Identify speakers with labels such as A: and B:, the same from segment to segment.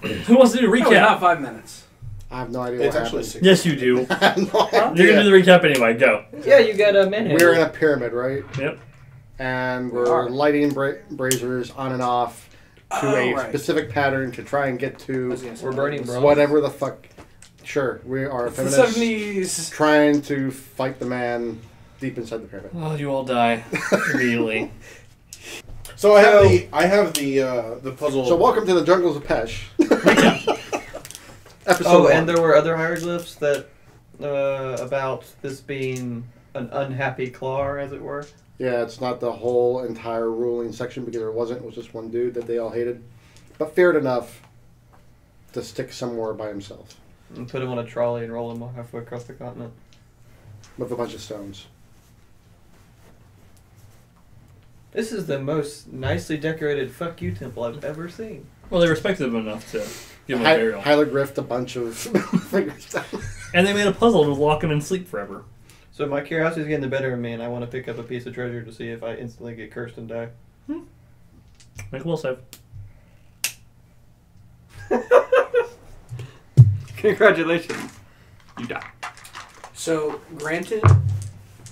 A: Who wants to do a recap?
B: No, not 5 minutes.
C: I have no idea
D: It's
C: what
D: actually
C: happened.
D: 6.
A: Yes, you do.
C: I have no
A: You're
C: idea.
A: gonna do the recap anyway. Go.
E: Yeah, you got a minute.
C: We're in a pyramid, right?
A: Yep.
C: And
B: We
C: we're
B: are.
C: lighting braziers on and off to a
B: right.
C: specific pattern to try and get to
E: We're burning bro.
C: whatever the fuck. Sure, we are
B: It's the
C: feminists
B: 70s.
C: trying to fight the man deep inside the pyramid.
A: Oh, you all die immediately.
D: So I have the puzzle.
C: So welcome to the Jungles of Pesh. Episode
E: Oh,
C: 1.
E: and there were other hieroglyphs that about this being an unhappy claw, as it were.
C: Yeah, it's not the whole entire ruling section because there wasn't. It was just one dude that they all hated, but feared enough to stick somewhere by himself
E: And put him on a trolley and roll him halfway across the continent.
C: with a bunch of stones.
E: This is the most nicely decorated fuck you temple I've ever seen.
A: Well, they respected him enough to give him a burial.
C: Hieroglyphed a bunch of fingers down.
A: And they made a puzzle to lock him in sleep forever.
E: So my curiosity is getting the better of me, and I want to pick up a piece of treasure to see if I instantly get cursed and die.
A: Make a will save.
E: Congratulations. You die.
B: So, granted,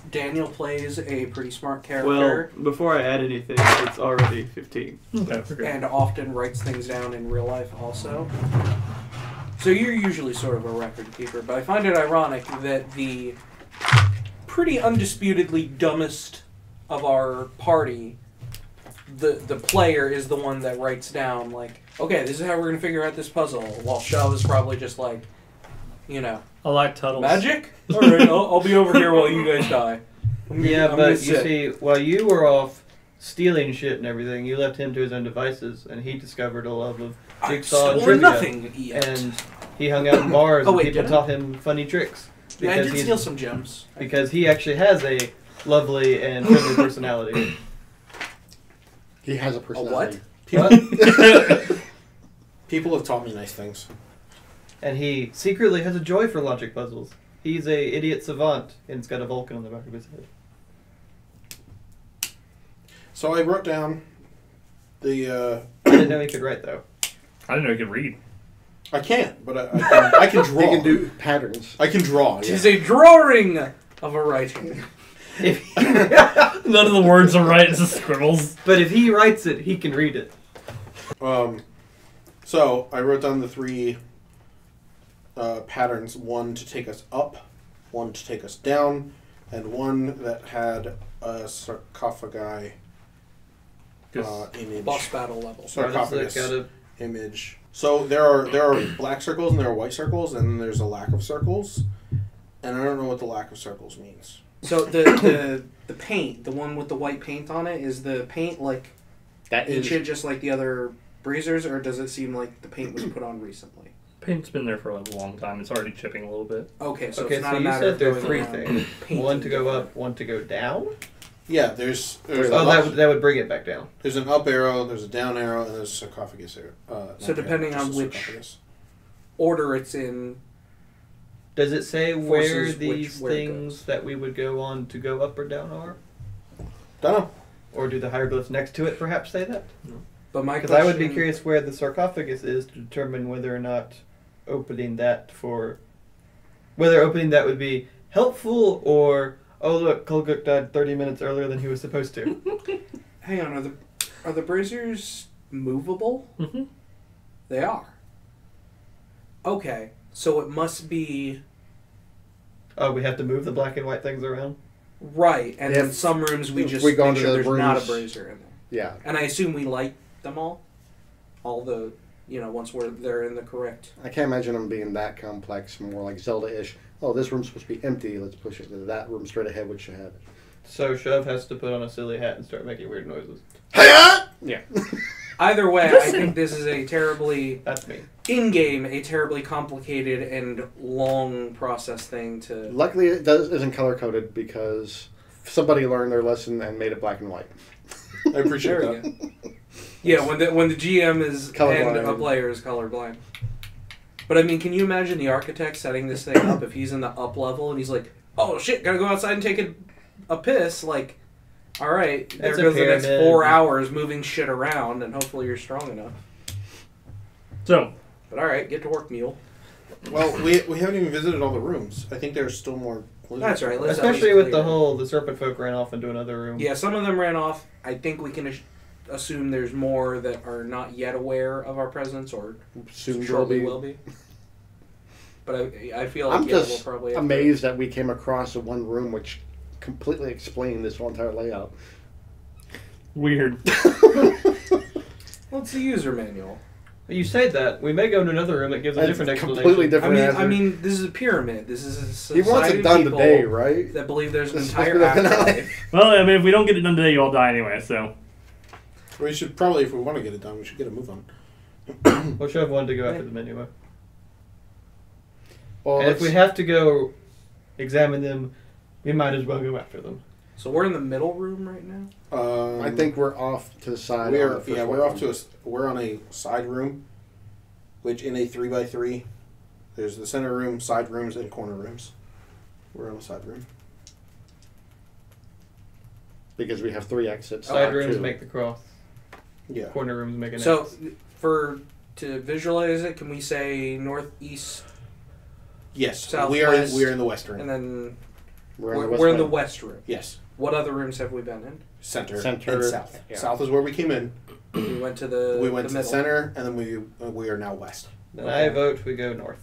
B: Daniel plays a pretty smart
E: Well,
B: character
E: before I add anything, it's already 15.
A: Okay, we're good.
B: and often writes things down in real life also. So you're usually sort of a record keeper, but I find it ironic that the pretty undisputedly dumbest of our party, the player is the one that writes down, like, okay, this is how we're going to figure out this puzzle, while Shuv is probably just like, you know,
A: I like Tuttles.
B: magic? Alright, I'll be over here while you guys die.
E: Yeah,
B: I'm gonna
E: but you
B: sit.
E: see, while you were off stealing shit and everything, you left him to his own devices, and he discovered a love of
B: I've
E: jigsaw and
B: stolen
E: trivia.
B: nothing yet.
E: And he hung out in bars,
B: Oh,
E: and
B: wait,
E: people
B: did I?
E: taught him funny tricks.
B: Yeah, I
E: Because
B: did
E: he's-
B: steal some gems.
E: Because he actually has a lovely and friendly personality.
C: He has a personality.
D: People have taught me nice things.
E: And he secretly has a joy for logic puzzles. He's a idiot savant, and it's got a Vulcan on the back of his head.
D: So I wrote down the.
E: I didn't know he could write, though.
A: I didn't know he could read.
D: I can't, but I can draw.
C: He can do patterns.
D: I can draw.
B: It
D: Yeah.
B: is a drawing of a writing.
E: If
A: None of the words are right, it's just scribbles.
E: but if he writes it, he can read it.
D: So I wrote down the 3 patterns: one to take us up, one to take us down, and one that had a sarcophagi image.
B: Boss battle level.
D: Sarcophagus
E: Gotta-
D: image. So there are black circles and there are white circles, and then there's a lack of circles, and I don't know what the lack of circles means.
B: So the paint, the one with the white paint on it, is the paint like
C: That is
B: ancient, just like the other braziers, or does it seem like the paint was put on recently?
A: Paint's been there for like a long time. It's already chipping a little bit.
B: Okay, so
E: Okay,
B: it's not
E: so
B: a
E: you
B: matter
E: said
B: of
E: there are
B: going
E: 3
B: around
E: things.
B: painting
E: One to go
B: different.
E: up, one to go down?
D: Yeah, there's
E: Oh,
D: an
E: that would bring it back down.
D: there's an up arrow, there's a down arrow, and there's a sarcophagus arrow.
B: So depending on which-
D: sarcophagus.
B: Order it's in.
E: Does it say where
B: Forces
E: these
B: where it
E: things
B: goes.
E: that we would go on to go up or down are?
D: Don't know.
E: Or do the hieroglyphs next to it perhaps say that?
B: But my
E: Because
B: question,
E: I would be curious where the sarcophagus is to determine whether or not opening that would be helpful or, oh look, Kulguk died 30 minutes earlier than he was supposed to.
B: Hang on, are the braziers movable?
A: Mm-hmm.
B: They are. Okay, so it must be
E: Oh, we have to move the black and white things around?
B: right, and in
C: If-
B: some rooms we
C: if
B: just
C: we go
B: make
C: into
B: sure
C: the
B: there's not a
C: rooms-
B: brazier in there.
C: yeah.
B: And I assume we light them all the, once they're in the correct.
C: I can't imagine them being that complex. More like Zelda-ish. Oh, this room's supposed to be empty. Let's push it to that room straight ahead, which should have it.
E: So Shuv has to put on a silly hat and start making weird noises.
C: Yeah.
B: Either way, I think this is a terribly
E: That's me.
B: in-game, a terribly complicated and long process thing to.
C: Luckily, it isn't color coded because somebody learned their lesson and made it black and white.
D: I appreciate
B: There we
D: that.
B: go. Yeah, when the GM is
C: Colorblind.
B: and a player is colorblind. But I mean, can you imagine the architect setting this thing up if he's in the up level and he's like, "Oh shit, gotta go outside and take a piss." Like, all right, there
E: That's a
B: goes the next
E: pyramid.
B: 4 hours moving shit around, and hopefully you're strong enough.
A: So,
B: But alright, get to work, mule.
D: Well, we haven't even visited all the rooms. I think there's still more.
B: That's right. Let's
E: Especially
B: at least
E: with the
B: clear it.
E: the serpent folk ran off into another room.
B: Yeah, some of them ran off. I think we can assume there's more that are not yet aware of our presence, or
C: Soon
B: shortly
C: will
B: will be. But I feel like
C: I'm
B: we'll
C: just
B: probably have
C: amazed that we came across the one room which completely explained this whole entire layout.
A: Weird.
B: Well, it's the user manual.
E: You say that. We may go to another room that gives a
C: That's
E: different explanation.
C: completely different.
B: I mean, this is a pyramid. This is a
C: he
B: society
C: wants it
B: of
C: done
B: people
C: today, right?
B: that believe there's an
C: This is
B: entire
C: supposed to be the finale.
B: afterlife.
A: Well, I mean, if we don't get it done today, you all die anyway, so.
D: We should probably, if we want to get it done, we should get a move on.
E: Well, Shuv wanted to go after them anyway.
C: Well,
E: And if we have to go examine them, we might as well go after them.
B: So we're in the middle room right now?
C: I think we're off to the side.
D: we're
C: on the first
D: we're
C: one.
D: off to we're on a side room, which in a 3x3, there's the center room, side rooms, and corner rooms. We're on a side room.
C: because we have 3 exits.
E: Side
C: not
E: rooms
C: 2.
E: make the cross.
D: Yeah.
E: Corner rooms make an
B: So,
E: X.
B: to visualize it, can we say northeast,
D: Yes.
B: Southwest,
D: We are in the western.
B: and then
C: We're
B: in the west room?
D: Yes.
B: What other rooms have we been in?
D: Center
C: Center,
D: and south.
C: yeah.
D: South is where we came in.
B: We went to the
D: We went to the
B: middle.
D: center, and then we are now west.
E: Then I vote we go north.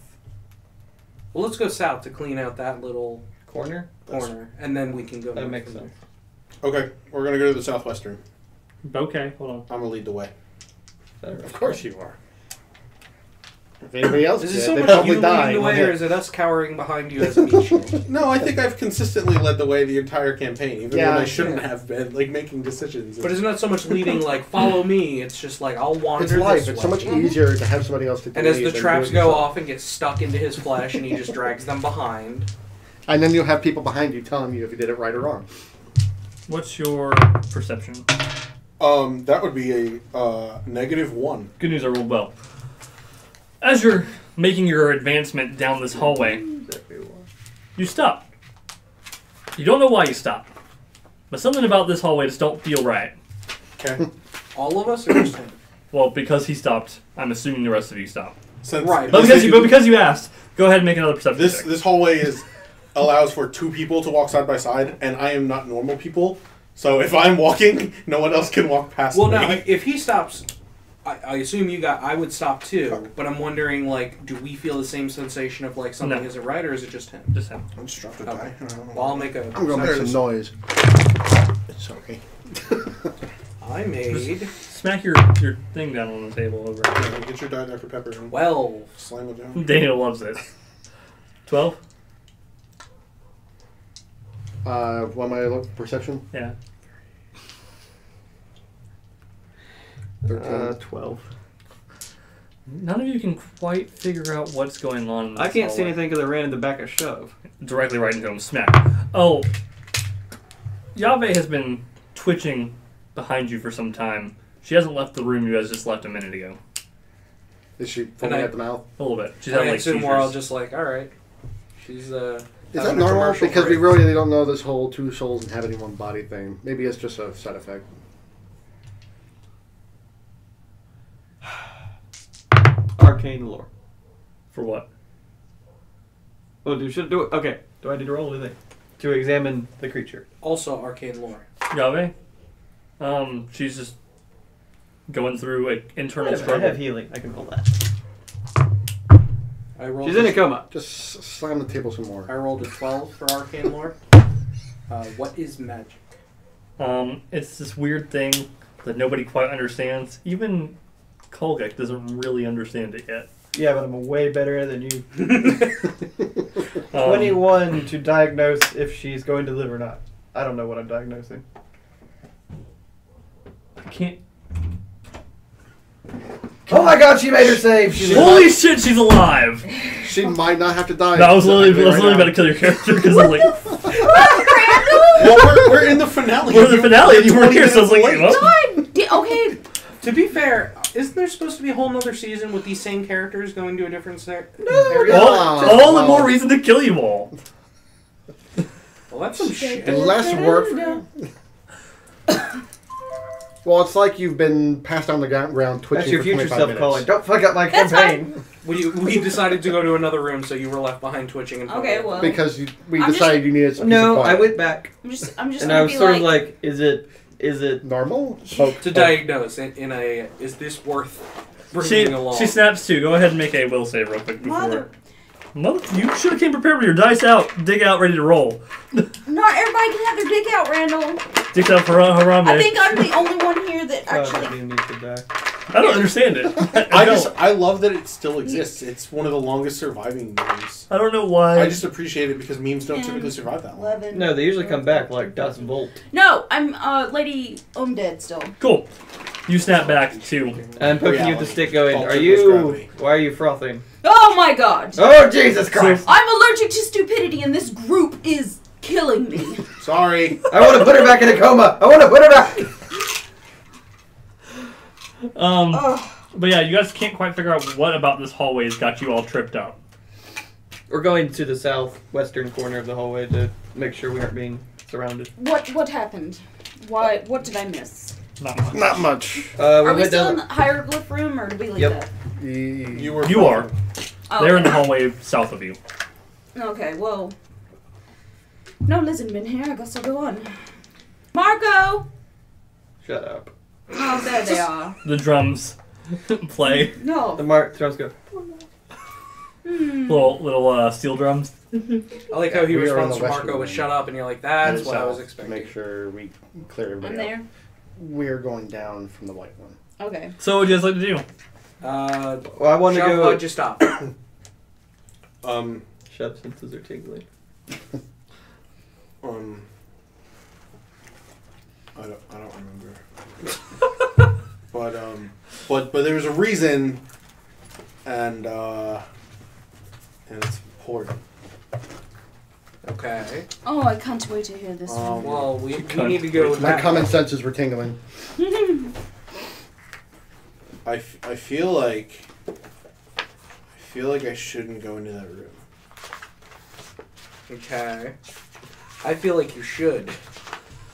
B: Well, let's go south to clean out that little
E: Corner?
B: corner, and then we can go.
E: That
B: north
E: makes
B: from
E: sense.
D: Okay, we're gonna go to the southwestern.
A: Okay, hold on.
D: I'm gonna lead the way.
C: Of course you are. If anybody else
B: there. Is
C: did,
B: it so
C: they'd
B: much
C: probably
B: you
C: die.
B: leading the way, or is it us cowering behind you as a meat shield?
D: No, I think I've consistently led the way the entire campaign, even
C: Yeah,
D: when I shouldn't
B: yeah.
D: have been, like making decisions.
B: But it's not so much leading like follow me. It's just like I'll wander
C: It's life.
B: this
C: It's
B: way.
C: so much easier to have somebody else to do
B: And as
C: it
B: the
C: than
B: traps
C: do it
B: go
C: yourself.
B: off and get stuck into his flesh, and he just drags them behind.
C: And then you'll have people behind you telling you if you did it right or wrong.
A: What's your perception?
D: That would be a -1.
A: Good news, I rolled well. As you're making your advancement down this hallway, you stop. You don't know why you stop, but something about this hallway just don't feel right.
D: Okay.
B: All of us, or just him?
A: Well, because he stopped, I'm assuming the rest of you stopped.
D: Since
B: Right.
A: But because you asked, go ahead and make another perception
D: this
A: check.
D: this hallway allows for 2 people to walk side by side, and I am not normal people. So if I'm walking, no one else can walk past
B: Well,
D: me.
B: now if he stops, I assume I would stop too. But I'm wondering, like, do we feel the same sensation of like something
A: No.
B: isn't right, or is it just him?
A: Just him.
D: I just dropped a
B: Okay.
D: die. I don't know.
B: Well, I'll make a.
C: I'm going to make
D: Sorry.
C: some noise. Sorry.
B: I made
A: Smack your thing down on the table over.
D: Yeah, get your die, Dr. Pepper, and
B: 12.
D: slam it down.
A: Daniel loves it. 12?
C: What am I looking perception?
A: Yeah.
C: 13.
E: 12.
A: None of you can quite figure out what's going on in this
E: I can't see
A: hallway.
E: anything because I ran in the back of Shuv.
A: Directly right into him. Smack. Oh. Yave has been twitching behind you for some time. She hasn't left the room you guys just left a minute ago.
C: Is she foaming at the mouth?
A: A little bit. She's
B: I
A: had like
B: assume we're all
A: seizures.
B: just like, all right. She's
C: Is that
B: having a
C: normal?
B: commercial
C: Because we
B: break.
C: really don't know this whole 2 souls inhabiting one body thing. Maybe it's just a side effect.
E: Arcane lore.
A: For what?
E: Oh, should do it. Okay. Do I need to roll anything? To examine the creature.
B: Also arcane lore.
A: Yave? She's just going through an internal
E: I
A: struggle.
E: have healing. I can roll that.
B: I rolled.
E: She's in a coma.
C: Just slam the table some
B: I
C: more.
B: rolled a 12 for arcane lore. What is magic?
A: It's this weird thing that nobody quite understands. Even Kolgek doesn't really understand it yet.
E: Yeah, but I'm way better than you.
A: 21.
E: 21 to diagnose if she's going to live or not. I don't know what I'm diagnosing.
A: I can't.
E: Oh my god, she made her save! She
A: Holy shit, she's alive!
C: She might not have to die.
A: No, I was literally
C: Right
A: about to
C: now.
A: kill your character because I'm like,
D: Well, we're in the finale.
A: we're in the finale and you weren't here, so I was like,
D: 20
A: well,
D: minutes
F: Okay,
B: To be fair, isn't there supposed to be a whole nother season with these same characters going to a different area?
A: all the more reason to kill you all.
B: Well, that's some shit.
C: And less work for you. Well, it's like you've been passed on the ground twitching
E: That's your
C: for
E: future
C: 25
E: self
C: minutes.
E: calling. Don't fuck up my
F: That's
E: campaign.
B: We decided to go to another room, so you were left behind twitching and
F: Okay, well.
C: Because we
F: I'm
C: decided you needed some
E: No,
C: peace of
E: I
C: quiet.
E: went back.
F: I'm just
E: And
F: gonna
E: I was
F: be
E: sort
F: like,
E: of like, is it
C: Normal?
B: to diagnose in a is this worth bringing along?
A: She snaps too. Go ahead and make a will save real quick before.
F: Mother.
A: You should have came prepared with your dice out, dig out, ready to roll.
F: Not everybody can have their dick out, Randall.
A: Dig out Harambe.
F: I think I'm the only one here that
E: Oh,
F: actually.
E: that needs to die.
A: I don't understand it.
D: I love that it still exists. It's one of the longest surviving memes.
A: I don't know why.
D: I just appreciate it because memes don't
F: 10,
D: typically survive that long.
F: 11.
E: No, they usually come back like Das Volt.
F: No, I'm Lady dead still.
A: Cool. You snap back too.
E: I'm poking you with the
D: Reality.
E: stick going,
D: False
E: are you...
D: gravity.
E: Why are you frothing?
F: Oh my god!
E: Oh, Jesus Christ!
F: I'm allergic to stupidity, and this group is killing me.
D: Sorry.
E: I want to put her back in a coma! I want to put her back!
F: Ugh.
A: But yeah, you guys can't quite figure out what about this hallway has got you all tripped up.
E: We're going to the southwestern corner of the hallway to make sure we aren't being surrounded.
F: What happened? Why? What did I miss?
A: Not much.
C: Not much.
F: Are we
E: went
F: still
E: down-
F: in the hieroglyph room, or did we leave
E: Yep.
F: that?
D: You were.
A: You are.
F: Oh,
A: They're in the hallway south of you.
F: Okay, well. No lizardmen here. I guess I'll go on. Marco!
E: Shut up.
F: Oh, there they are.
A: The drums play.
E: The
F: No.
E: drums go.
A: Little steel drums.
B: I like how he
C: We are in
B: responds
C: the
B: to
C: western
B: Marco with
C: room.
B: "shut up," and you're like, "That's
C: And
B: what I was
C: south,
B: expecting."
C: Make sure we clear everybody
F: I'm
C: out.
F: there.
C: We're going down from the white one.
F: Okay.
A: So what would you guys like to do?
E: Well, I want to
B: Shuv,
E: go...
B: why'd you stop?
E: Shut senses are tingling.
D: I don't remember. but there was a reason, and it's important.
B: Okay.
F: Oh, I can't wait to hear this one.
B: Well, we need to go.
C: My common senses were tingling.
D: I feel like I shouldn't go into that room.
B: Okay. I feel like you should.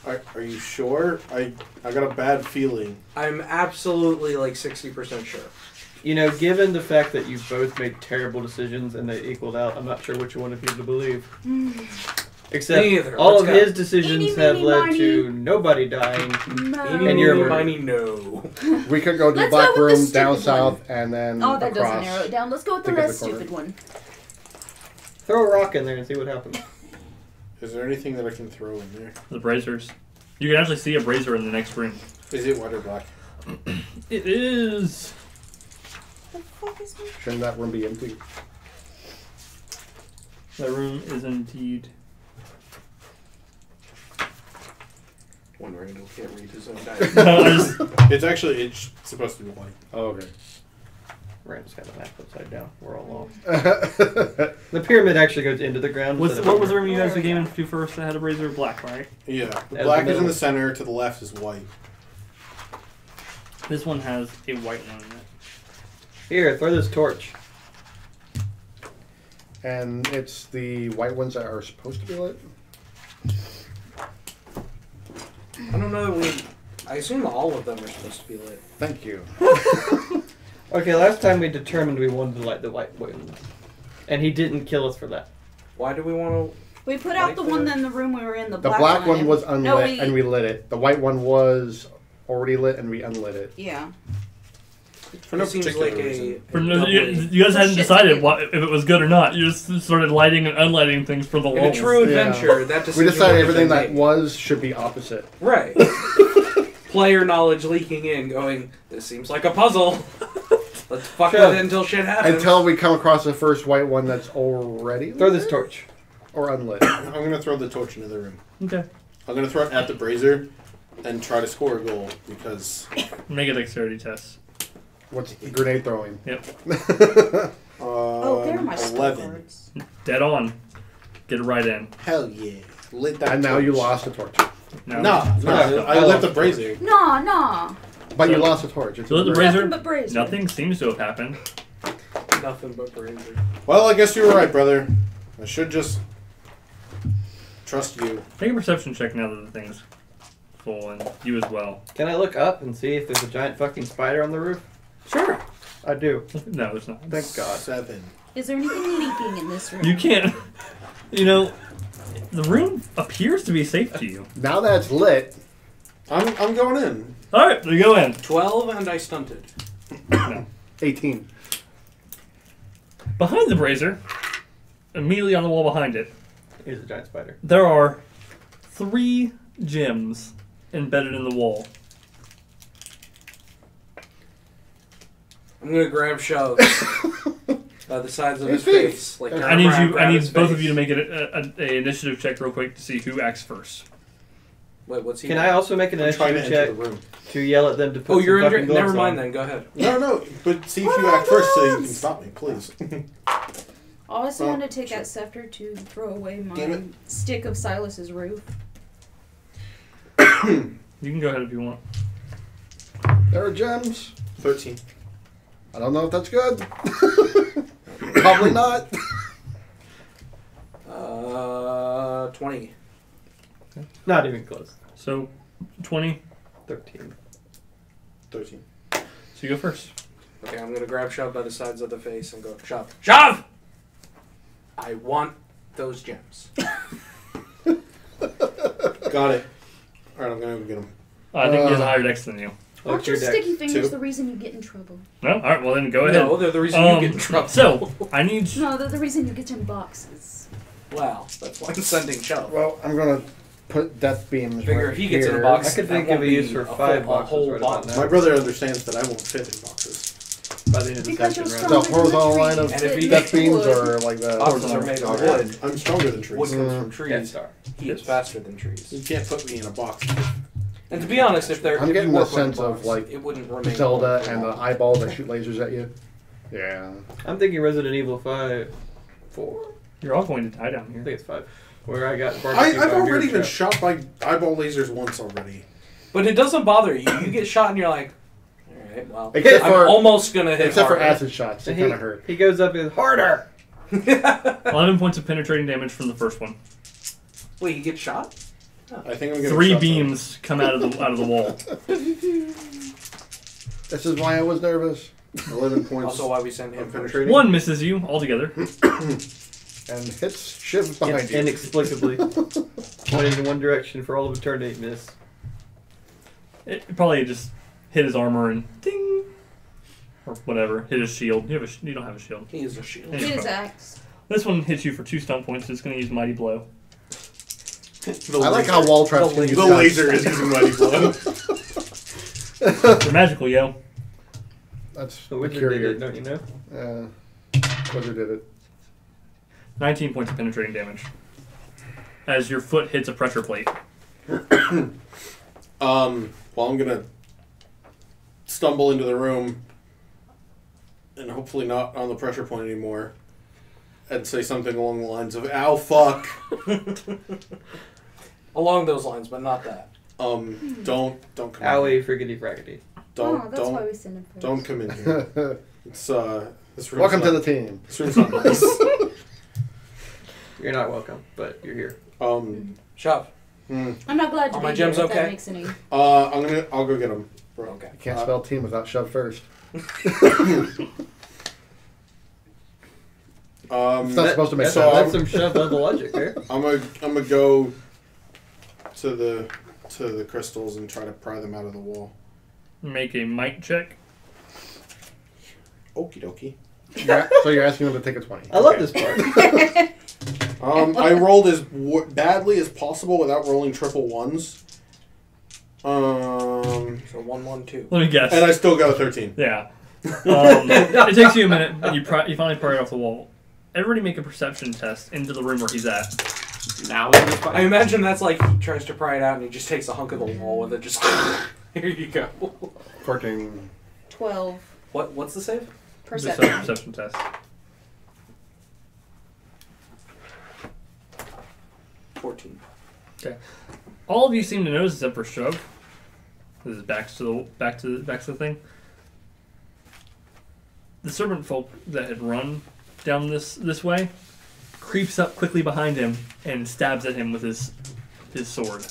D: Are you sure? I got a bad feeling.
B: I'm absolutely like 60% sure.
E: You know, given the fact that you both made terrible decisions and they equaled out, I'm not sure which one of you to believe. Except
B: Neither.
E: all
B: Let's
E: of
B: go.
E: his decisions
F: Eeny,
E: have
F: meeny,
E: led
F: miny.
E: to nobody dying.
F: No.
E: And you're a
B: Miny, no.
C: We could go to the
F: Let's
C: black
F: go with the
C: room, down
F: stupid one.
C: south, and then
F: Oh, that doesn't
C: across.
F: narrow it down. Let's go with the
C: to get
F: less
C: the corner.
F: stupid one.
E: Throw a rock in there and see what happens.
D: Is there anything that I can throw in there?
A: The brazers. You can actually see a brazier in the next room.
D: Is it white or black?
A: It is.
F: The fuck is this?
C: Shouldn't that room be empty?
A: That room is indeed.
B: One Randall can't read his own
A: I
B: dice.
A: just-
D: It's supposed to be white.
C: Oh, okay.
E: Rand's got the map upside down. We're all lost.
C: The
E: The pyramid actually goes into the ground.
A: what
E: instead of
A: was the
E: over.
A: room you guys came into first that had a brazier? Black, right?
D: Yeah, the
E: As
D: black
E: the
D: is in
E: middle.
D: the center. To the left is white.
A: This one has a white one in it.
E: Here, throw this torch.
C: And it's the white ones that are supposed to be lit?
B: I don't know that we. I assume all of them are supposed to be lit.
C: Thank you.
E: Okay, last time we determined we wanted to light the white ones. And he didn't kill us for that.
B: Why do we want to?
F: We put out
B: Like
F: the one
B: the-
F: in the room we were in. The
C: The
F: black,
C: black one was unlit,
F: No,
C: and we lit it. The white one was already lit, and we unlit it.
F: Yeah.
D: For no
B: It seems
D: particular
B: like
D: reason.
A: For no,
B: doubly-
A: you guys hadn't
F: Shit.
A: decided if it was good or not. You just started lighting and unlighting things for the
B: In a
A: lulz.
B: true
C: Yeah.
B: adventure, that
C: We
B: decision
C: decided
B: would have
C: everything
B: been
C: that
B: made.
C: was should be opposite.
B: Right. Player knowledge leaking in, going, this seems like a puzzle. Let's fuck
E: Sure.
B: with it until shit happens.
C: Until we come across the first white one that's already
E: Throw
C: lit
E: this torch.
C: or unlit.
D: I'm gonna throw the torch into the room.
A: Okay.
D: I'm gonna throw it at the brazier and try to score a goal because
A: Make a dexterity test.
C: What's the grenade throwing?
A: Yep.
F: Oh, they're my
D: 11.
F: cards.
A: Dead on. Get it right in.
D: Hell yeah, lit that.
C: And now you
D: torch.
C: lost the torch.
A: No.
D: Nah, I lit the brazier.
F: Nah, nah.
C: But you
A: So-
C: lost the torch. It's
A: So lit the
C: a-
A: brazier?
F: Nothing but brazier.
A: Nothing seems to have happened.
B: Nothing but brazier.
D: Well, I guess you were right, brother. I should just trust you.
A: Make a perception check now that the thing's frightful, and you as well.
E: Can I look up and see if there's a giant fucking spider on the roof?
A: Sure.
E: I do.
A: No, there's not.
E: Thank God.
D: 7.
F: Is there anything leaking in this room?
A: You can't. You know, the room appears to be safe to you.
C: Now that it's lit,
D: I'm going in.
A: All right, you go in.
B: 12 and I stunted.
A: No.
C: 18.
A: Behind the brazier, immediately on the wall behind it,
E: Here's a giant spider.
A: there are 3 gems embedded in the wall.
B: I'm gonna grab Shuv by the sides of his
C: His face.
B: face. Like
A: I need you. I
B: grab
A: need
B: his
A: both of
B: face.
A: you to make an initiative check real quick to see who acts first.
B: Wait, what's he?
E: Can
B: doing?
E: I also make an
D: I'm trying to
E: initiative
D: enter
E: check
D: the room.
E: to yell at them to put
B: Oh, you're
E: some
B: under.
E: fucking gloves
B: Never mind
E: on?
B: then. Go ahead.
D: No, but see if you act first so you can stop me, please.
F: I also
D: Oh,
F: want to take
D: sure.
F: that scepter to throw away
D: Damn
F: my
D: it.
F: stick of Silas's roof.
A: You can go ahead if you want.
C: there are gems.
D: 13.
C: I don't know if that's good. Probably not.
B: 20.
E: Not even close.
A: So, 20.
E: 13.
D: 13.
A: So you go first.
B: Okay, I'm gonna grab Shuv by the sides of the face and go, Shuv! Shuv! I want those gems.
D: Got it. Alright, I'm gonna go get him.
A: I think he has a higher dex than you.
F: Aren't
E: your
F: your
E: deck.
F: sticky fingers
D: 2.
F: the reason you get in trouble?
A: No? Alright, well then go ahead.
B: No, they're the reason you get in trouble.
A: So, I need...
F: No, they're the reason you get in boxes.
B: Wow, that's why I'm sending Shuv.
C: Well, I'm going to put death beams
B: Figure
C: right
B: if he gets in a
C: here.
B: box,
E: I could
B: that
E: think
B: won't
E: of a use
B: be
E: for
B: a
E: 5
B: whole
E: boxes right about
B: box.
E: now.
D: My brother understands that I won't fit in boxes.
E: By the end of the
F: Because
E: second
F: you're
E: round.
C: So
F: stronger than the
C: horizontal line
F: tree.
C: of
B: And if he
C: death beams
F: wood.
C: or like the...
B: Boxes are made of
D: Alright,
B: wood.
D: I'm stronger than trees.
B: Wood comes from
E: Death
B: trees.
E: Star.
B: He is faster than trees.
D: You can't put me in a box.
B: And to be honest, if they're
C: I'm
B: if
C: getting
B: you
C: the
B: work with a
C: sense of,
B: box,
C: like,
B: it wouldn't remain
C: Zelda
B: for
C: and the
B: long.
C: eyeballs that shoot lasers at you. Yeah.
E: I'm thinking Resident Evil 5. 4?
A: You're all going to die down
E: I
A: here.
E: think it's 5. Where I got barbecued
D: I've
E: by a
D: already
E: mirror
D: been
E: trap.
D: shot by eyeball lasers once already.
B: But it doesn't bother you. You get shot and you're like, all right, well,
C: Except
B: I'm
C: for-
B: almost gonna hit
C: Except for
B: harder.
C: acid shots. They
E: And
C: kind of hurt.
E: he goes up and harder!
A: 11 points of penetrating damage from the first one.
B: Wait, you get shot?
D: I think I'm getting
A: 3
D: shot
A: beams come out of the wall.
C: This is why I was nervous.
D: 11 points
B: Also, why we send him
D: of
B: first.
D: penetrating.
A: 1 misses you altogether.
C: And hits Shiv behind you.
E: Inexplicably. Pointing in one direction for all of eternity, miss.
A: It probably just hit his armor and ding, or whatever. Hit his shield. You don't have a shield.
B: He is a shield.
A: Yeah.
F: His axe.
A: This one hits you for 2 stun points. It's going to use mighty blow.
C: I like how wall traps can use
D: The
C: guns.
D: laser is using mighty blow.
A: They're magical, yo.
C: That's
E: The wizard
C: peculiar.
E: did it, don't you know?
C: Wizard did it.
A: 19 points of penetrating damage. As your foot hits a pressure plate.
D: Well, I'm gonna stumble into the room and hopefully not on the pressure point anymore and say something along the lines of, ow, fuck.
B: Along those lines, but not that.
D: Don't come in.
E: Owie, friggity fraggity.
F: Oh, that's why we send him first.
D: Don't come in here. It's, this room's
C: Welcome to
D: not-
C: the team.
D: This room's not nice.
E: You're not welcome, but you're here.
B: Shove.
F: I'm not glad to
B: Are
F: be
B: my
F: here,
B: gems
F: if
B: okay?
F: that makes any...
D: I'll go get them.
B: Okay.
C: You can't spell team without shove first. It's not supposed to make
E: That's,
C: sense.
E: that's some shove level logic there.
D: I'm gonna go to the crystals and try to pry them out of the wall.
A: Make a might check.
D: Okie dokie.
C: So you're asking them to take a 20.
E: I love this part.
D: I rolled as badly as possible without rolling triple ones.
B: So 1, 1, 2.
A: Let me guess.
D: And I still got a 13.
A: Yeah. It takes you a minute, but you finally pry it off the wall. Everybody make a perception test into the room where he's at.
E: Now is the
B: I imagine that's like he tries to pry it out and he just takes a hunk of the wall with it. Just here you go.
C: 14.
F: 12.
B: What's the save?
F: Perception.
A: Perception test.
B: 14.
A: Okay. All of you seem to notice except for Shuv. This is back to the thing. The serpent folk that had run down this way creeps up quickly behind him and stabs at him with his sword.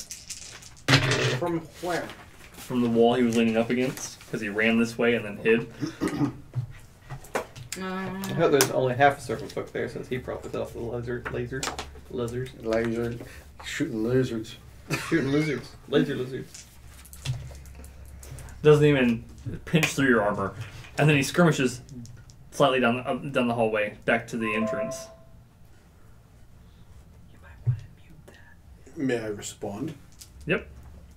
B: From where?
A: from the wall he was leaning up against because he ran this way and then hid.
E: I hope there's only half a serpent hook there since he probably off the lasers.
C: Laser. Shooting lizards.
E: Shooting lizards. Laser lizards.
A: Doesn't even pinch through your armor, and then he skirmishes slightly down the hallway back to the entrance.
E: You might want to mute that.
D: May I respond?
A: Yep.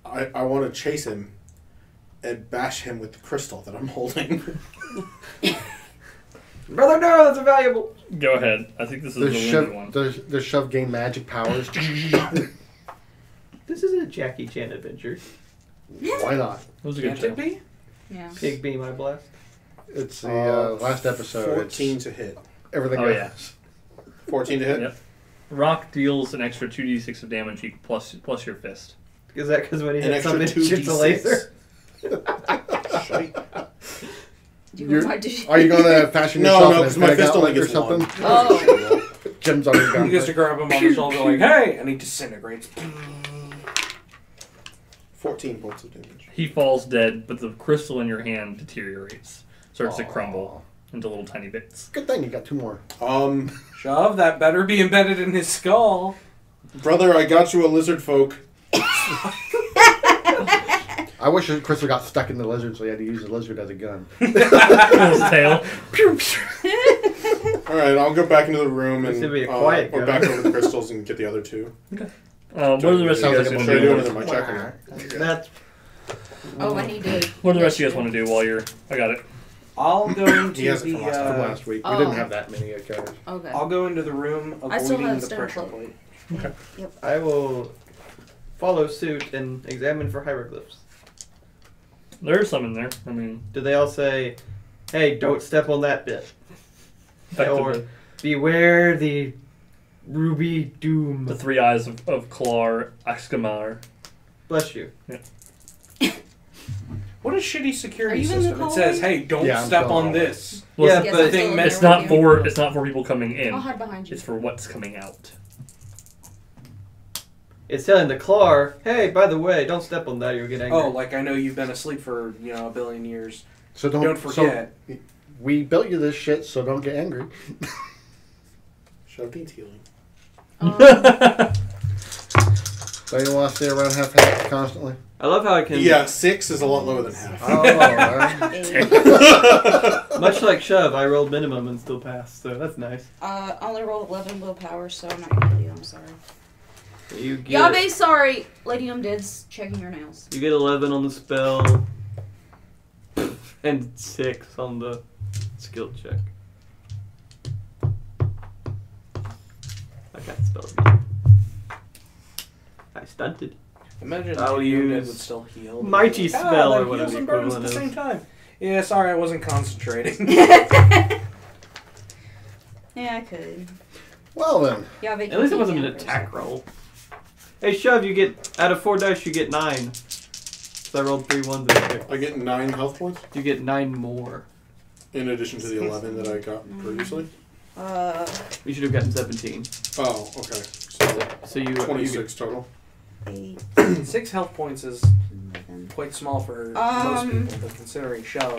D: I want to chase him and bash him with the crystal that I'm holding.
E: Brother, no, that's invaluable.
A: Go ahead. I think this is the windy one.
C: Does Shuv gain magic powers?
E: This isn't a Jackie Chan adventure.
C: Why not?
A: That was a good
B: Can't
A: show.
B: it be?
F: Yeah.
E: Pig beam, I blast.
C: It's the last episode.
D: 14
C: It's
D: to hit.
C: everything
A: Oh,
C: else.
A: yeah.
D: 14 to hit?
A: Yep. Rock deals an extra 2d6 of damage plus your fist.
E: Is that because when he
D: An
E: hits
D: extra
E: something, it shoots a
D: 2d6.
E: laser?
C: Are you going to fashion
D: No,
C: yourself
D: no,
C: in a
D: 'cause my
C: big
D: fist only
C: outlet or
D: gets one.
C: something?
F: Oh.
C: Gems on his
B: He goes to
C: gun.
B: grab him on the shoulder like, hey! And he disintegrates.
D: 14 points of damage.
A: He falls dead, but the crystal in your hand deteriorates. Starts to crumble into little tiny bits.
C: Good thing you got 2 more.
B: Shove, that better be embedded in his skull.
D: Brother, I got you a lizard folk.
C: I wish the crystal got stuck in the lizard, so you had to use the lizard as a gun.
A: His tail.
D: Alright, I'll go back into the room
E: This
D: and
E: would be a quiet
D: go
E: gun.
D: back over the crystals and get the other 2.
A: What are the rest of you guys
C: Sounds like
A: want
D: Should I
A: to
D: do
A: do?
D: it in my check or not?
E: That's
F: Oh, I need to.
A: What do the rest of you guys want to do while you're... I got it.
B: I'll go into
D: He has it
B: the.
D: from
C: From last week. We
F: Oh.
C: didn't have that many encounters.
F: Okay.
B: I'll go into the room
F: I still
B: avoiding
F: have
B: the
F: stone
B: pressure
F: cloak.
B: plate.
E: I will follow suit and examine for hieroglyphs.
A: There's some in there. I mean,
E: Do they all say, hey, don't step on that bit? Or
A: effectively.
E: beware the ruby doom.
A: The 3 eyes of Klar Axkamar.
E: Bless you.
B: What a shitty
F: Are
B: security
F: you in the
B: system. It
F: hallway?
B: says, hey, don't
C: Yeah, I'm
B: step
C: still
B: on
C: in the hallway.
B: this.
A: Well,
E: Yeah,
A: it's-
E: but
B: thing messed
A: it's not
B: with
A: for people coming in.
F: I'll hide behind you.
A: It's for what's coming out.
E: It's telling the Clar, hey, by the way, don't step on that, you'll get angry.
B: Oh, like I know you've been asleep for, a billion years.
C: So
B: Don't forget.
C: So we built you this shit, so don't get angry.
D: Shout needs healing.
C: So you want to stay around half constantly?
E: I love how I can,
D: Yeah, 6 is a lot lower than half.
C: Oh,
E: much like Shuv, I rolled minimum and still passed, so that's nice.
F: I only rolled 11 willpower, so I'm not gonna kill you. I'm sorry.
E: You get,
F: Yabe, sorry. Lady Undead's checking your nails.
E: you get 11 on the spell, and 6 on the skill check. I got the spell again. I stunted.
B: Imagine
E: I'll
B: Lady Undead
E: use
B: would still heal.
E: Mighty
B: Ah,
E: spell
B: that
E: or whatever
B: heals
E: the
B: and burns at
E: equivalent
B: the
E: is.
B: same time. Yeah, sorry, I wasn't concentrating.
F: Yeah, I could.
C: well then.
F: Yabe,
E: At least it wasn't an attack roll. Hey, Shuv, you get, out of 4 dice, you get 9. So I rolled 3 ones and a 6.
D: I get 9 health points
E: You get 9 more.
D: in addition to the 11 that I got previously.
E: You should have gotten 17.
D: Oh, okay. So
E: So you
D: 26 total.
F: 8,
B: 6 health points is
F: 11.
B: quite small for most people, but considering Shove,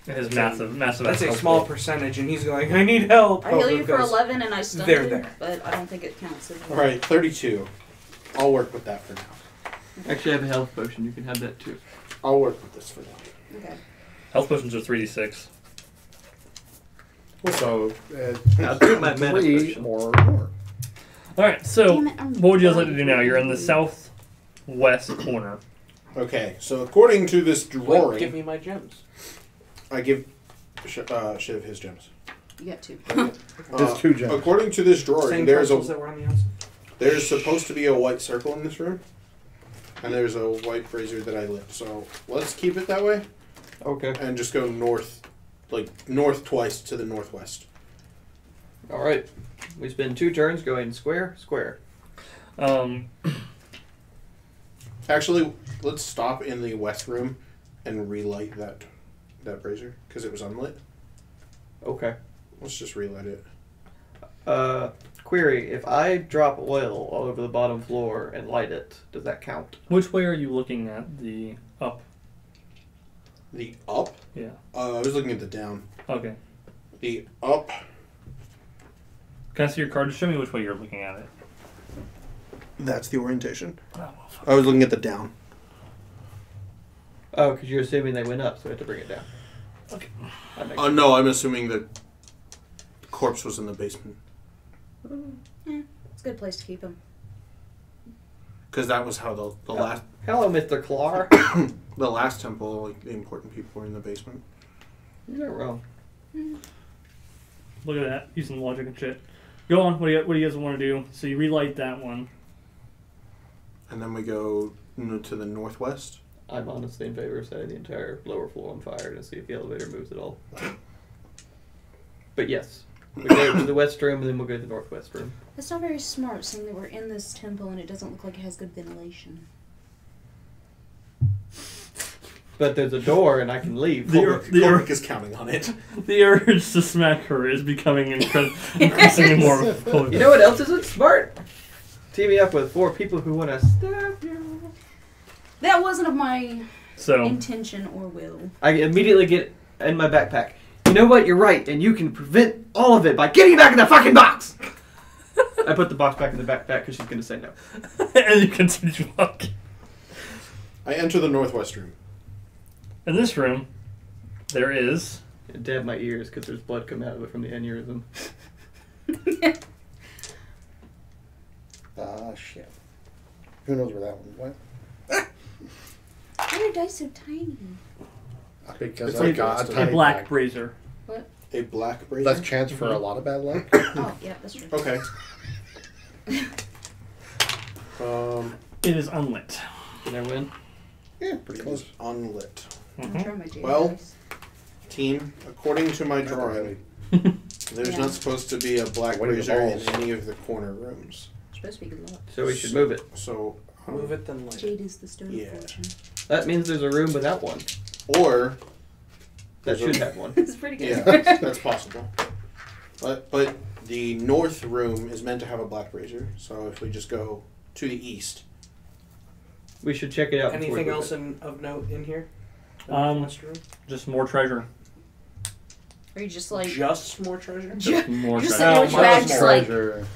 A: His massive
B: that's a
A: health
B: small
A: pool.
B: percentage, and he's going, I need help.
F: I heal
B: Hope
F: you
B: it
F: for
B: goes,
F: 11 and I stun
B: They're
F: you,
B: there.
F: but I don't think it counts as well.
D: Alright, 32. I'll work with that for now.
E: Actually, I have a health potion. You can have that too.
D: I'll work with this for now.
F: Okay.
A: Health potions are 3d6.
C: So
E: I'll do my mana
C: 3
E: potion.
C: or more.
A: Alright, so
F: Damn it, I'm
A: what would you guys like to
F: dying
A: do now?
F: for
A: You're in the
F: food.
A: southwest corner.
D: Okay, so according to this
B: Wait,
D: drawing,
B: give me my gems.
D: I give Shiv his gems.
F: You got 2.
C: There's 2 gems.
D: According to this drawing,
B: Same
D: there's
B: crystals that were on the outside.
D: there's supposed to be a white circle in this room, and there's a white brazier that I lit. So let's keep it that way,
E: Okay.
D: and just go north, like north twice to the northwest.
E: Alright. We spend 2 turns going square, square.
D: Actually, let's stop in the west room and relight that brazier because it was unlit.
E: Okay.
D: Let's just relight it.
E: Query, if I drop oil all over the bottom floor and light it, does that count?
A: Which way are you looking at? The up?
D: The up?
A: Yeah.
D: I was looking at the down.
A: Okay.
D: The up.
A: Can I see your card? Just show me which way you're looking at it.
D: That's the orientation.
A: Oh, well, fuck.
D: I was looking at the down.
E: Oh, because you're assuming they went up, so we have to bring it down.
A: Okay.
E: That makes
D: No, I'm assuming that the corpse was in the basement.
F: It's a good place to keep him.
D: Because that was how the last
E: Hello, Mr. Clark.
D: the last temple, like the important people were in the basement.
E: You're not wrong.
A: Look at that. Using logic and shit. Go on. What do you guys want to do? So you relight that one.
D: And then we go to the northwest.
E: I'm honestly in favor of setting the entire lower floor on fire to see if the elevator moves at all. But yes, we go to the west room and then we'll go to the northwest room.
F: That's not very smart, seeing that we're in this temple and it doesn't look like it has good ventilation.
E: But there's a door and I can leave.
D: Ulrich is counting on it.
A: The urge to smack her is becoming increasingly more.
E: You know what else isn't smart? Team me up with 4 people who want to stab you.
F: That wasn't of my
A: So
F: intention or will.
E: I immediately get in my backpack. You know what? You're right, and you can prevent all of it by getting back in the fucking box. I put the box back in the backpack because she's gonna say no.
A: and you continue walking.
D: I enter the northwest room.
A: In this room, there is.
E: I dab my ears because there's blood coming out of it from the aneurysm.
C: Shit. Who knows where that one went?
F: Why are dice so tiny?
C: Because
D: It's
C: I
D: like
C: got
D: a
C: a
A: A
C: tiny
A: black
C: bag.
A: brazier.
D: A black brazier.
C: Less chance for a lot of bad luck.
F: Oh, yeah, that's true.
D: Okay.
A: It is unlit.
E: Did I win?
C: Yeah, pretty
D: It
C: close.
D: is unlit.
F: I'm
A: Mhm.
F: trying my jade
D: Well-
F: dice.
D: Team, according to my drawing, there's
F: Yeah.
D: not supposed to be a black
C: What are the
D: brazier in
C: balls?
D: any of the corner rooms.
F: It's supposed to be good luck.
E: So we should move it.
D: So,
B: Move it, then light.
F: Jade is the stone
D: Yeah.
F: of fortune.
E: That means there's a room without one.
D: or
E: That
D: There's
E: should
D: a-
E: have one.
F: It's pretty good.
D: yeah, that's possible. But the north room is meant to have a black brazier. So if we just go to the east,
E: We should check it out. before we
B: Anything
E: move
B: else
E: it.
B: of note in here?
A: Just more treasure.
F: Or you just like...
B: Just more treasure?
A: Just more
F: Just
A: treasure.
F: sit in your bag, just like...
C: Treasure.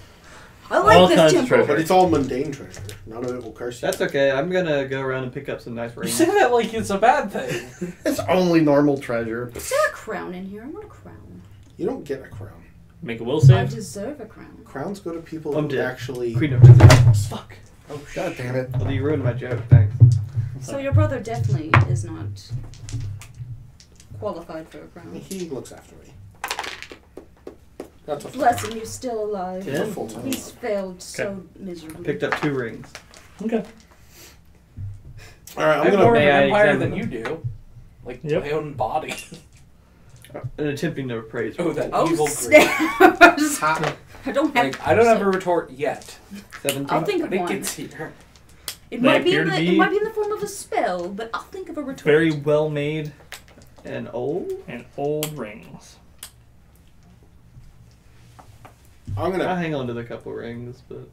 F: I like
A: All
F: this
A: kinds of
F: temple.
A: treasure.
D: but it's all mundane treasure. None of it will curse you.
E: That's okay. I'm gonna go around and pick up some nice
B: You
E: rings.
B: say that like it's a bad thing.
C: It's only normal treasure.
F: Is there a crown in here? I want a crown.
D: You don't get a crown.
A: Make a will
F: I
A: save.
F: deserve a crown.
D: Crowns go to people
E: I'm
D: who
E: dead.
D: actually.
E: Queen of Disease.
B: Fuck.
C: Oh, God damn it.
E: Well, you ruined my joke. Thanks.
F: So your brother definitely is not qualified for a crown.
D: He looks after me. That's a
F: Bless him, he's still alive.
E: Yeah.
D: full time.
F: He's failed so miserably.
E: Picked up 2 rings.
A: Okay.
D: All right,
B: I
D: I'm
B: have
D: gonna.
B: more of an
E: May I
B: empire
E: examine
B: than you do. Like
A: Yep.
B: my own body.
E: And attempting to appraise.
B: Oh, that
F: Oh,
B: evil grin.
F: snaps! I don't have...
B: Like, I don't have a retort yet.
E: 17.
F: I'll think
B: I
F: of
B: think
F: one.
B: it's here.
F: It
A: They
F: might be,
A: appear
F: in
A: to
F: the,
A: be-
F: it might be in the form of a spell, but I'll think of a retort.
A: Very well made
E: And old.
A: and old rings.
D: I'm
E: I
D: gonna.
E: hang on to the couple rings, but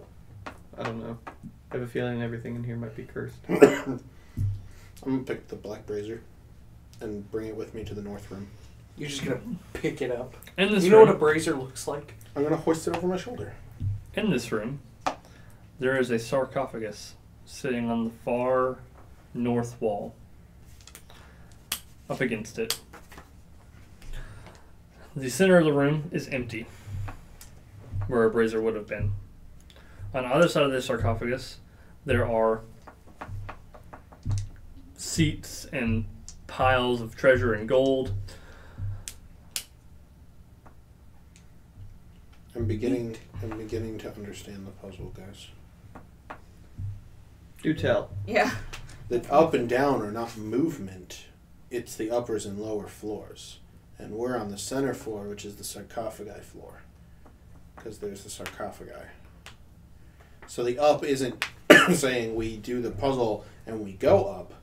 E: I don't know. I have a feeling everything in here might be cursed.
D: I'm gonna pick the black brazier, and bring it with me to the north room.
B: You're just gonna pick it up.
A: In this
B: You know
A: room,
B: what a brazier looks like?
D: I'm gonna hoist it over my shoulder.
A: in this room, there is a sarcophagus sitting on the far north wall. Up against it. The center of the room is empty, where a brazier would have been. On either side of the sarcophagus, there are seats and piles of treasure and gold.
D: I'm beginning to understand the puzzle, guys.
E: Do tell.
F: Yeah.
D: That up and down are not movement. It's the uppers and lower floors. And we're on the center floor, which is the sarcophagi floor. Because there's the sarcophagi. So the up isn't saying we do the puzzle and we go up.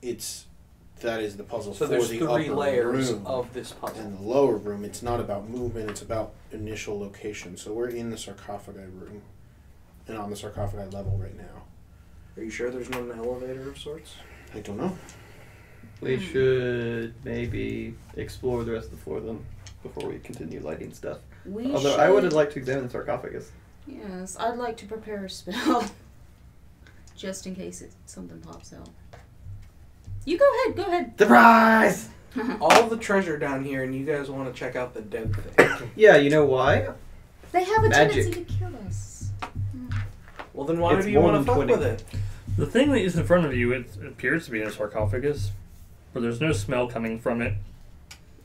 D: It's that is the puzzle
B: So
D: for
B: there's
D: the
B: 3
D: upper
B: layers
D: room.
B: of this puzzle.
D: And the lower room, it's not about movement, it's about initial location. So we're in the sarcophagi room. And on the sarcophagi level right now.
B: Are you sure there's not an elevator of sorts?
D: I don't know.
E: We should maybe explore the rest of the floor then, before we continue lighting stuff. Although I would have liked to examine the sarcophagus.
F: Yes, I'd like to prepare a spell. Just in case something pops out. You go ahead.
E: Surprise!
B: All the treasure down here, and you guys want to check out the dead thing.
E: Yeah, you know why?
F: They have a
E: Magic.
F: tendency to kill us.
B: Well, then why
E: It's
B: do you
E: more
B: want to
E: than
B: fuck
E: 20.
B: with it?
A: The thing that is in front of you, it appears to be in a sarcophagus, but there's no smell coming from it.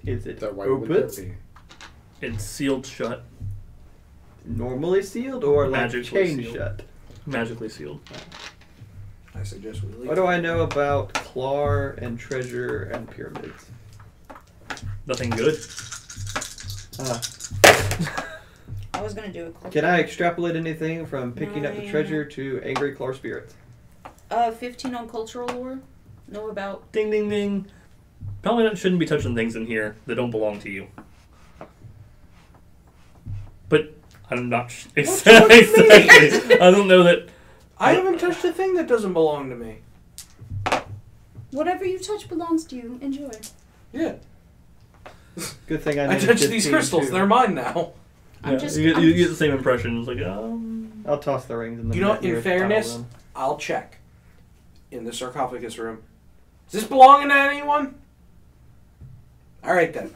E: Is it
C: That why would there
E: open?
C: be?
A: It's sealed shut,
E: Normally sealed or like
A: Magically
E: chain
A: sealed.
E: shut?
A: magically sealed.
B: I suggest we leave.
E: What do I know about Clar and treasure and pyramids?
A: Nothing good.
F: I was gonna do a quick.
E: Can I extrapolate anything from picking up the
F: 9.
E: treasure to angry Clar spirits?
F: 15 on cultural lore. Know about.
A: Ding, ding, ding. Probably shouldn't be touching things in here that don't belong to you. But I'm not. Exactly. I don't know that.
B: I haven't touched a thing that doesn't belong to me.
F: Whatever you touch belongs to you. Enjoy.
B: Yeah.
E: Good thing
B: I
E: managed
B: touched
E: 15
B: these crystals.
E: too.
B: They're mine now.
F: I'm just.
A: you, get,
F: I'm
A: you get
F: just-
A: the same impression. It's like,
E: I'll toss the rings in the
B: You know, in
E: nearest pile
B: fairness,
E: then.
B: I'll check. In the sarcophagus room. Does this belong to anyone? Alright then.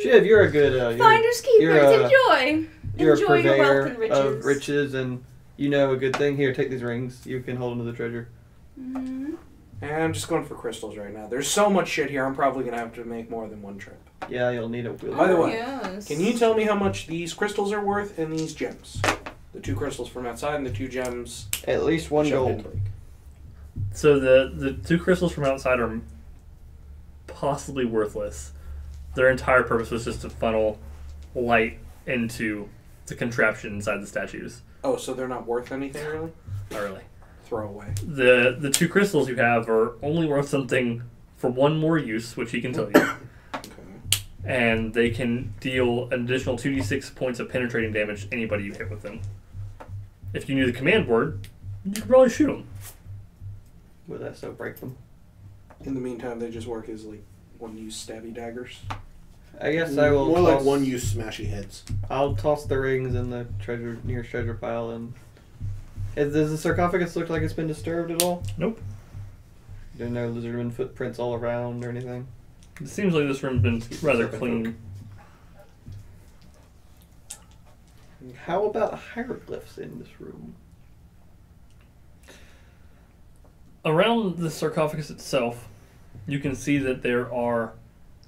E: Shiv, you're a good.
F: Finders
E: you're
F: keepers.
E: a-
F: Enjoy.
E: You're a
F: Enjoy your
E: purveyor
F: wealth and riches.
E: of riches, and you know a good thing. Here, take these rings. You can hold them to the treasure.
F: Mhm.
B: And I'm just going for crystals right now. There's so much shit here, I'm probably going to have to make more than one trip.
E: Yeah, you'll need a wheel.
B: By the
F: Oh,
B: way,
F: yes.
B: Can you tell me how much these crystals are worth and these gems? The 2 crystals from outside and the 2 gems.
E: At least 1
B: shoved in
E: gold.
B: Blake.
A: So the 2 crystals from outside are possibly worthless. Their entire purpose was just to funnel light into the contraption inside the statues.
B: Oh, so they're not worth anything, really?
A: Not really.
B: Throw away.
A: The 2 crystals you have are only worth something for 1 more use, which he can tell you.
B: Okay.
A: And they can deal an additional 2d6 points of penetrating damage to anybody you hit with them. If you knew the command word, you could probably shoot them.
E: Would that so break them?
B: In the meantime, they just work as, like, one-use stabby daggers.
E: I guess I will.
D: More
E: toss,
D: like one-use smashy heads.
E: I'll toss the rings in the nearest treasure pile. And does the sarcophagus look like it's been disturbed at all?
A: Nope.
E: There are no lizardman footprints all around or anything.
A: It seems like this room's been rather
E: Serpent
A: clean.
E: How about hieroglyphs in this room?
A: Around the sarcophagus itself, you can see that there are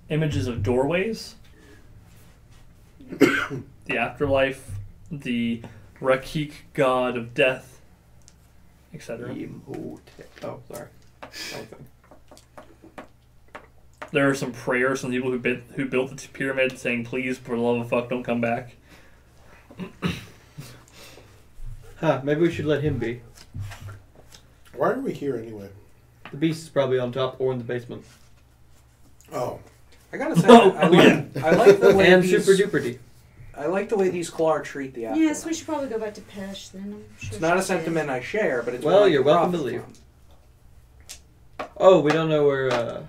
A: images of doorways, the afterlife, the Rakik god of death, etc.
E: Oh, sorry. Wrong thing.
A: There are some prayers from the people who built the pyramid saying, please, for the love of fuck, don't come back.
E: Huh, maybe we should let him be.
D: Why are we here anyway?
E: The beast is probably on top or in the basement.
D: Oh.
B: I gotta say,
A: Oh,
B: I
A: yeah.
B: like the way
E: And
B: these,
E: super duper.
B: I like the way these Clar treat the afterlife.
F: Yes, we should probably go back to Pesh then. I'm sure
B: It's not a
F: she's
B: sentiment I share, but it's
E: Well,
B: one I
E: you're
B: can
E: welcome to
B: profit
E: leave.
B: from.
E: Oh, we don't know where,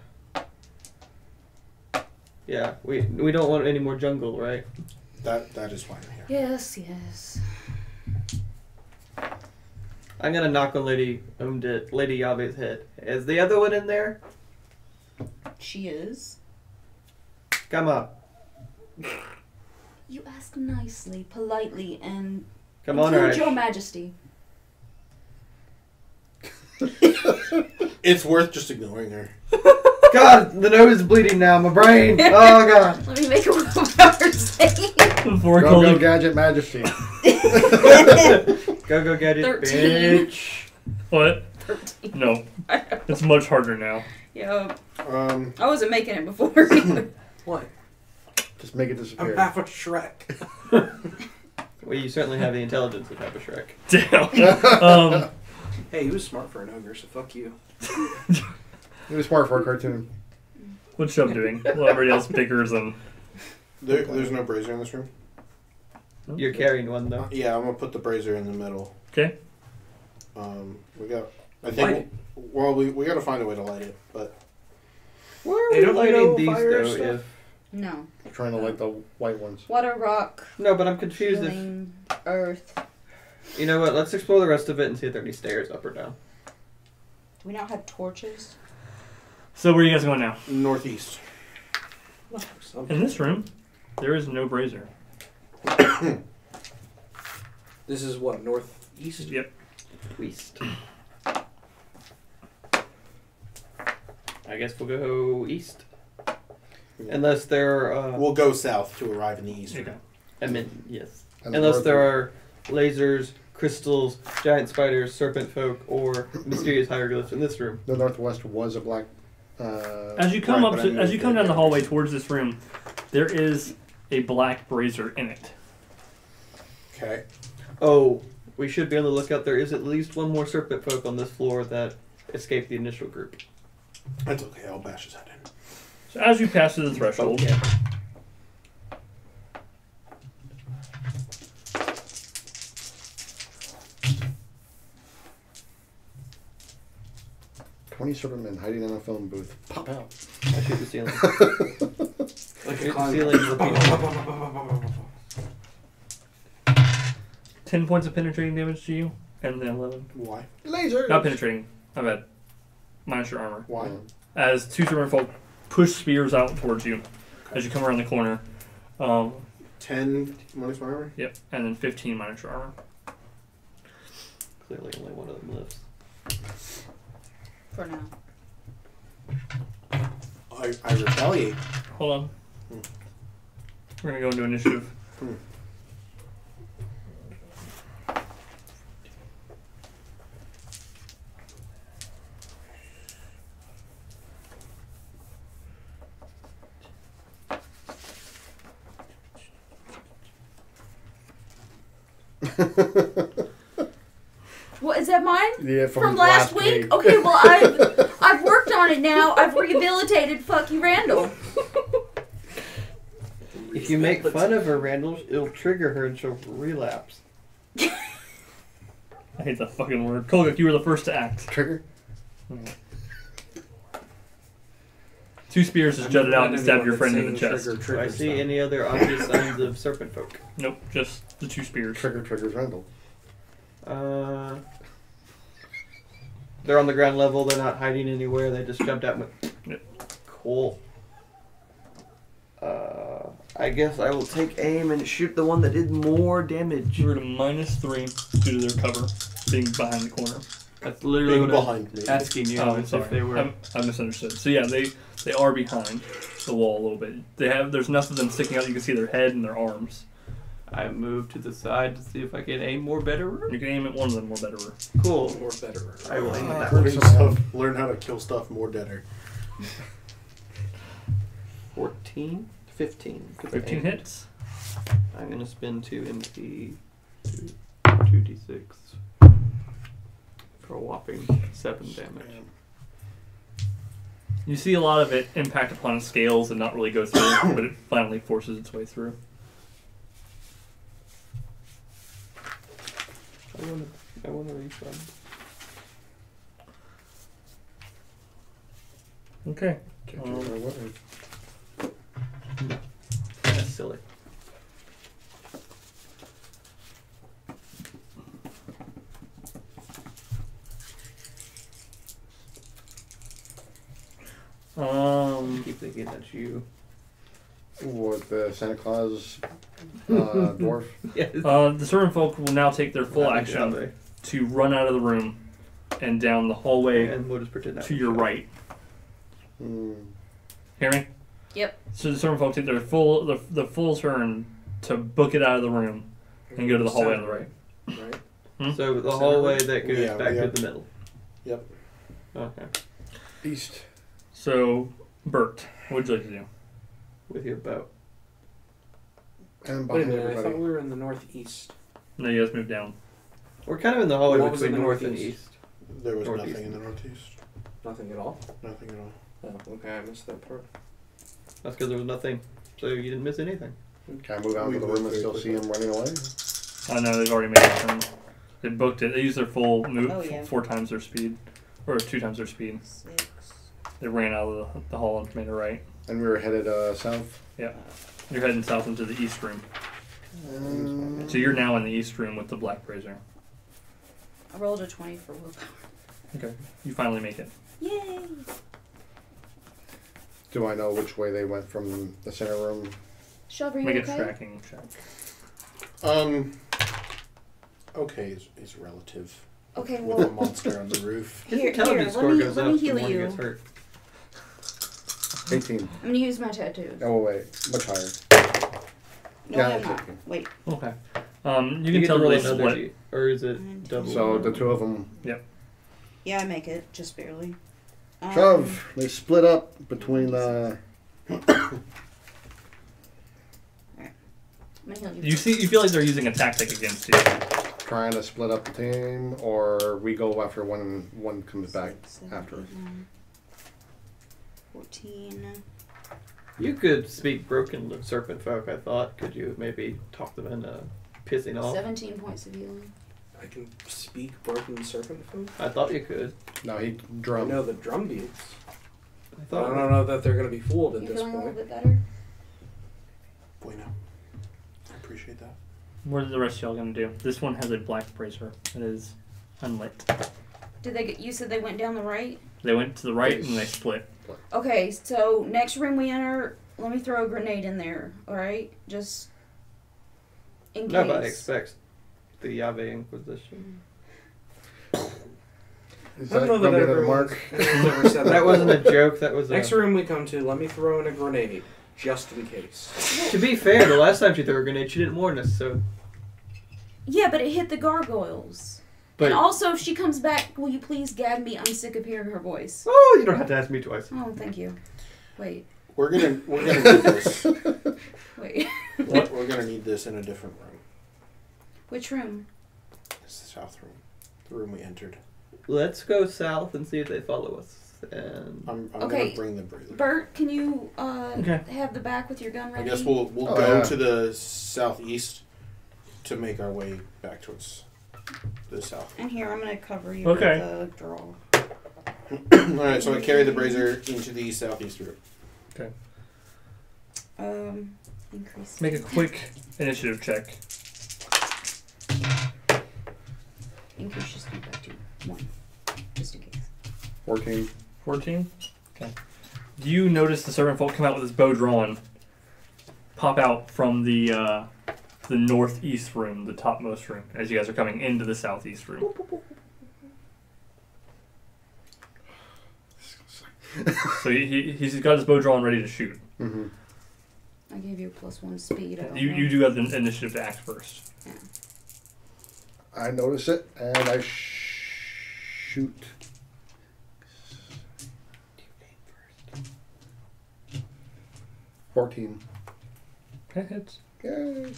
E: yeah, we don't want any more jungle, right?
D: That is why I'm here.
F: Yes, yes.
E: I'm gonna knock on Lady Yave's head. Is the other one in there?
F: She is.
E: Come on.
F: You ask nicely, politely, and
E: Come on,
F: include
E: Arash.
F: your majesty.
D: It's worth just ignoring her.
E: God, the nose is bleeding now. My brain. Oh, God.
F: Let me make a willpower save.
A: Before
C: Go,
A: calling
C: go,
A: you,
C: Gadget Majesty.
E: Go, gadget,
F: 13.
E: bitch.
A: what? No, it's much harder now.
F: Yeah,
D: Um,
F: I wasn't making it before.
B: What?
C: Just make it
B: I'm
C: disappear.
B: half a Shrek.
E: Well, you certainly have the intelligence of Papa Shrek.
A: Damn.
B: Hey, he was smart for an ogre, so fuck you.
C: It was smart for a cartoon.
A: What's Shuv doing? Well, everybody else bickers and...
D: There's no brazier in this room?
E: You're carrying one though.
D: Yeah, I'm going to put the brazier in the middle.
A: Okay.
D: We got... I think... Well, we got to find a way to light it, but...
E: Where are
B: They
E: we
B: don't
E: lighting
B: know
E: these
B: fire
E: though?
B: stuff?
E: If...
F: No.
C: I'm trying to light the white ones.
F: Water, rock,
E: No, but I'm confused if...
F: ceiling, earth.
E: You know what, let's explore the rest of it and see if there are any stairs up or down.
F: Do we not have torches?
A: So where are you guys going now?
D: Northeast.
A: In this room, there is no brazier.
B: This is what, northeast?
A: Yep.
E: East. I guess we'll go east. Unless there are...
D: We'll go south to arrive in the east.
A: Okay.
E: I mean, yes.
C: And
E: Unless
C: north-
E: there are lasers, crystals, giant spiders, serpent folk, or mysterious hieroglyphs in this room.
C: The northwest was a black.
A: As you come
D: Right,
A: up,
D: but I
A: to,
D: knew
A: as you
D: it
A: come
D: was
A: down the
D: there.
A: hallway towards this room, there is a black brazier in it.
D: Okay.
E: Oh, we should be on the lookout. There is at least one more serpent folk on this floor that escaped the initial group.
D: That's okay. I'll bash his head in.
A: So as you pass through the threshold,
E: Okay.
C: "20 serpent men hiding in a phone booth. Pop out."
E: I shoot the ceiling.
B: Like
E: Shoot
B: a
E: the ceiling repeatedly.
A: 10 points of penetrating damage to you, and then 11.
D: Why?
C: Lasers.
A: Not penetrating. My bad. Minus your armor.
D: Why?
A: As two serpent folk push spears out towards you as you come around the corner.
D: 10 minus my armor?
A: Yep, and then 15 minus your armor.
E: Clearly only one of them lives.
F: For now.
D: I retaliate.
A: Hold on. We're gonna go into initiative.
F: What is that mine?
C: Yeah,
F: From last week? Okay, well I've worked on it now. I've rehabilitated fuck you, Randall.
E: If you make fun of her, Randall, it'll trigger her and she'll relapse.
A: I hate that fucking word. Kolgak, you were the first to act.
C: Trigger.
A: Two spears just jutted out and stabbed your friend in the chest.
E: Do I see any other obvious signs of serpent folk?
A: Nope, just the two spears.
C: Trigger triggers Randall.
E: They're on the ground level. They're not hiding anywhere. They just jumped out.
A: Yep.
E: Cool. I guess I will take aim and shoot the one that did more damage.
A: You were to -3 due to their cover being behind the corner.
E: That's literally
D: Being
E: what I'm
D: behind me.
E: asking you.
A: Oh, I'm
E: is
A: sorry.
E: if they were.
A: I misunderstood. So yeah, they are behind the wall a little bit. There's enough of them sticking out. You can see their head and their arms.
E: I moved to the side to see if I can aim more better.
A: You can aim at one of them more better.
E: Cool.
B: Or better.
E: I will aim at that one.
D: Learn how to kill stuff more deader.
E: 14, 15. 'cause I
A: 15
E: aimed.
A: hits.
E: I'm gonna spin 2 MP, 2d6 for a whopping 7 damage.
A: You see a lot of it impact upon scales and not really go through, but it finally forces its way through.
E: I want to refund.
A: Okay.
E: That's silly. I keep thinking that's you.
C: What, the Santa Claus dwarf?
E: Yes.
A: The servant folk will now take their full action to run out of the room and down the hallway
E: And we'll just pretend that
A: to
E: was
A: your
E: you.
A: right. Hear me?
F: Yep.
A: So the servant folk take their full turn to book it out of the room and go to the hallway on the right.
B: Right.
E: So the hallway that goes
D: Yeah,
E: back
D: yeah.
E: to the middle.
D: Yep.
E: Okay.
C: East.
A: So, Bert, what would you like to do?
E: With your bow.
C: And
B: Wait a
C: behind
B: minute, I thought
C: everybody.
B: we were in the northeast.
A: No, you guys move down.
E: We're kind of in the hallway
B: What was
E: between
B: in the
E: north and
B: northeast?
E: east.
D: There was
E: Northeast.
D: nothing in the northeast.
B: Nothing at all?
D: Nothing at all.
B: Oh, okay, I missed that part.
E: That's because there was nothing. So you didn't miss anything.
C: Can I move out
D: We
C: to the
D: moved
C: room and
D: very
C: still see
D: quickly.
C: him running away?
A: Oh no, they've already made it. They booked it. They used their full move,
F: Oh, yeah.
A: 4 times their speed, or 2 times their speed.
F: 6.
A: They ran out of the hall and made a right.
C: And we were headed south.
A: You're heading south into the east room. So you're now in the east room with the black brazier.
F: I rolled a 20 for willpower.
A: Okay. You finally make it.
F: Yay!
C: Do I know which way they went from the center room?
F: Shuv, are you
A: Make a
F: okay?
A: tracking check.
D: Okay is relative.
F: Okay,
D: With a
F: well,
D: monster on the roof.
E: His
F: Here,
E: intelligence
F: let
E: score
F: me-
E: goes
F: let
E: up
F: me
E: the
F: heal
E: more he
F: you.
E: gets hurt.
C: 18.
F: I'm gonna use my tattoos.
C: Oh, wait. Much higher.
F: No,
C: yeah,
F: I'm
C: it's
F: not.
C: okay.
F: Wait.
A: Okay. You
E: You
A: can
E: get
A: tell
E: to roll
A: they
E: another
A: split.
E: D, or is it double?
C: So the two of them.
F: Yeah, I make it, just barely.
C: Shove! They split up between the.
F: I'm gonna heal you.
A: You feel like they're using a tactic against you.
C: Trying to split up the team, or we go after one and one comes back
F: 6, 7,
C: after.
F: 8, 9, 14.
E: You could speak broken serpent folk, I thought. Could you maybe talk them into pissing off?
F: 17 points of healing.
B: I can speak broken serpent food.
E: I thought you could.
C: No, he
B: I
C: drummed.
B: know the drum beats.
E: I
B: I
E: thought.
B: don't know that they're going to be fooled at
F: You
B: this
F: feeling a little
B: point.
F: bit better?
D: Bueno. I appreciate that.
A: What are the rest of y'all gonna do? This one has a black brazier. It is unlit.
F: Did they get? You said they went down the right.
A: They went to the right and they split.
F: Okay, so next room we enter, let me throw a grenade in there. All right, just in case.
E: Nobody expects the Yahweh Inquisition.
C: Is
B: I don't know
C: that
B: that
C: gonna be another
B: everyone's
C: mark?
B: ever said
E: That wasn't a joke. That was
B: Next
E: a.
B: room we come to, let me throw in a grenade, just in case.
E: To be fair, the last time she threw a grenade, she didn't warn us. So,
F: Yeah, but it hit the gargoyles.
E: but
F: And also, if she comes back, will you please gag me? I'm sick of hearing her voice.
E: oh, you don't have to ask me twice.
F: Oh, thank you. Wait,
D: We're gonna need this.
F: wait.
D: We're gonna need this in a different room.
F: Which room?
D: It's the south room. The room we entered.
E: Let's go south and see if they follow us. And
D: I'm
F: Okay.
D: gonna bring the brazier.
F: Bert, can you
A: Okay.
F: have the back with your gun
D: I
F: ready?
D: guess we'll
C: Oh,
D: go
C: yeah.
D: to the southeast to make our way back towards the south.
F: And here, I'm going to cover you
A: Okay.
F: with the draw.
D: Alright, so I carry the brazier into the southeast room.
F: Increase.
A: Make a quick initiative check.
F: Increase your speed back to 1. Just in case.
C: 14.
A: 14? Okay. Do you notice the servant folk come out with his bow drawn, pop out from the northeast room, the topmost room, as you guys are coming into the southeast room? So he's got his bow drawn, ready to shoot.
C: Mm-hmm.
F: I gave you a +1 speed. I don't
A: You
F: know.
A: do have the initiative to act first.
F: Yeah.
C: I notice it and I shoot. 14.
A: Okay, hits.
C: Yay.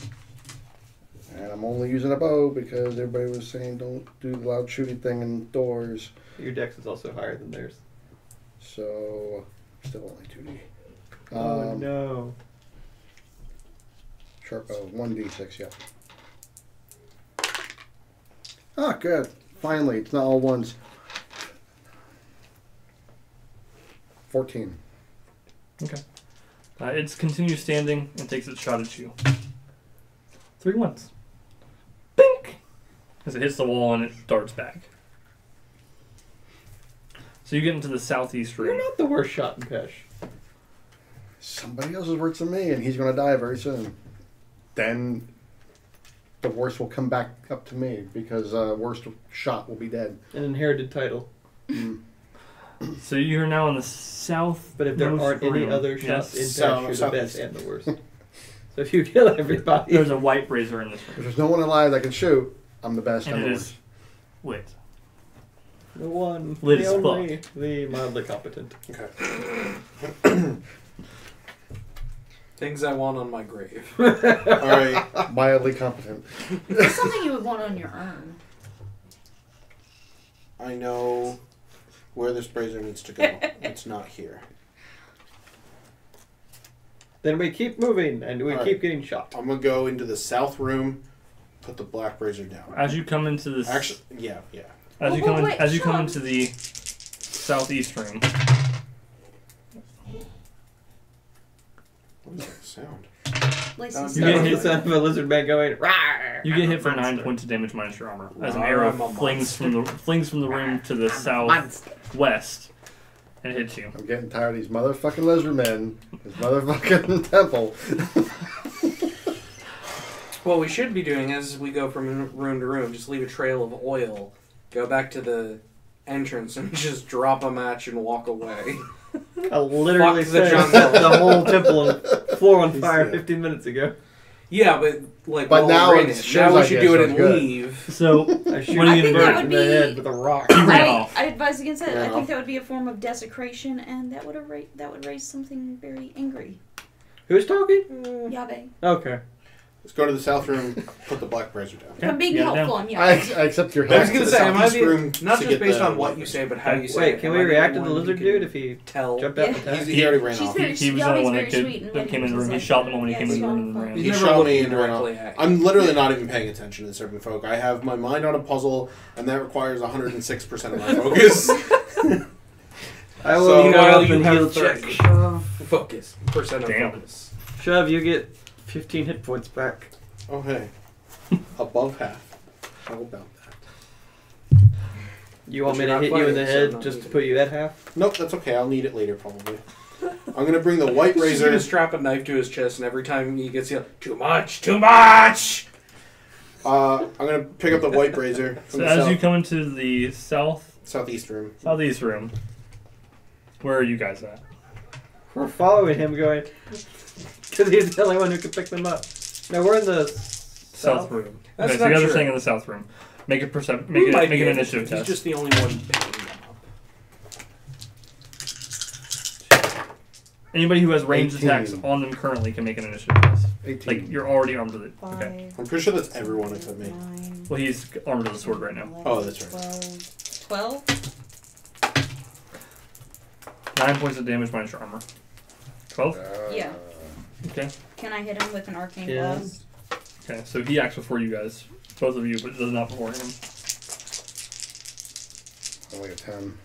C: And I'm only using a bow because everybody was saying don't do the loud shooting thing indoors.
E: your dex is also higher than theirs.
C: So, still only 2D.
E: Oh no.
C: Sharp bow, 1d6, yeah. Ah, good. Finally, it's not all ones. 14.
A: Okay. It continues standing and takes its shot at you. 3 ones. Bink! As it hits the wall and it darts back. So you get into the southeast
E: You're
A: room.
E: not the worst shot in Pesh.
C: Somebody else is worse than me, and he's going to die very soon. Then the worst will come back up to me because worst shot will be dead.
E: An inherited title.
C: Mm.
A: So you're now in the south.
E: But if there aren't any other shots in Pesh, you're the
D: southeast.
E: best and the worst. So if you kill everybody,
A: There's a white brazier in this
C: If
A: room.
C: there's no one alive that can shoot, I'm the best
A: And
C: and
A: it
C: the
A: is
C: worst.
A: lit.
E: the one,
A: Lit
E: the
A: as
E: only, the mildly competent.
D: Okay.
B: Things I want on my grave.
D: Alright.
C: Mildly competent.
F: It's something you would want on your urn.
D: I know where this brazier needs to go. It's not here.
E: Then we keep moving, and we
D: Alright.
E: keep getting shot.
D: I'm gonna go into the south room, put the black brazier down.
A: As you come into this,
D: Actually, yeah.
A: as you
F: Oh,
A: come
F: wait,
A: as you come
F: Sean.
A: into the southeast room,
D: What is that sound?
F: Lacey's
A: You get hit-
E: The sound of a lizard man going. "Rawr!"
A: you get hit for 9
E: Monster.
A: points of damage minus your armor as an
B: I'm
A: arrow
B: a
A: flings from the room to the
E: Monster.
A: southwest and hits you.
C: I'm getting tired of these motherfucking lizard men. This motherfucking temple.
B: What we should be doing as we go from room to room, just leave a trail of oil, go back to the entrance, and just drop a match and walk away.
E: I literally
B: Fuck the
E: set
B: jungle.
E: the whole temple and floor on fire
D: Yeah.
E: 15 minutes ago.
B: Yeah, but like
C: But
B: while
C: now
B: we're in
C: it
B: it.
C: shows
B: Now we
C: like
B: should
C: it,
B: do it
C: so
B: and
C: it's good.
B: leave.
A: So
E: I shoot
A: What are you
E: the
A: gonna
E: bird
F: do?
E: in the head with a rock.
A: You ran off.
F: I advise against that. I
D: Ran
F: think
D: off.
F: that would be a form of desecration, and that would raise something very angry.
E: Who's talking?
F: Yabe.
E: Okay.
D: Let's go to the south room, put the black brazier down.
F: If I'm being
A: Yeah,
F: helpful, I'm
C: I
F: Yabe.
C: accept your
B: I was
C: help.
B: gonna
D: the
B: say, am I
D: southeast
B: being,
D: room
B: not
D: to
B: just
D: get
B: based
D: the
B: on what
D: white
B: you say, but how you say
E: Wait,
B: it.
E: can
B: Am
E: we
B: I the
E: react to
B: only
E: the
B: one who
E: lizard
B: can
E: dude if he
B: tell?
E: jumped out
F: Yeah.
E: the tank?
D: He already ran
F: She's
D: off.
F: very
A: he was the
F: Yabe's
A: only one
F: very
A: that
F: sweet and
A: came in the room. He
F: like
A: shot the one when he
F: yeah,
A: came in the
F: it's
A: room.
F: fine.
A: And
D: He
B: He's
A: ran.
B: never
D: shot me
B: looking
D: and ran off.
B: directly at you.
D: I'm literally not even paying attention to the serpent folk. I have my mind on a puzzle, and that requires 106% of my focus.
E: I will
D: So-
E: go
B: Meanwhile,
E: up
B: you
E: and
B: have
E: heal
B: 30.
E: check.
B: Focus. Percent of
A: Damn.
B: focus.
E: Shove, you get 15 hit points back.
D: Oh, hey. Above half. How about that?
E: You want
B: But
E: me
B: you're
E: to
B: not
E: hit you in the
B: fighting, so
E: head
B: not
E: just to
B: needed.
E: put you at half?
D: Nope, that's okay. I'll need it later, probably. I'm going to bring the white
B: He's just
D: razor.
B: gonna strap a knife to his chest, and every time he gets yelled, too much, too much!
D: I'm going to pick up the white brazier from
A: So
D: the
A: as you come into the
D: southeast room.
A: southeast room, where are you guys at?
E: We're following him going, because he's the only one who can pick them up. No, we're in the
A: South room.
B: That's
A: Okay, so you
B: not
A: guys are
B: true.
A: staying in the south room. Make a percep-
B: We
A: make,
B: might
A: it, make
B: be
A: an
B: able
A: initiative
B: to.
A: test.
B: He's just the only one picking them up.
A: Anybody who has ranged
C: 18.
A: attacks on them currently can make an initiative test.
C: 18.
A: Like you're already armed with it. Okay.
D: I'm pretty sure that's everyone except me.
A: Well, he's armed with a sword right now.
D: Oh, that's right.
F: 12.
A: 9 points of damage minus your armor. 12.
F: Yeah.
A: Okay.
F: Can I hit him with an arcane
E: Yes.
F: blast?
A: Okay. So he acts before you guys, both of you, but does not before him.
C: Only a 10.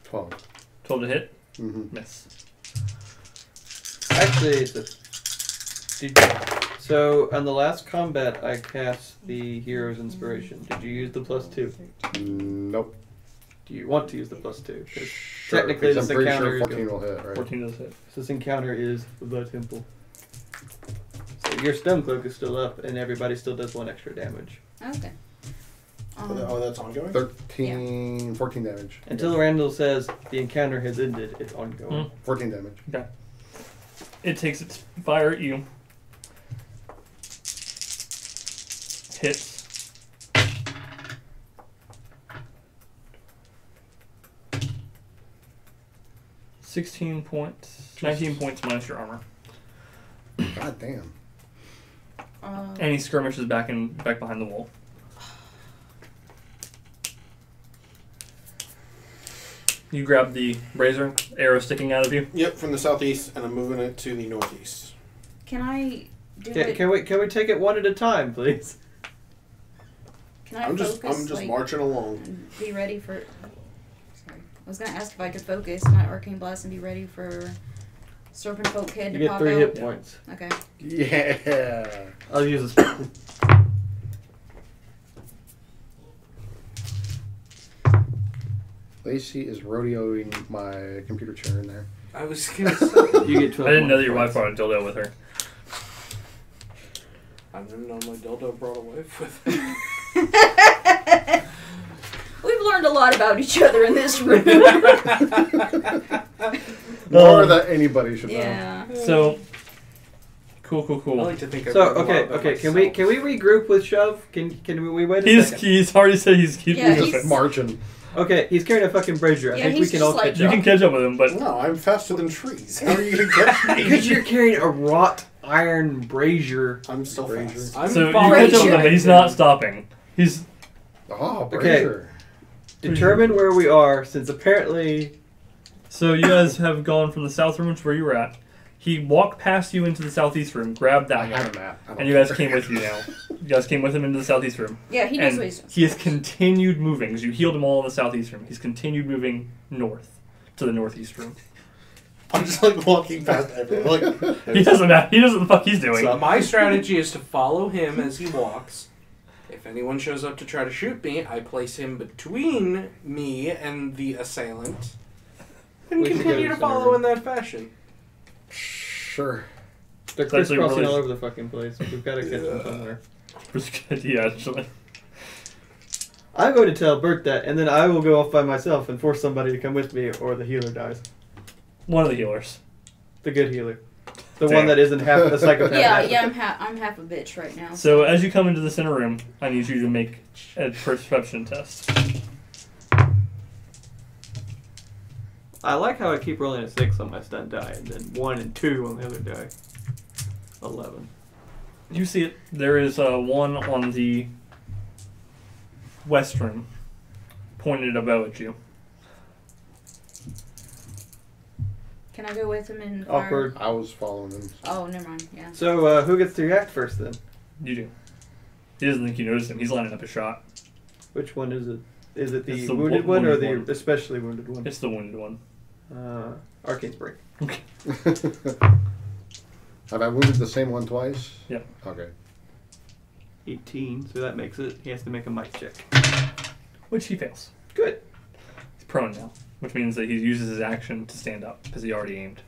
C: 12.
A: 12 to hit.
C: Mm-hmm.
A: Miss.
E: Actually, so on the last combat, I cast the Hero's Inspiration. Did you use the +2?
C: Nope.
E: Do you want to use the +2? 'Cause
C: Sure,
E: technically,
C: because
E: this
C: I'm pretty
E: encounter
C: sure
E: is
C: 14 will hit, right?
A: 14 does hit.
E: this encounter is the temple. So your stone cloak is still up, and everybody still does 1 extra damage.
F: Okay.
D: Oh, that's ongoing?
C: 13, 14 damage.
E: Until Randall says the encounter has ended, it's ongoing.
C: 14 damage.
A: Okay. It takes its fire at you. Hits. $16 points. 19 points minus your armor.
C: God damn.
A: And he skirmishes back behind the wall. You grab the razor, arrow sticking out of you.
D: Yep, from the southeast, and I'm moving it to the northeast.
F: Can I do it?
E: Can we take it one at a time, please?
F: Can I
D: I'm just
F: focus, like,
D: marching along.
F: and be ready for... Sorry. I was going to ask if I could focus my arcane blast and be ready for serpent folk head
E: You
F: to
E: get
F: pop
E: 3
F: out.
E: hit points.
F: Okay.
C: Yeah.
E: I'll use a spell.
C: Lacey is rodeoing my computer chair in there.
B: I was gonna say.
E: You get 12
A: I didn't know that your
E: points.
A: wife brought a dildo with her.
B: I didn't know my dildo brought a wife with me.
F: We've learned a lot about each other in this room.
C: More that anybody should know.
F: Yeah.
A: So, cool.
B: I like to think I've
E: So
B: learned a lot
E: okay,
B: about
E: okay. Can
B: myself.
E: we regroup with Shove? Can we wait a
A: He's
E: second?
A: already said he's keeping
F: Yeah,
A: with
F: he's-
A: it.
C: Marching.
E: Okay, he's carrying a fucking brazier. I
F: Yeah,
E: think we
F: he's
E: can
F: just
E: all
F: like-
E: catch
A: You
E: up.
A: can catch up with him, but
D: No, I'm faster than trees. How are you going to catch me?
E: Because you're carrying a wrought iron brazier.
D: I'm still fast.
B: I'm
A: so you
B: following
A: catch up with him, but he's not stopping. He's
C: Oh,
E: Okay.
C: brazier.
E: determine where we are, since apparently...
A: So you guys have gone from the south room to where you were at. He walked past you into the southeast room, grabbed
C: I
A: that
C: had
A: one,
C: a map.
A: and you guys came with you now. You guys came with him into the southeast room.
F: Yeah, he knows
A: And
F: what he's doing.
A: he has continued moving, because you healed him all in the southeast room. He's continued moving north to the northeast room.
D: I'm just like walking past everyone. Like,
A: He doesn't know what the fuck he's doing.
D: So-
B: My strategy is to follow him as he walks. If anyone shows up to try to shoot me, I place him between me and the assailant. And
E: We can
B: continue
E: go
B: to
E: to
B: follow
E: center.
B: in that fashion.
C: Sure.
E: They're
A: It's actually
E: crisscrossing
A: really-
E: all over the fucking place. We've got to catch them somewhere.
A: Pretty good idea, actually.
E: I'm going to tell Bert that, and then I will go off by myself and force somebody to come with me, or the healer dies.
A: One of the healers.
E: The good healer. The
A: Damn.
E: one that isn't half a psychopath.
F: Yeah, I'm half a bitch right now.
A: So as you come into the center room, I need you to make a perception test.
E: I like how I keep rolling a 6 on my stun die, and then 1 and 2 on the other die. 11.
A: You see it. There is one on the west room, pointed a bow at you.
F: Can I go with him and fire?
E: Awkward.
C: I was following him.
F: Oh, never mind. Yeah.
E: So, who gets to react first then?
A: You do. He doesn't think you noticed him. He's lining up a shot.
E: Which one is it? Is it
A: It's
E: the
A: the
E: wounded
A: wo-
E: one or
A: wounded
E: the
A: one.
E: especially wounded one?
A: It's the wounded one.
E: Arcane Spring.
C: Have I wounded the same one twice?
A: Yep.
C: Okay.
E: 18, so that makes it. He has to make a might check.
A: Which he fails.
E: Good.
A: He's prone now, which means that he uses his action to stand up because he already aimed.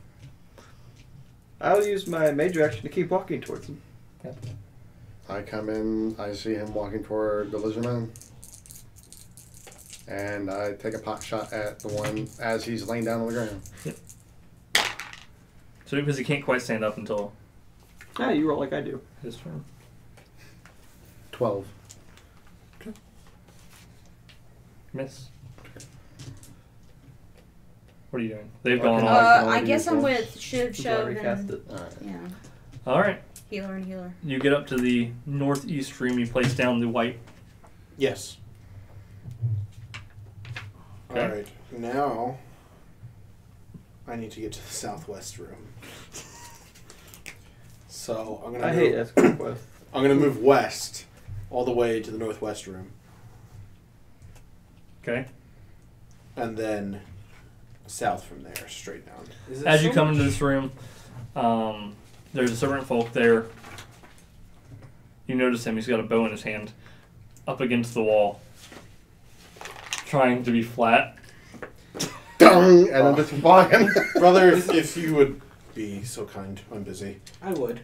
E: I'll use my major action to keep walking towards him.
C: I come in, I see him walking toward the lizard man. And I take a pot shot at the one as he's laying down on the ground.
A: So because he can't quite stand up until
E: Ah, you roll like I do.
A: his turn.
C: 12.
A: Miss. What are you doing? They've
C: Okay.
A: gone on.
F: I guess I'm with Shuv,
E: Since I already
F: Shuv,
E: cast
F: and
E: it.
C: Alright.
F: yeah,
A: All right.
F: healer and healer.
A: You get up to the northeast room. You place down the white.
D: yes.
A: Okay.
D: All right. Now, I need to get to the southwest room. So I'm gonna.
E: I
D: move,
E: hate escort quest.
D: I'm gonna move west, all the way to the northwest room,
A: Okay.
D: and then south from there, straight down.
B: Is it
A: As
B: so
A: you come
B: much-
A: into this room, there's a servant folk there. You notice him. He's got a bow in his hand, up against the wall, trying to be flat.
C: Dung! And I'm just walking.
D: Brother, if you would be so kind, I'm busy.
B: I would.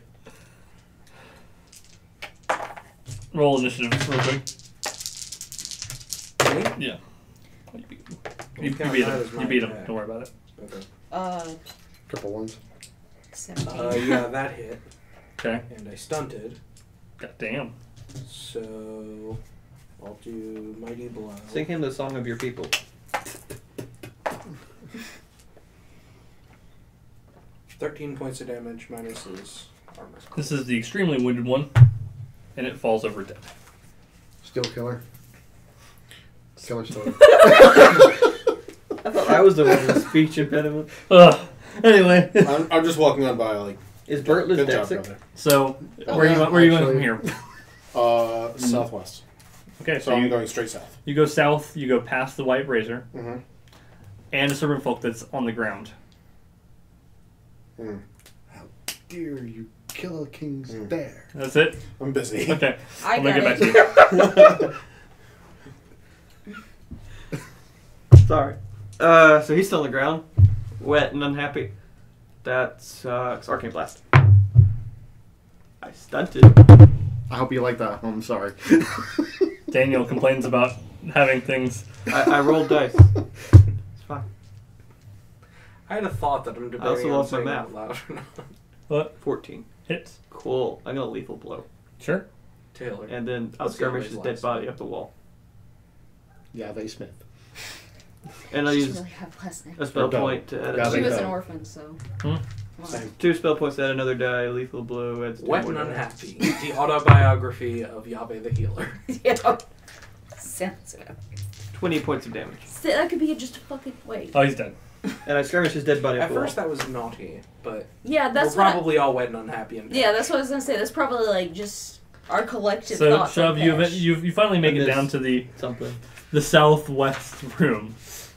A: Roll initiative real quick.
B: Me?
A: Yeah. You beat
B: We'll count
A: him.
B: that as
A: You
B: my
A: beat him.
B: attack.
A: Don't worry about it.
B: Okay.
C: Triple ones.
F: 17.
B: Yeah, that hit.
A: Okay.
B: And I stunted.
A: God damn.
B: So I'll do Mighty Blow.
E: Sing him the song of your people.
B: 13 points of damage minus his armor.
A: This is the extremely wounded one, and it falls over dead.
C: Steel killer. Killer story.
E: I thought I was the one with the speech impediment.
A: Anyway,
D: I'm just walking on by, like,
E: Is Bertlet
D: good
E: dead
D: job,
E: sick?
D: brother.
A: so
C: Oh,
A: where
C: yeah,
A: are you going from
C: actually.
A: here?
D: Southwest.
A: Okay,
D: So
A: so
D: I'm
A: you,
D: going straight south.
A: you go south. You go past the white razor
D: Mm-hmm.
A: and a servant folk that's on the ground.
C: How dare you kill a king's
D: Mm.
C: dare?
A: That's it.
D: I'm busy.
A: Okay,
F: I
A: I'm gonna
F: got
A: get back to you.
E: Sorry. So he's still on the ground, wet and unhappy. That sucks. Arcane Blast. I stunted.
C: I hope you like that. I'm sorry.
A: Daniel complains about having things.
E: I rolled dice. It's fine.
B: I had a thought that I'm
E: I also
B: debating on
E: lost my
B: saying
E: math.
B: out loud or not.
A: What
E: 14.
A: hits?
E: Cool. I'm gonna lethal blow.
A: Sure.
B: Taylor.
E: And then I'll
B: What's the
E: skirmish
B: always
E: his dead
B: last?
E: body up the wall.
C: Yeah, they Smith.
E: And I'll
F: She
E: use
F: really have last name.
E: a spell
C: Or double.
E: point to add
C: Yeah,
F: She
C: they
F: was
C: go.
F: an orphan, so.
A: Hmm?
F: Come on.
D: Same.
E: 2 spell points to add another die. Lethal blow adds 2
B: Wet
E: more
B: and
E: die.
B: Unhappy. The autobiography of Yahweh the Healer.
F: Yeah. Sounds good.
E: 20 points of damage.
F: So that could be just a fucking wait.
A: Oh, he's dead.
E: And I skirmish his dead body
B: At
E: up the wall.
B: first, that was naughty, but
F: Yeah, that's
B: we're
F: what.
B: probably all wet and unhappy. And
F: Yeah, that's what I was gonna say. That's probably like just our collective
A: So,
F: thoughts.
A: Shuv,
F: on
A: you
F: Pesh.
A: you finally make it
E: Miss
A: down to the
E: Something.
A: southwest room.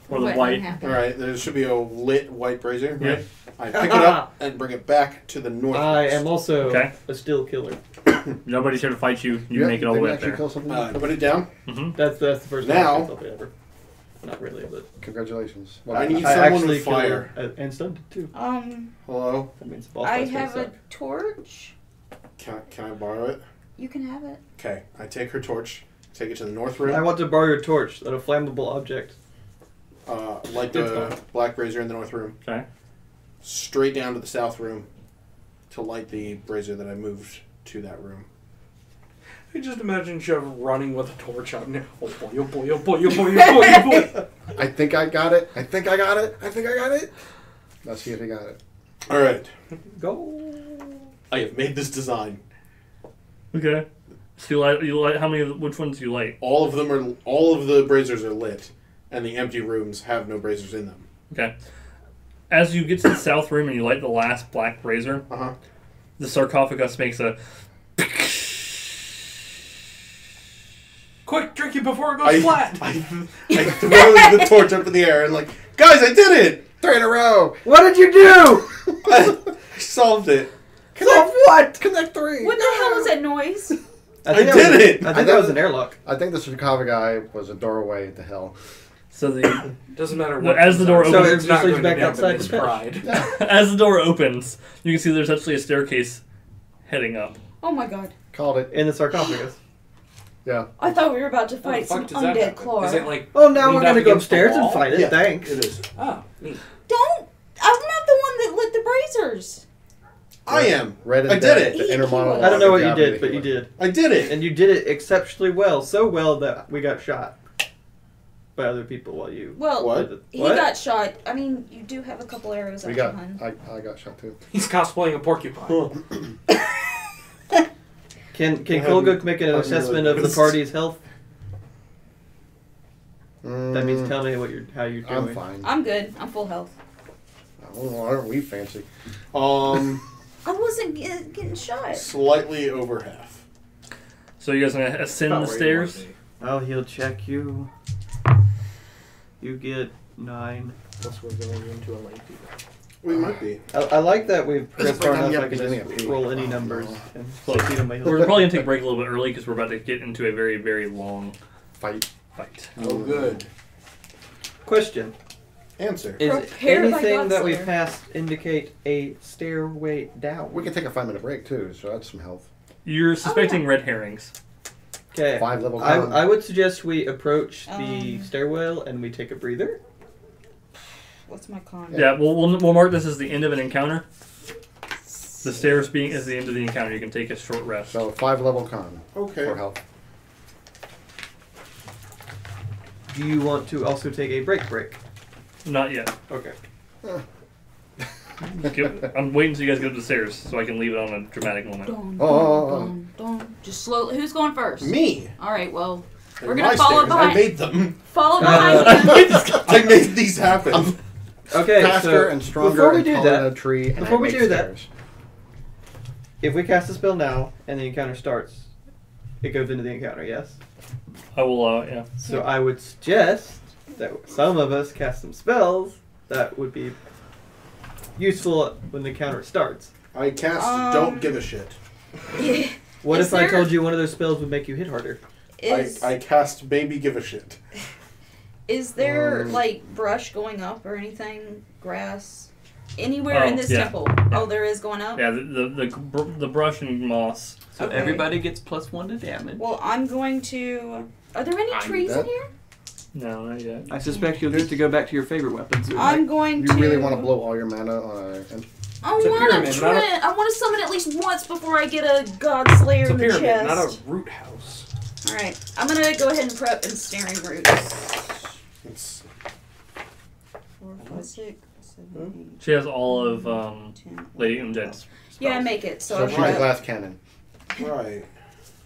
A: Or the
F: Wet and
A: white.
F: unhappy.
D: Alright, there should be a lit white brazier,
A: Yeah.
D: right? I pick it up and bring it back to the north.
E: I am also
A: Okay.
E: a still killer.
A: Nobody's here to fight you. You
C: Yeah,
A: make it all the
C: did we
A: way up
C: actually
A: there.
C: kill something?
D: Put it down.
A: Mm-hmm.
E: That's the first
D: Now-
E: time I ever. Not really, but
C: Congratulations.
D: I need
E: I
D: someone
E: actually
D: with fire.
E: killed and stunned too.
D: Hello?
E: That means the boss
F: I
E: fight's gonna
F: have a
E: suck.
F: torch.
D: Can I borrow it?
F: You can have it.
D: Okay, I take her torch, take it to the north
E: I
D: room,
E: want to borrow your torch, that a flammable object.
D: light the black brazier in the north room,
A: Okay.
D: straight down to the south room to light the brazier that I moved to that room.
B: I just imagine Shuv running with a torch out now. Oh boy, oh boy, oh boy, oh boy, oh boy, oh boy.
C: I think I got it. I think I got it. I think I got it. Let's see if he got it.
D: Alright,
E: Go.
D: I have made this design.
A: Okay. So you light how many which ones do you light?
D: All of the braziers are lit, and the empty rooms have no braziers in them.
A: Okay. As you get to the south room and you light the last black brazier,
D: Uh-huh.
A: the sarcophagus makes a
B: Quick, drink it before it goes flat.
D: I throw the torch up in the air and like, guys, I did it!
C: 3 in a row.
E: What did you do?
D: I solved it.
E: Solve what?
C: Connect 3.
F: What the hell was that noise?
D: I
E: that
D: did
E: was,
D: it!
E: I think that was an airlock.
C: I think the sarcophagi was a doorway to hell.
A: so the
B: Doesn't matter
A: Well,
B: what.
A: as the door
B: comes out,
A: opens-
B: it's
E: So it
B: not
E: just leads
B: going
E: back
B: to dampen
E: outside
B: his
E: the
B: pride.
A: as the door opens, you can see there's actually a staircase heading up.
F: Oh my god.
C: Called it.
E: In the sarcophagus.
C: Yeah.
F: I thought we were about to
B: How the
F: fight some
B: fuck does that
F: undead
B: happen?
F: claw.
B: Is it like?
E: Oh, now
B: leaned
E: we're
B: up
E: gonna go
B: against the
E: upstairs and
B: wall?
E: fight it.
D: Yeah,
E: Thanks.
D: It is.
B: Oh, neat.
F: Don't! I'm not the one that lit the braziers.
D: I am.
C: Red and
D: I did
C: dead,
D: it.
C: The inner monologue.
E: I don't know what you
C: of
E: did,
C: Gavin
E: but you
C: Healer.
E: did.
D: I did it.
E: And you did it exceptionally well. So well that we got shot by other people while you...
F: Well,
D: What?
F: he
E: What?
F: got shot. I mean, you do have a couple arrows
C: We
F: out
C: got.
F: behind.
C: I got shot too.
B: He's cosplaying a porcupine.
E: Can
D: I
E: Kolguk make an
D: haven't
E: assessment
D: really
E: of the
D: noticed.
E: party's health? That means
C: Mm,
E: tell me how you're doing.
C: I'm fine.
F: I'm good. I'm full health.
C: Oh, aren't we fancy?
F: I wasn't getting shot.
D: Slightly over half.
A: So you guys gonna ascend
B: About
A: the
B: where you want
A: stairs?
B: to be.
E: I'll heal check you. You get 9.
B: Plus, we're going into a lengthy.
D: We might be.
E: I like that we've progressed far enough
C: Yeah,
E: I can
C: because
E: just
C: we need a
E: roll
C: pee.
E: any
C: Oh,
E: numbers
C: no.
E: and
A: Close.
E: succeed on my
A: We're
E: heal.
A: probably gonna take a break a little bit early because we're about to get into a very, very long
C: Fight.
A: fight.
B: Oh, good.
E: Question.
D: Answer.
E: Is
F: Prepare by
E: anything that we
F: Godslayer.
E: passed indicate a stairway down?
C: We can take a 5-minute break too, so that's some health.
A: You're suspecting red herrings.
E: Okay.
C: 5 level con.
E: I would suggest we approach the
F: Um,
E: stairwell and we take a breather.
F: What's my con?
A: Yeah, we'll mark this as the end of an encounter. The stairs being as the end of the encounter, you can take a short rest.
C: So 5 level con
D: Okay.
C: for health.
E: Do you want to also take a break?
A: Not yet.
E: Okay.
A: I'm waiting until you guys go up the stairs so I can leave it on a dramatic moment.
F: Dun,
C: Oh.
F: dun, dun, dun. Just slowly. Who's going first?
D: Me.
F: All right. Well,
D: They're
F: We're gonna
D: my
F: follow
D: stairs.
F: behind-
D: I made them.
F: follow behind you.
D: I made these happen.
E: Okay.
C: Faster
E: So
C: and stronger
E: before we
C: and
E: do
C: taller
E: that,
C: than a tree. And
E: before
C: I
E: we
C: make
E: do that-
C: stairs.
E: if we cast a spell now and the encounter starts, it goes into the encounter. Yes.
A: I will, yeah.
E: So I would suggest that some of us cast some spells that would be useful when the encounter starts.
D: I cast Don't Give a Shit.
E: What
F: Is
E: if I
F: there-
E: told you one of those spells would make you hit harder?
D: I cast Baby Give a Shit.
F: Is there like brush going up or anything? Grass? Anywhere in this
A: yeah.
F: temple?
A: Yeah.
F: Oh, there is going up?
A: Yeah, the brush and moss.
E: So
F: Okay.
E: everybody gets +1 to damage.
F: Well, I'm going to... Are there any
C: I
F: trees
C: need
F: in
C: that.
F: here?
A: No, not yet.
E: I suspect you'll get to go back to your favorite weapons.
F: I'm going
C: You
F: to...
C: really want to blow all your mana on a...
F: I
B: It's a
F: want
B: pyramid,
F: to
B: not a-
F: try. I want to summon at least once before I get a God Slayer
B: It's a
F: in the
B: pyramid,
F: chest.
B: not a root house.
F: All right, I'm gonna go ahead and prep ensnaring roots.
D: It's
F: 4, 5, 6, 7, 8,
A: She has all of
F: 10.
A: Lady Undead's.
F: Yeah, I make it. So,
C: So
F: I'm
C: she's a
F: gonna,
C: glass cannon.
D: right.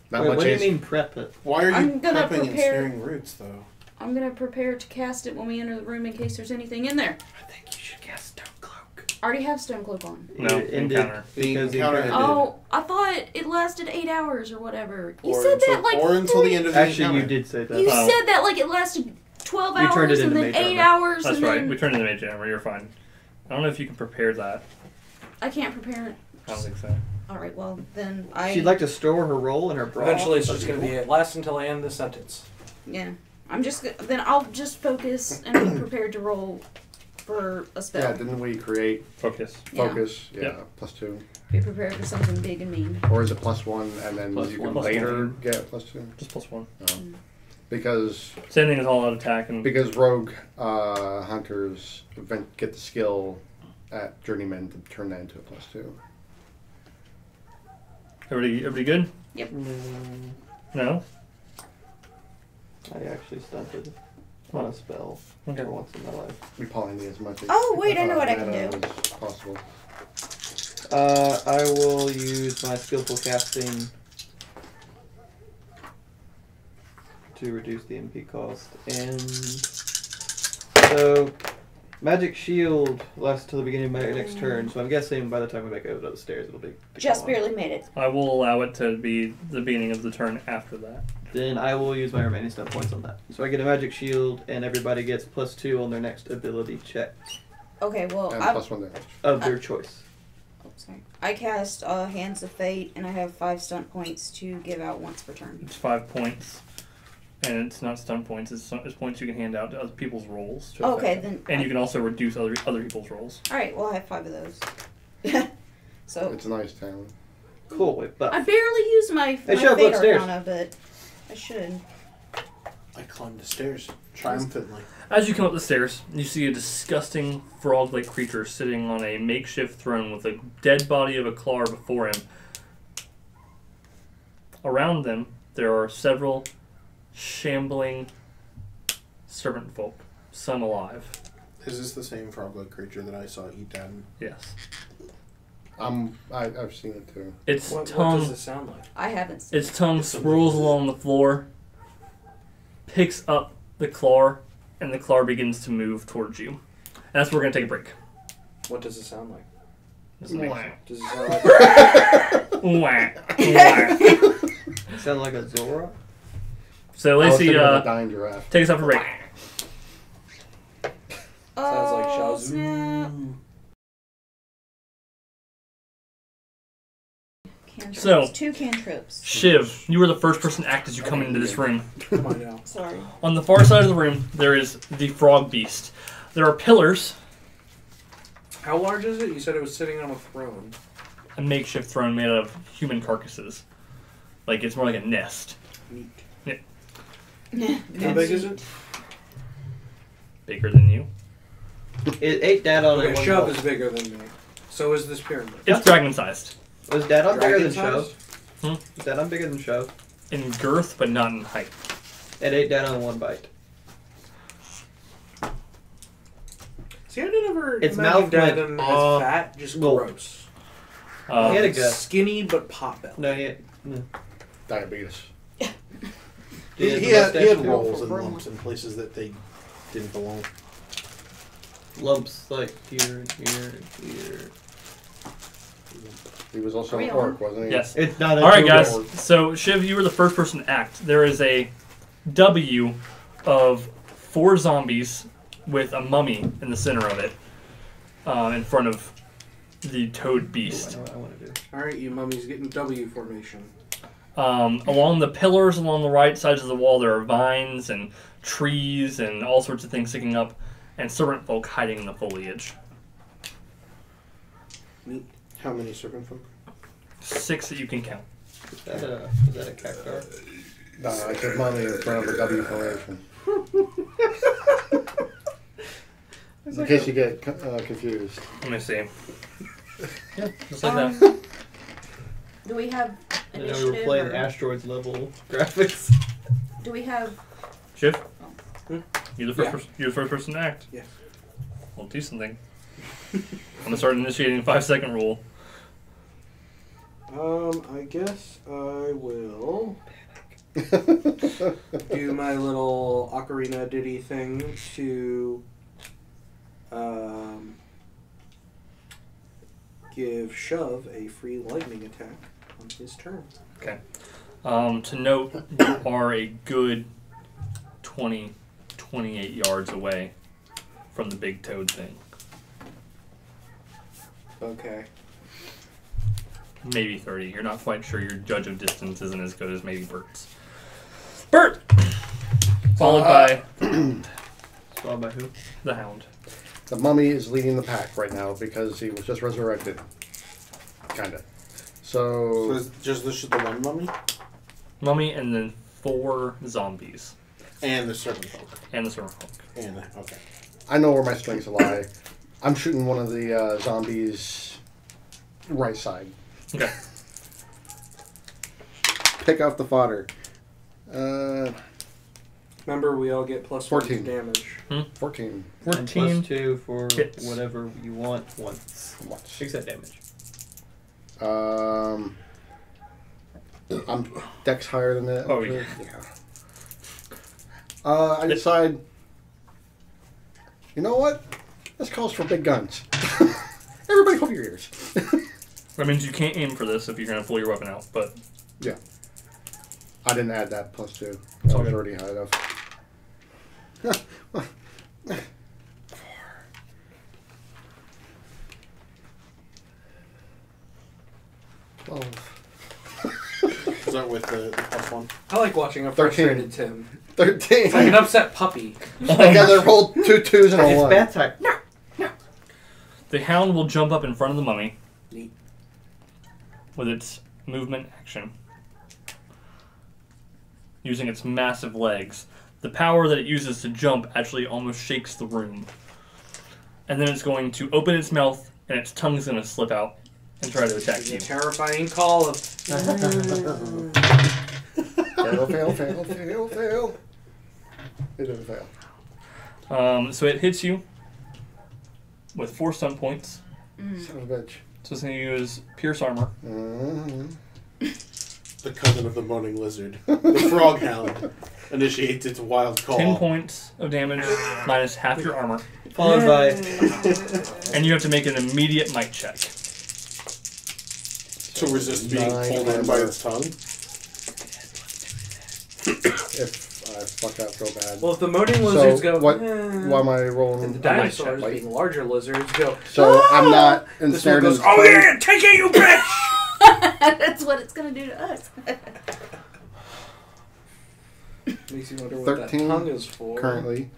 C: Not
E: Wait,
C: much
E: what do you
C: AC.
E: mean prep it?
D: Why are you
F: I'm gonna
D: prepping and
F: prepare-
D: snaring roots, though?
F: I'm gonna prepare to cast it when we enter the room in case there's anything in there.
E: I think you should cast Stone Cloak.
F: I already have Stone Cloak on.
A: No,
E: It ended
A: encounter.
E: because the
D: Encounter
E: encounter
D: ended.
F: Oh, I thought it lasted 8 hours or whatever. You
D: Or
F: said
D: until,
F: that like
D: or until the end of the
E: Actually,
D: encounter.
E: you did say that.
F: You
A: Oh.
F: said that like it lasted 12
E: You turned
F: hours
E: it
F: and
E: into
F: then
E: mage
F: 8
E: armor.
F: hours
A: That's
F: and
A: right.
F: then
A: We turned into mage armor. You're fine. I don't know if you can prepare that.
F: I can't prepare it.
A: I don't think so.
F: All right, well then I.
E: She'd like to store her roll in her bra.
B: Eventually, it's
E: That'd
B: just going to be
E: cool.
B: it. Last until I end the sentence.
F: Yeah, I'm just then I'll just focus and be prepared to roll for a spell.
C: Yeah, didn't we create
A: Focus.
F: Yeah.
C: focus? Yeah,
A: Yep.
C: +2.
F: Be prepared for something big and mean.
C: Or is it +1 and then
E: Plus
C: you
E: one.
C: can
A: Plus
C: later
A: one.
C: get a +2?
A: Just +1.
C: Because
A: Same thing as all out attack and
C: rogue hunters get the skill at journeyman to turn that into a +2.
A: everybody good?
E: Mm,
A: No?
E: I actually stunted on a spell
A: Okay.
E: for once in my life.
C: We probably need as much.
F: Oh, wait, I know what I can
C: mana
F: do.
C: as possible.
E: I will use my skillful casting to reduce the MP cost. And so, magic shield lasts till the beginning of my next turn. So I'm guessing by the time we make it up the stairs, it'll be
F: Just
E: gone.
F: barely made it.
A: I will allow it to be the beginning of the turn after that.
E: Then I will use my remaining stuff points on that. So I get a magic shield, and everybody gets +2 on their next ability check
F: Okay, well
C: And
F: I.
C: +1 damage.
E: of their choice.
F: Oh, sorry. I cast Hands of Fate, and I have 5 stunt points to give out once per turn.
A: It's 5 points. And it's not stun points, it's points you can hand out to other people's rolls. to
F: Okay,
A: affect
F: then.
A: them. And you can also reduce other people's rolls.
F: All right, well I have 5 of those. So
C: It's a nice town.
E: Cool. Wait, but
F: I barely used my
E: Hey,
F: my
E: Shuv,
F: Fate
E: upstairs.
F: Arcana, but I should.
D: I climbed the stairs triumphantly.
A: As you come up the stairs, you see a disgusting frog-like creature sitting on a makeshift throne with a dead body of a claw before him. Around them, there are several shambling serpent folk, some alive.
D: Is this the same frog-like creature that I saw eat Dad?
A: Yes.
C: I've seen it too.
A: Its
B: What
A: tongue
B: does it sound like?
F: I haven't seen.
A: Its tongue swirls along the floor, picks up the claw, and the claw begins to move towards you. And that's where we're going to take a break.
B: What does it sound like?
A: Does it make
C: Wah.
B: Does it sound like?
A: Wah, wah.
E: sound like a Zora.
A: So
C: I was
A: Lacey,
C: thinking of a dying giraffe.
A: take us out for break.
B: Sounds like
F: Oh,
B: Shazoo.
F: snap. Cantrips.
A: So-
F: 2 cantrips.
A: Shiv, you are the first person to act as you come into this room.
B: Come on now.
F: Sorry.
A: On the far side of the room, there is the frog beast. There are pillars,
B: How large is it? You said it was sitting on a throne.
A: a makeshift throne made out of human carcasses. Like, it's more like a nest.
B: Neat.
F: Yeah.
B: How big is it?
A: Bigger than you.
E: It ate Dad on
B: Okay,
E: it.
B: Shuv is bigger than me. So is this pyramid.
A: It's dragon-sized.
E: Was Dad on bigger than
B: Dragon-sized?
E: Shove? Was Dad on bigger than Shove?
A: In girth, but not in height.
E: It ate Dad on 1 bite.
B: See, I didn't ever
E: Its
B: imagine
E: mouth
B: Dad
E: went,
B: as fat, just
E: well,
B: gross.
E: He had a
A: Um,
E: gut.
B: Skinny but pot belly.
E: No, yeah. No.
C: Diabetes.
D: He
E: Did
D: had
E: the mustache go
D: rolls
E: for
D: and
E: brown?
D: lumps in places that they didn't belong.
E: Lumps like here and here and here.
C: He was also
F: Are we
C: an
F: on?
C: orc, wasn't he?
A: yes.
E: It's not a
A: Alright,
E: two-door.
A: guys. So, Shiv, you were the first person to act. There is a W of 4 zombies with a mummy in the center of it, in front of the toad
E: Ooh, I
A: beast.
E: know what I want to do.
B: Alright, you mummies getting W formation.
A: Along the pillars along the right sides of the wall, there are vines and trees and all sorts of things sticking up, and serpent folk hiding in the foliage.
B: Neat.
D: How many serpent folk?
A: 6 that you can count.
E: Is that a cactar?
C: I took money in front of a W formation. In case you get confused.
A: Let me see. Yeah, just like that.
F: Do we have
E: I know we were
F: initiative?
E: playing
F: or-
E: asteroids level graphics.
F: Do we have?
A: Shiv,
B: Hmm?
A: you're the first
B: Yeah.
A: person. You're the first person to act.
B: Yes.
A: Well, do something. I'm gonna start initiating a 5-second rule.
B: I guess I will do my little ocarina ditty thing to give Shuv a free lightning attack on his turn.
A: Okay. To note, you are a good 20, 28 yards away from the big toad thing.
B: Okay.
A: Maybe 30. You're not quite sure. Your judge of distance isn't as good as maybe Bert's. Bert! Followed by
E: Followed by who?
A: the Hound.
C: The mummy is leading the pack right now because he was just resurrected. Kinda.
D: So is just the one mummy?
A: Mummy and then 4 zombies.
D: And the serpent folk.
A: And the serpent folk.
D: And okay.
C: I know where my strengths lie. I'm shooting one of the zombies right side.
A: Okay.
C: Pick off the fodder.
B: Remember, we all get plus
C: 14.
B: 1 to damage.
C: 14.
E: And
A: 14
E: plus 2 for
A: hits.
E: whatever you want once.
C: Once.
E: 6 that damage.
C: I'm dex higher than that.
A: Oh, yeah.
C: I decide, you know what? This calls for big guns. Everybody hold your ears.
A: That means you can't aim for this if you're going to pull your weapon out, but...
C: Yeah. I didn't add that plus 2.
A: It's
C: I
A: all
C: was
A: good.
C: already high enough. 12.
D: Is that with the plus 1?
B: I like watching a
C: 13.
B: frustrated Tim.
C: 13.
B: It's like an upset puppy.
C: I got rolled 2 2s and a
E: It's
C: 1.
E: bath time.
A: The Hound will jump up in front of the mummy
B: Neat.
A: with its movement action. Using its massive legs. The power that it uses to jump actually almost shakes the room. And then it's going to open its mouth and its tongue's going to slip out and try to attack
B: It's
A: you.
B: a terrifying call of...
C: Fail, fail, fail, fail, fail. It didn't fail.
A: So it hits you with 4 stun points.
C: Son of a bitch.
A: So it's going to use Pierce Armor.
D: The cousin of the moaning lizard. The frog hound initiates its wild call.
A: 10 points of damage minus half your armor.
E: Followed by
A: And you have to make an immediate might check.
D: To resist being
C: 9
D: pulled in by its tongue.
C: If I fuck up real bad.
B: Well, if the moaning lizards go...
C: What am I rolling?
B: And the
A: I might
B: dinosaurs,
A: check.
B: being larger lizards, go...
C: So I'm not
B: This one
C: ensnared in
B: goes,
C: his
B: oh
C: tongue.
B: yeah, take it, you bitch!
F: That's what it's gonna do to us.
B: Makes you wonder what
C: 13
B: that tongue is for.
C: currently.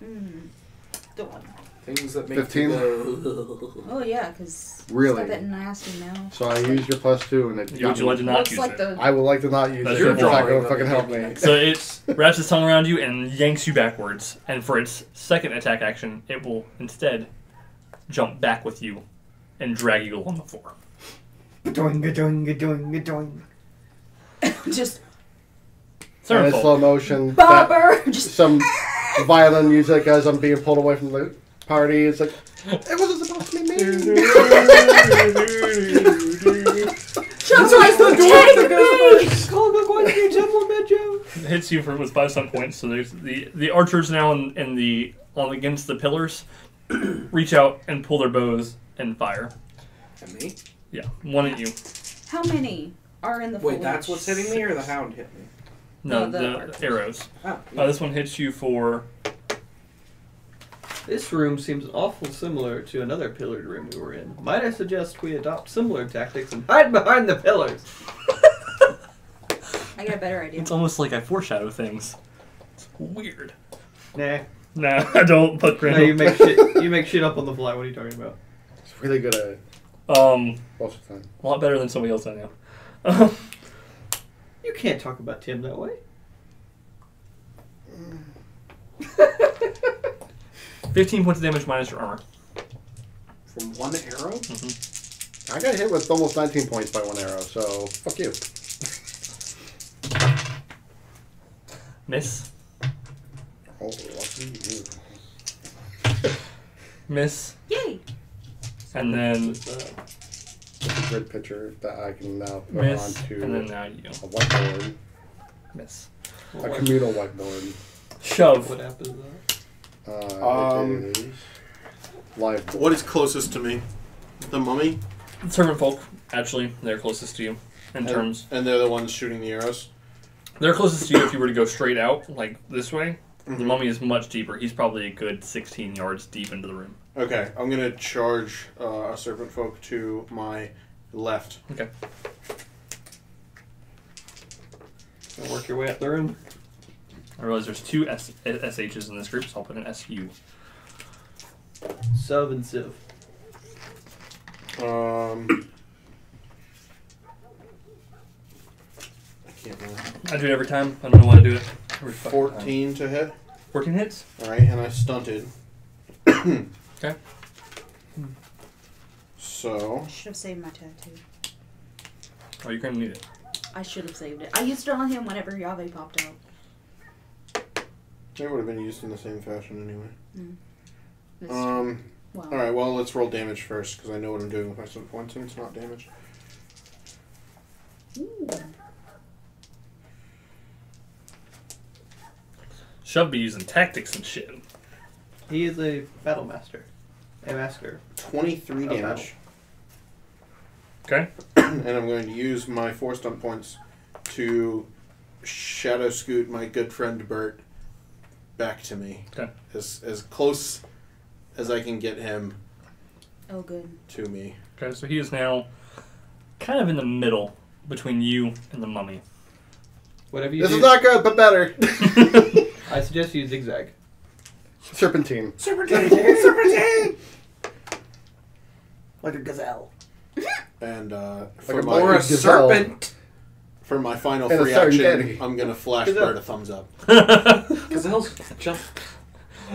F: Don't want.
B: Things that make
C: 15.
B: you go...
F: Oh yeah, because
C: Really?
F: it's got that nasty mouth.
C: So I used your plus 2 and it
A: Would
C: got
A: you like to
C: me.
A: not
F: Looks
A: use
F: like
A: it?
F: the.
C: I would like to not use
A: That's
C: it.
A: your
C: It's not
B: drawing.
C: going to fucking help me.
A: So it wraps its tongue around you and yanks you backwards. And for its second attack action, it will instead jump back with you and drag you along the floor.
E: Ga-doing, ga-doing, ga-doing, ga-doing.
F: Just
C: And in
A: Serpent
C: slow motion, that,
F: bobber. Just
C: some violin music as I'm being pulled away from the party. It's like, it wasn't supposed to be me.
F: just like the
E: Call the going to be a gentleman, Joe.
A: hits you with 5 stun points. So there's the archers now in the against the pillars reach out and pull their bows and fire.
B: And me?
A: Yeah, one at you.
F: How many are in the?
B: Wait,
F: foliage?
B: that's what's hitting me, or the hound hit me?
A: No,
F: No, the
A: the
F: archers.
A: arrows.
B: Oh,
A: This one hits you for
E: This room seems awful similar to another pillared room we were in. Might I suggest we adopt similar tactics and hide behind the pillars?
F: I got a better idea.
A: It's almost like I foreshadow things. It's weird.
E: Nah.
A: Nah, I don't. But
E: No, you make shit. You make shit up on the fly. What are you talking about?
C: It's really good at it most of the time.
A: a lot better than somebody else I know.
E: You can't talk about Tim that way.
A: 15 points of damage minus your armor.
B: from one arrow?
C: I got hit with almost 19 points by one arrow, so fuck you.
A: Miss.
C: Oh, lucky you.
A: Miss.
F: Yay!
A: And then
C: It's a grid picture that I can now put
A: miss.
C: onto
A: And then now you.
C: a whiteboard.
A: Miss.
C: A communal whiteboard.
A: Shove.
E: What app is that?
C: It is live.
D: What is closest to me? The mummy?
A: Servant folk, actually, they're closest to you in terms.
D: And they're the ones shooting the arrows?
A: They're closest to you if you were to go straight out, like this way. The mummy is much deeper. He's probably a good 16 yards deep into the room.
D: Okay, I'm going to charge a serpent folk to my left.
A: Okay.
E: And work your way up the room.
A: I realize there's two SHs in this group, so I'll put an SU.
E: Sub and Civ.
D: I can't remember.
A: I do it every time. I don't know why to do it. Every fucking
D: 14
A: time.
D: to hit.
A: 14 hits?
D: Alright, and I stunted.
A: Okay.
D: So,
F: I should have saved my tattoo.
A: Oh, you're going to need it.
F: I should have saved it. I used it on him whenever Yave popped out.
D: it would have been used in the same fashion anyway.
F: That's
D: Alright,
F: wow.
D: well, let's roll damage first, because I know what I'm doing with my stunt points, and it's not damage.
F: Ooh.
A: Shove be using tactics and shit.
E: He is a battle master. A master.
D: 23
E: Oh,
D: damage.
A: Okay?
D: And I'm going to use my 4 stunt points to shadow scoot my good friend Bert back to me.
A: Okay.
D: As close as I can get him
F: Oh, good.
D: to me.
A: Okay, so he is now kind of in the middle between you and the mummy.
E: Whatever you
C: This
E: do,
C: is not good, but better.
E: I suggest you zigzag.
C: Serpentine.
B: Serpentine! Serpentine!
E: Like a gazelle.
D: And
C: Like a
B: Or a
C: Gazelle.
B: serpent!
D: for my final
C: And a
D: free
C: serengeti.
D: action, I'm going to flash
E: Gazelle.
D: Bert a thumbs up.
B: Gazelles jump.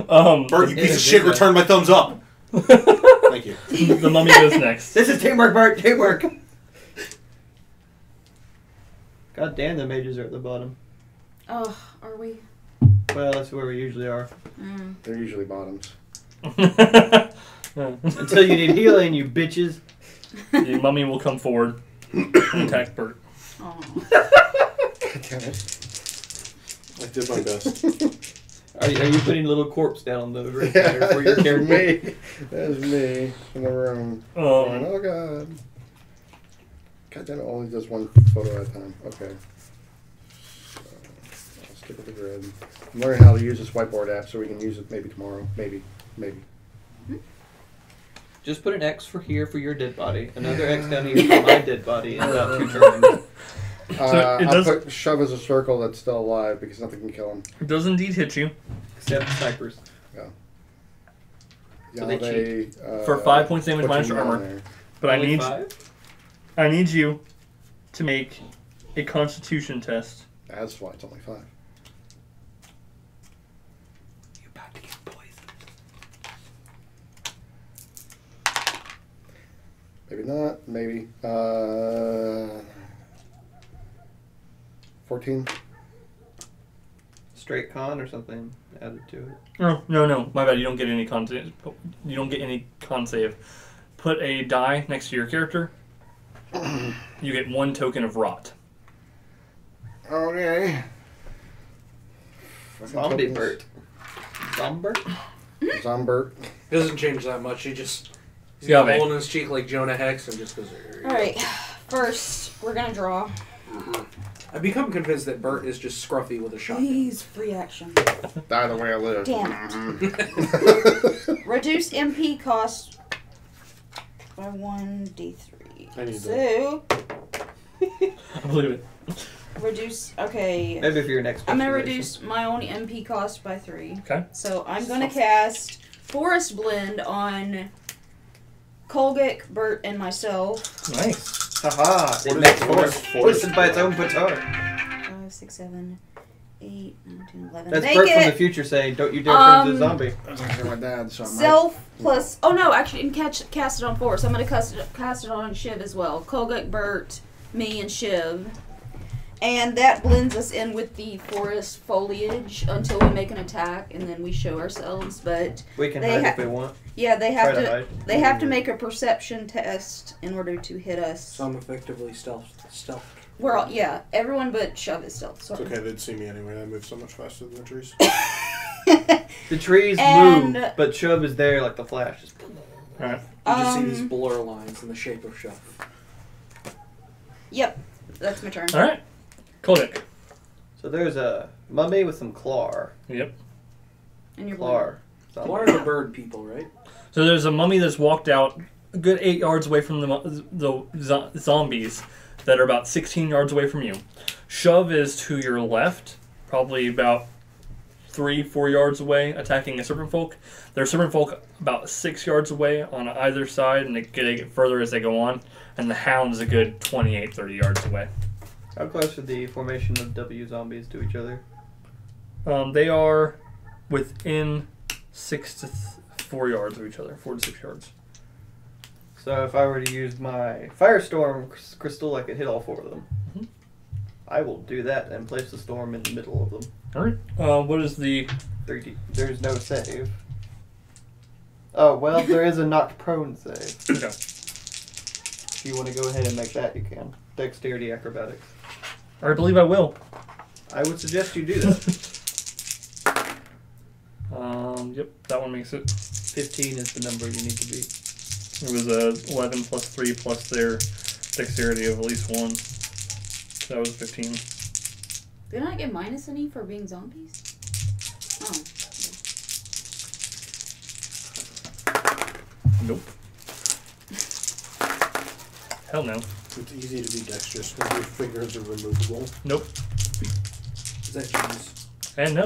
D: Bert, you piece of shit, return my thumbs up! Thank you.
A: The mummy goes next.
E: This is teamwork, Bart. Teamwork. God damn, the mages are at the bottom.
F: Oh, are we?
E: Well, that's where we usually are.
C: They're usually bottoms.
E: Until you need healing, you bitches.
A: The mummy will come forward and attack Bert.
F: Oh.
C: God damn it.
D: I did my best.
E: Are you putting a little corpse down the ring
C: Yeah,
E: there for your
C: that's
E: character?
C: me. That's me in the room. Going, oh god. God damn it, only does one photo at a time. Okay. So, I'll stick with the grid. I'm learning how to use this whiteboard app so we can use it maybe tomorrow. Maybe.
E: Just put an X for here for your dead body, another X down here for my dead body, and about 2 turns.
C: I'll put Shove as a circle that's still alive because nothing can kill him.
A: It does indeed hit you.
E: Except snipers.
C: Yeah.
E: So they
A: For 5 points damage
C: put
A: minus
C: your
A: your armor.
C: there.
A: But
E: Only 5?
A: I need you to make a constitution test.
C: That's why it's only 5.
E: You're about to get poisoned.
C: Maybe not. Maybe. 14.
E: Straight con or something added to it.
A: No. My bad. You don't get any con. You don't get any con save. Put a die next to your character. You get 1 token of rot.
C: Okay.
E: Zombie Bert. Zombert?
C: Zombert.
B: Doesn't change that much. He's
A: Yeah,
B: got a
A: mate.
B: hole in his cheek like Jonah Hex and just goes.
F: Alright, first, we're gonna draw.
B: I've become convinced that Bert is just scruffy with a shotgun.
F: Please, free action.
C: Die the way I live.
F: Damn Reduce MP cost by 1d3.
D: I need
F: So,
A: I believe it.
F: reduce, okay.
E: Maybe for your next
F: I'm gonna
E: specialization.
F: reduce my own MP cost by 3.
A: Okay.
F: So I'm gonna cast Forest Blend on Kolgik, Bert, and myself.
A: Nice.
E: Haha,
D: What
E: it
D: is
E: makes
D: force?
E: force. Twisted by its own petard.
F: 5, 6, 7, 8, 9, 10, 11.
E: That's
F: Make
E: Bert from the
F: it
E: future saying, don't you dare turn into a zombie.
C: I was going to my dad, so I might.
F: self plus. Oh no, actually, you can cast it on 4. So I'm gonna cast it on Shiv as well. Kolgik, Bert, me, and Shiv. And that blends us in with the forest foliage until we make an attack, and then we show ourselves. But
E: We can
F: They
E: hide
F: ha-
E: if we want.
F: yeah, they have
E: Try to
F: to.
E: hide.
F: They have to make a perception test in order to hit us.
B: So I'm effectively stealth
F: We're all, yeah, everyone but Shuv is stealth.
D: It's
F: Sorry.
D: okay, they'd see me anyway. I move so much faster than the trees.
E: The trees
F: And-
E: move, but Shuv is there like the Flash. Just
A: Alright.
B: You just see these blur lines in the shape of Shuv.
F: Yep, that's my turn.
A: Alright. Kodak.
E: So there's a mummy with some claw.
A: Yep.
F: And you're
E: Claw.
B: What are the bird people, right?
A: So there's a mummy that's walked out a good 8 yards away from the zombies that are about 16 yards away from you. Shuv is to your left, probably about 3-4 yards away, attacking a serpent folk. There's serpent folk about 6 yards away on either side, and they get further as they go on. And the hound is a good 28-30 yards away.
E: How close are the formation of W zombies to each other?
A: They are within 6 to 4 yards of each other, 4 to 6 yards.
E: So if I were to use my Firestorm crystal, I could hit all 4 of them.
A: Mhm.
E: I will do that and place the storm in the middle of them.
A: Alright. What is the...
E: 3D. There's no save. Oh, well, there is a knocked prone save.
A: Okay.
E: If you want to go ahead and make that, you can. Dexterity acrobatics.
A: I believe I will.
E: I would suggest you do that.
A: Yep, that one makes it.
E: 15 is the number you need to beat.
A: It was 11 plus 3 plus their dexterity of at least 1. So that was 15.
F: Do not get minus any for being zombies? Oh.
A: Nope. Hell no.
D: It's easy to be dexterous when your fingers are removable.
A: Nope.
B: Is that cheese?
A: And no.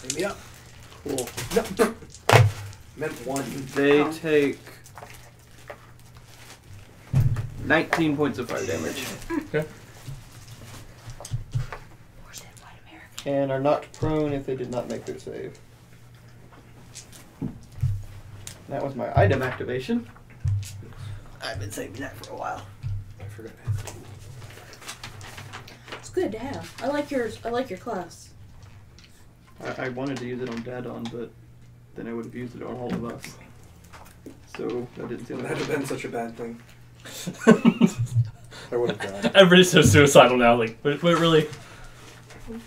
B: Hit me up.
E: Cool.
B: No. Meant one.
E: They
F: Oh.
E: take 19 points of fire damage.
A: Okay.
F: Where's that white American?
E: And are knocked prone if they did not make their save. That was my item activation. I've been saving that for a while.
B: I forgot.
F: It's good to have. I like yours. I like your class.
E: I wanted to use it on Dadon, but then I would have used it on all of us. So I didn't feel
B: That
E: like
B: would have been such a bad thing.
D: I would have died.
A: Everybody's so suicidal now. Like, wait, really?
E: I'm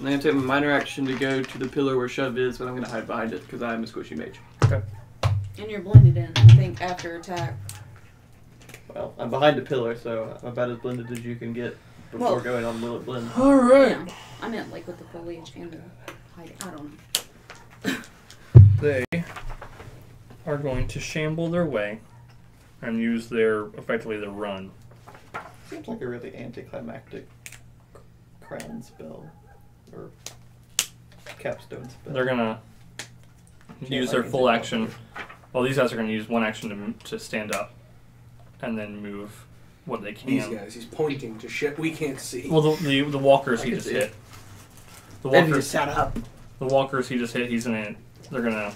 E: going to take my minor action to go to the pillar where Shuv is, but I'm going to hide behind it because I'm a squishy mage.
A: Okay.
F: And you're blended in, I think, after attack.
E: Well, I'm behind a pillar, so I'm about as blended as you can get before
F: Well-
E: going on Will It Blend.
A: Alright.
F: Yeah. I meant like with the foliage and the hiding. I don't know.
A: They are going to shamble their way and use effectively their run.
E: Seems like a really anticlimactic crown spell. Or capstone spell.
A: They're gonna use their full action. Well, these guys are gonna use one action to stand up and then move what they can.
B: These guys, he's pointing to shit we can't see.
A: Well, the walkers he
E: I can
A: just
E: see
A: hit.
E: it.
A: The
E: And he
A: walkers.
E: sat up.
A: The walkers he just hit. They're gonna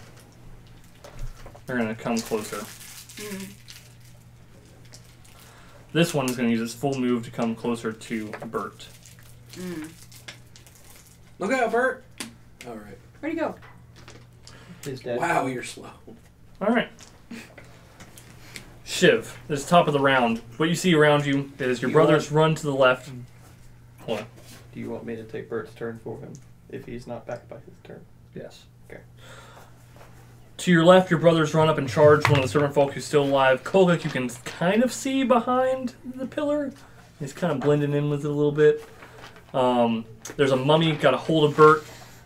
A: come closer.
F: Mm.
A: This one is gonna use its full move to come closer to Bert.
F: Mm.
B: Look out, Bert! Alright.
F: Where'd he go?
E: His dad.
B: Wow, you're slow.
A: All right. Shiv, this is top of the round. What you see around you is your brothers run to the left. Hold on.
E: Do you want me to take Bert's turn for him if he's not back by his turn?
A: Yes.
E: Okay.
A: To your left, your brothers run up and charge one of the servant folk who's still alive. Kolgak, you can kind of see behind the pillar. He's kind of blending in with it a little bit. There's a mummy, got a hold of Bert,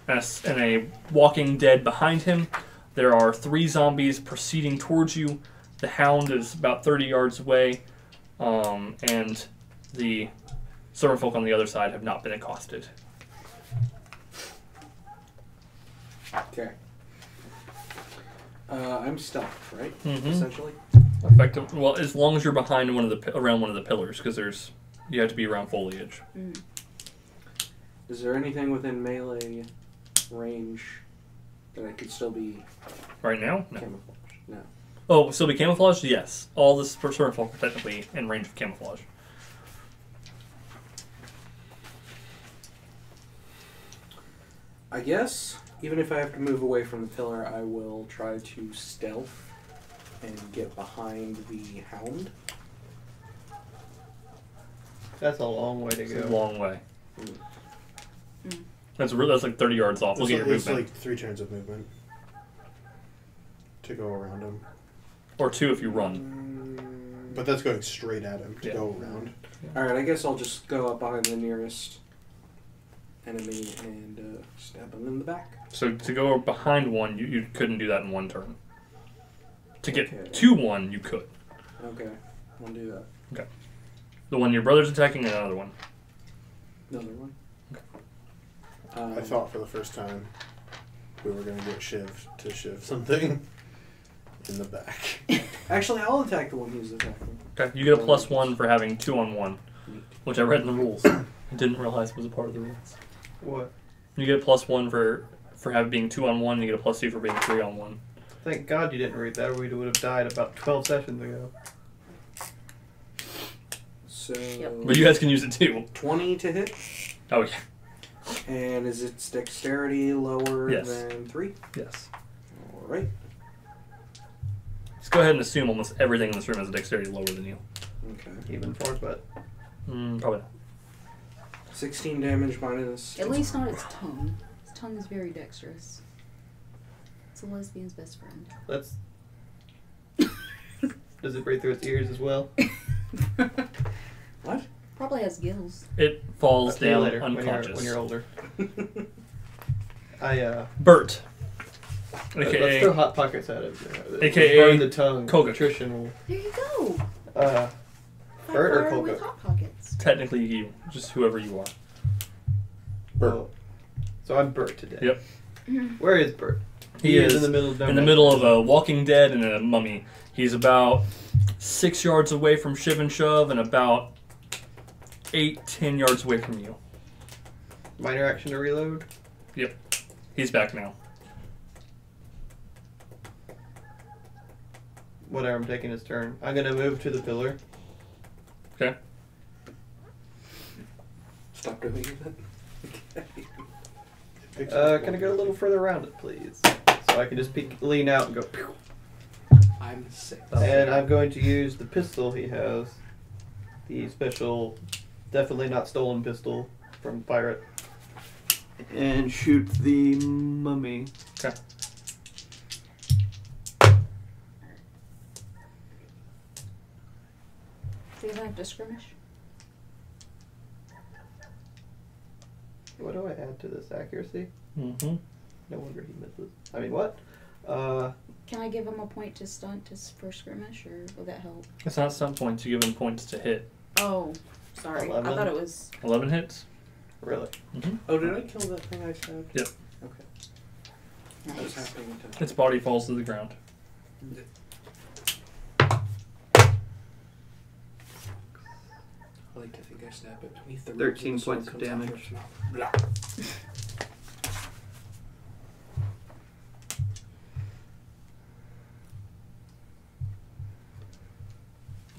A: and a walking dead behind him. There are 3 zombies proceeding towards you. The hound is about 30 yards away, and the servant folk on the other side have not been accosted.
B: Okay. I'm stealth, right?
A: Mhm.
B: Essentially.
A: Effective. Well, as long as you're behind around one of the pillars, because you have to be around foliage.
F: Mm.
B: Is there anything within melee range that I could still be
A: Right now, no.
B: camouflaged? No.
A: Oh, still be camouflaged? Yes. All the servant folk are technically in range of camouflage.
B: I guess, even if I have to move away from the pillar, I will try to stealth and get behind the hound.
E: That's a long way to
A: It's
E: go.
A: a long way.
F: Mm.
A: That's like 30 yards off. Look at your
D: It's
A: movement.
D: like 3 turns of movement to go around him.
A: Or 2 if you run.
D: But that's going straight at him to
A: Yeah.
D: go around.
B: Alright, I guess I'll just go up behind the nearest enemy and stab him in the back.
A: So to go behind one, you couldn't do that in 1 turn. To get
B: Okay.
A: to one, you could.
B: Okay, I'll do that.
A: The one your brother's attacking and another one.
B: Another one.
D: I thought for the first time we were going to get Shiv to shiv something in the back.
B: Actually, I'll attack the one he's attacking.
A: Okay, you get a +1 for having 2-on-1, which I read in the rules. I didn't realize it was a part of the rules.
E: What?
A: You get a +1 for having being 2-on-1. You get a +2 for being 3-on-1.
E: Thank God you didn't read that, or we would have died about 12 sessions ago.
B: So,
A: But you guys can use it too.
B: 20 to hit.
A: Oh yeah.
B: And is its dexterity lower
A: Yes.
B: than 3?
A: Yes.
B: Alright.
A: Just go ahead and assume almost everything in this room has a dexterity lower than you.
B: Okay.
E: Even for but
A: Probably not.
B: 16 damage minus.
F: At least not its tongue. Its tongue is very dexterous. It's a lesbian's best friend.
E: let's. Does it breathe through its ears as well?
B: What?
F: Probably has gills.
A: It falls
E: I'll tell you
A: down
E: later,
A: unconscious.
E: when you're older.
A: Bert.
E: Let's
A: AKA
E: throw hot pockets at it.
A: AKA
E: burn the tongue.
A: Koga.
E: Nutrition will.
F: There you go.
E: Bert or
F: Fire with
E: Koga?
F: hot pockets.
A: technically you, just whoever you are.
E: Bert. So I'm Bert today.
A: Yep.
E: Where is Bert?
A: He is
E: in the middle of
A: in the middle of a Walking Dead and a mummy. He's about 6 yards away from Shiv and Shuv and about 8-10 yards away from you.
E: Minor action to reload.
A: Yep. He's back now.
E: Whatever, I'm taking his turn. I'm gonna move to the pillar.
A: Okay.
B: Stop doing that.
E: Can I go a little further around it, please? So I can just lean out and go. Pew.
B: I'm 6.
E: And I'm going to use the pistol he has. The special, definitely not stolen pistol from Pirate. And shoot the mummy.
A: Okay.
F: Do you have to skirmish?
E: What do I add to this? Accuracy?
A: Mm-hmm.
E: No wonder he misses. I mean, what?
F: Can I give him a point to stunt for skirmish, or will that help?
A: It's not stunt points. You give him points to hit.
F: Oh, sorry.
E: 11.
F: I thought it was.
A: 11 hits.
E: Really?
A: Mm-hmm.
B: Oh, did I kill that thing I said?
A: Yep.
B: Okay. I was
F: Nice.
B: half paying attention.
A: Its body falls to the ground.
B: I like to think I stab it beneath the
E: 13
B: ribs and
E: points
B: the
E: of
B: sword comes out
E: damage.
B: first. Blah.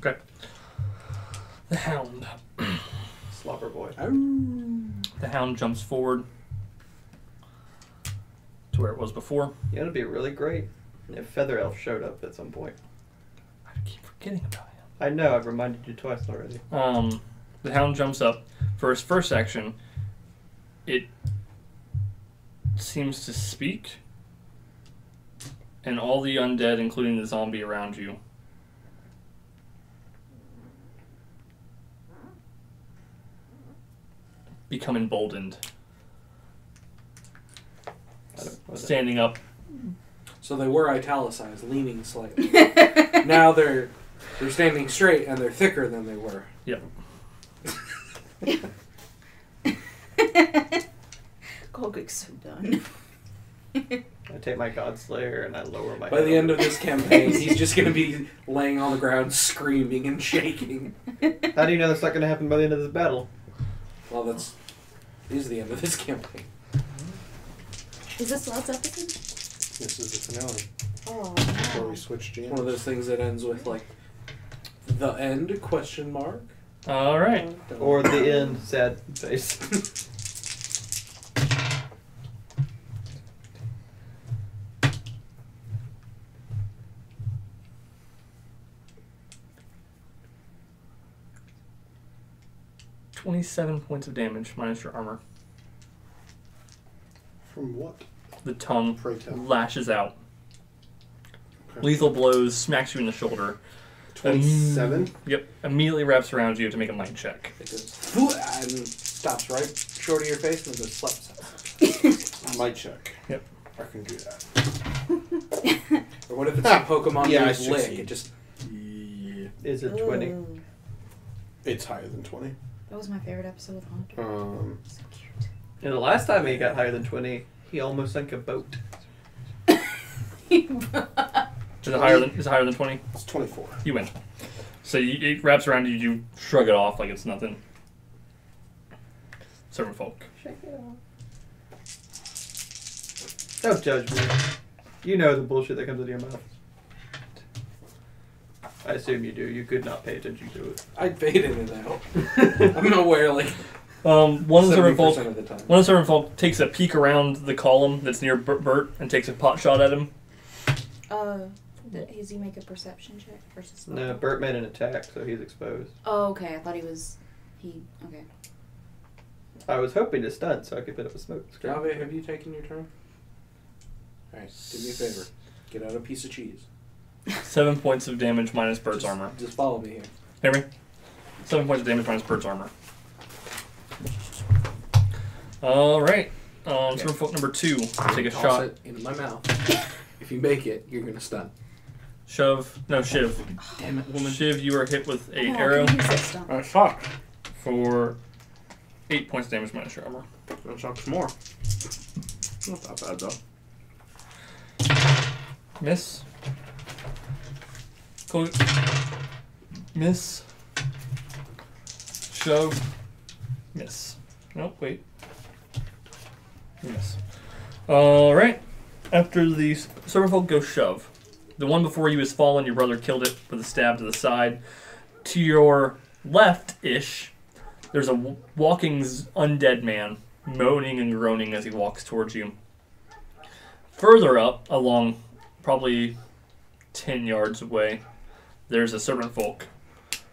A: Okay. The hound.
E: Slopper boy.
A: The hound jumps forward to where it was before.
E: You know, it'd be really great if Feather Elf showed up at some point.
A: I keep forgetting about him.
E: I know, I've reminded you twice already.
A: The hound jumps up. For its first action, it seems to speak, and all the undead, including the zombie around you, become emboldened. Standing up.
B: So they were italicized, leaning slightly. Now they're standing straight and they're thicker than they were.
A: Yep.
F: Kogik's so done.
E: I take my Godslayer and I lower my
B: By the end of this campaign, he's just going to be laying on the ground screaming and shaking.
E: How do you know that's not going to happen by the end of this battle?
B: Well, is the end of this campaign.
F: Is this last episode?
D: This is the finale.
F: Oh,
D: Before
F: no.
D: we switch
B: One of
D: jams.
B: those things that ends with, like, the end, question mark?
A: All right.
E: Or the end, sad face.
A: 27 points of damage minus your armor.
D: From what?
A: The tongue
D: Pray tell.
A: lashes out.
D: Okay.
A: Lethal blows, smacks you in the shoulder.
D: 27?
A: Yep. Immediately wraps around you to make a might check.
B: It goes, and stops right short of your face and goes slap.
D: Might check.
A: Yep.
D: I can do that.
B: Or what if it's a Pokemon
D: Yeah, I
B: moves lick?
D: succeed.
B: It just
D: Yeah.
E: Is it 20?
F: Ooh.
D: It's higher than 20.
F: That was my favorite episode with Hunter. So cute.
E: And the last time he got higher than 20, he almost sank a boat.
A: Is it higher than 20?
D: It's 24.
A: You win. So it wraps around you, you shrug it off like it's nothing. Servant folk.
F: Shake it off.
E: Don't judge me. You know the bullshit that comes out of your mouth. I assume you do. You could not pay attention to it.
B: I faded it out. I'm aware, like
A: One of the servant
B: 70%
A: folk.
B: of the time.
A: One of the servant folk takes a peek around the column that's near Bert and takes a pot shot at him.
F: Does he make a perception check versus?
E: No, Bert made an attack, so he's exposed.
F: Oh, okay. I thought he was. Okay.
E: I was hoping to stunt so I could put up a smoke screen.
B: Jave, have you taken your turn? Alright, do me a favor. Get out a piece of cheese.
A: 7 points of damage minus Bert's armor.
B: Just follow me here.
A: Hear me? 7 points of damage minus Bert's armor. Alright. Servant folk number 2. Take a
B: Toss
A: shot.
B: it in my mouth. If you make it, you're gonna stun.
A: Shiv.
B: Damn it, woman.
A: Shiv, you are hit with a
F: Oh,
A: arrow
F: can you use that stuff?
B: Fuck.
A: for 8 points of damage minus your armor.
B: That sucks more. Not that bad though.
A: Miss. Cool. Miss. Shove. Miss. Nope, wait. Miss. Alright. After the servant folk go shove. The one before you has fallen, your brother killed it with a stab to the side. To your left-ish, there's a walking undead man, moaning and groaning as he walks towards you. Further up, along probably 10 yards away, there's a serpent folk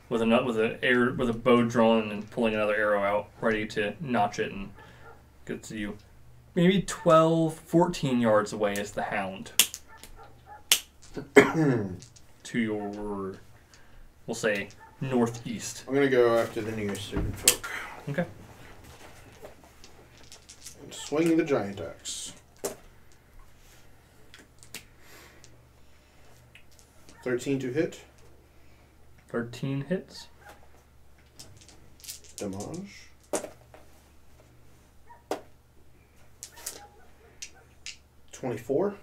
A: with a bow drawn and pulling another arrow out, ready to notch it and get to you. Maybe 12, 14 yards away is the Hound. To your, we'll say, northeast.
D: I'm gonna go after the nearest serpent folk.
A: Okay.
D: And swing the giant axe. 13 to hit.
A: 13 hits.
D: Damage. $24.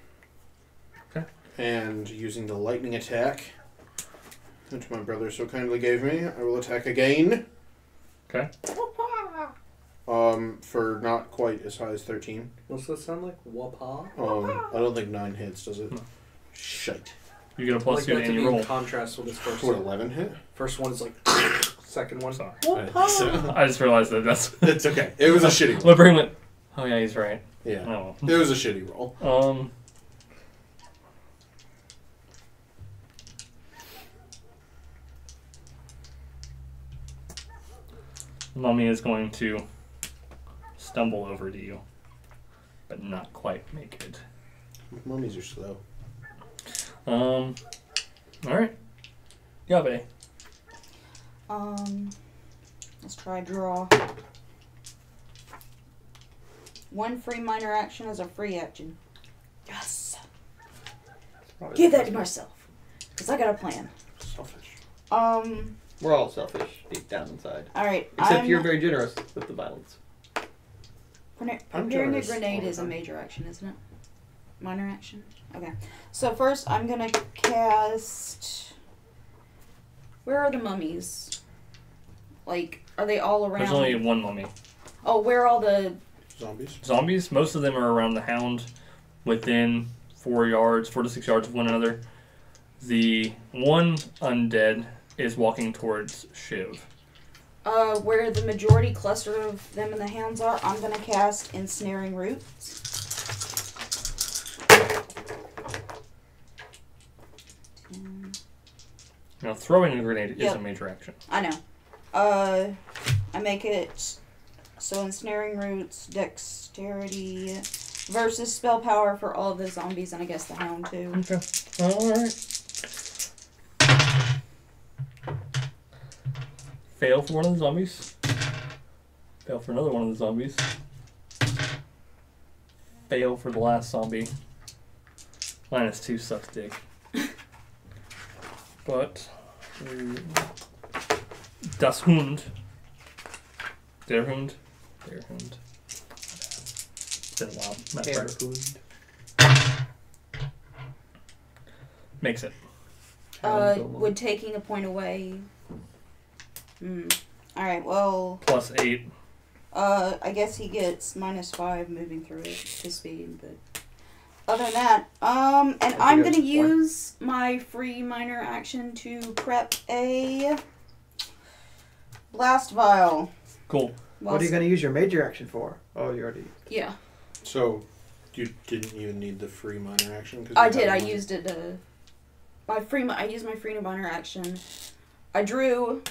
A: Okay.
D: And using the lightning attack, which my brother so kindly gave me, I will attack again.
A: Okay.
D: For not quite as high as 13.
B: What's that sound like? Wapa?
D: I don't think 9 hits, does it?
A: No.
D: Shite.
A: You get a plus 2 to any
B: in
A: roll.
B: contrast with his first
D: Would
B: one.
D: 11 hit?
B: First one is like second one.
A: Sorry.
D: So,
A: I just realized that that's...
D: it's okay. It was a shitty roll.
A: My brain went, oh yeah, he's right.
D: Yeah.
A: Oh.
D: It was a shitty roll.
A: Mummy is going to stumble over to you, but not quite make it.
D: Mummies are slow.
A: Alright. Yabe.
F: Let's try draw. 1 free minor action as a free action. Yes. Give that to myself, cause I got a plan.
D: Selfish.
E: We're all selfish deep down inside.
F: All right.
E: Except you're very generous with the violence.
D: I'm
F: Preparing a
D: generous
F: grenade
D: all the
F: is a
D: time.
F: major action, isn't it? Minor action? Okay. So first I'm going to cast... Where are the mummies? Like, are they all around?
A: There's only one mummy.
F: Oh, where are all the...
D: Zombies?
A: Zombies, most of them are around the Hound, within 4 to 6 yards of one another. The one undead is walking towards Shiv.
F: Where the majority cluster of them and the hounds are, I'm going to cast Ensnaring Roots.
A: Now, throwing a grenade is
F: Yep.
A: a major action.
F: I know. I I make it so ensnaring roots, dexterity, versus spell power for all of the zombies, and I guess the hound too.
A: Okay. Alright. Fail for one of the zombies. Fail for another one of the zombies. Fail for the last zombie. -2 sucks dick. But das Hund. Der Hund. Der Hund. It's been a while. Not right. Makes it.
F: Would taking a point away. Alright, well.
A: +8.
F: I guess he gets -5 moving through it to speed, but other than that, and I'm gonna use my free minor action to prep a blast vial.
A: Cool.
E: What are you gonna use your major action for? Oh, you already.
F: Yeah.
D: So, you didn't even need the free minor action? 'Cause
F: I did. I used it. I used my free minor action. I drew.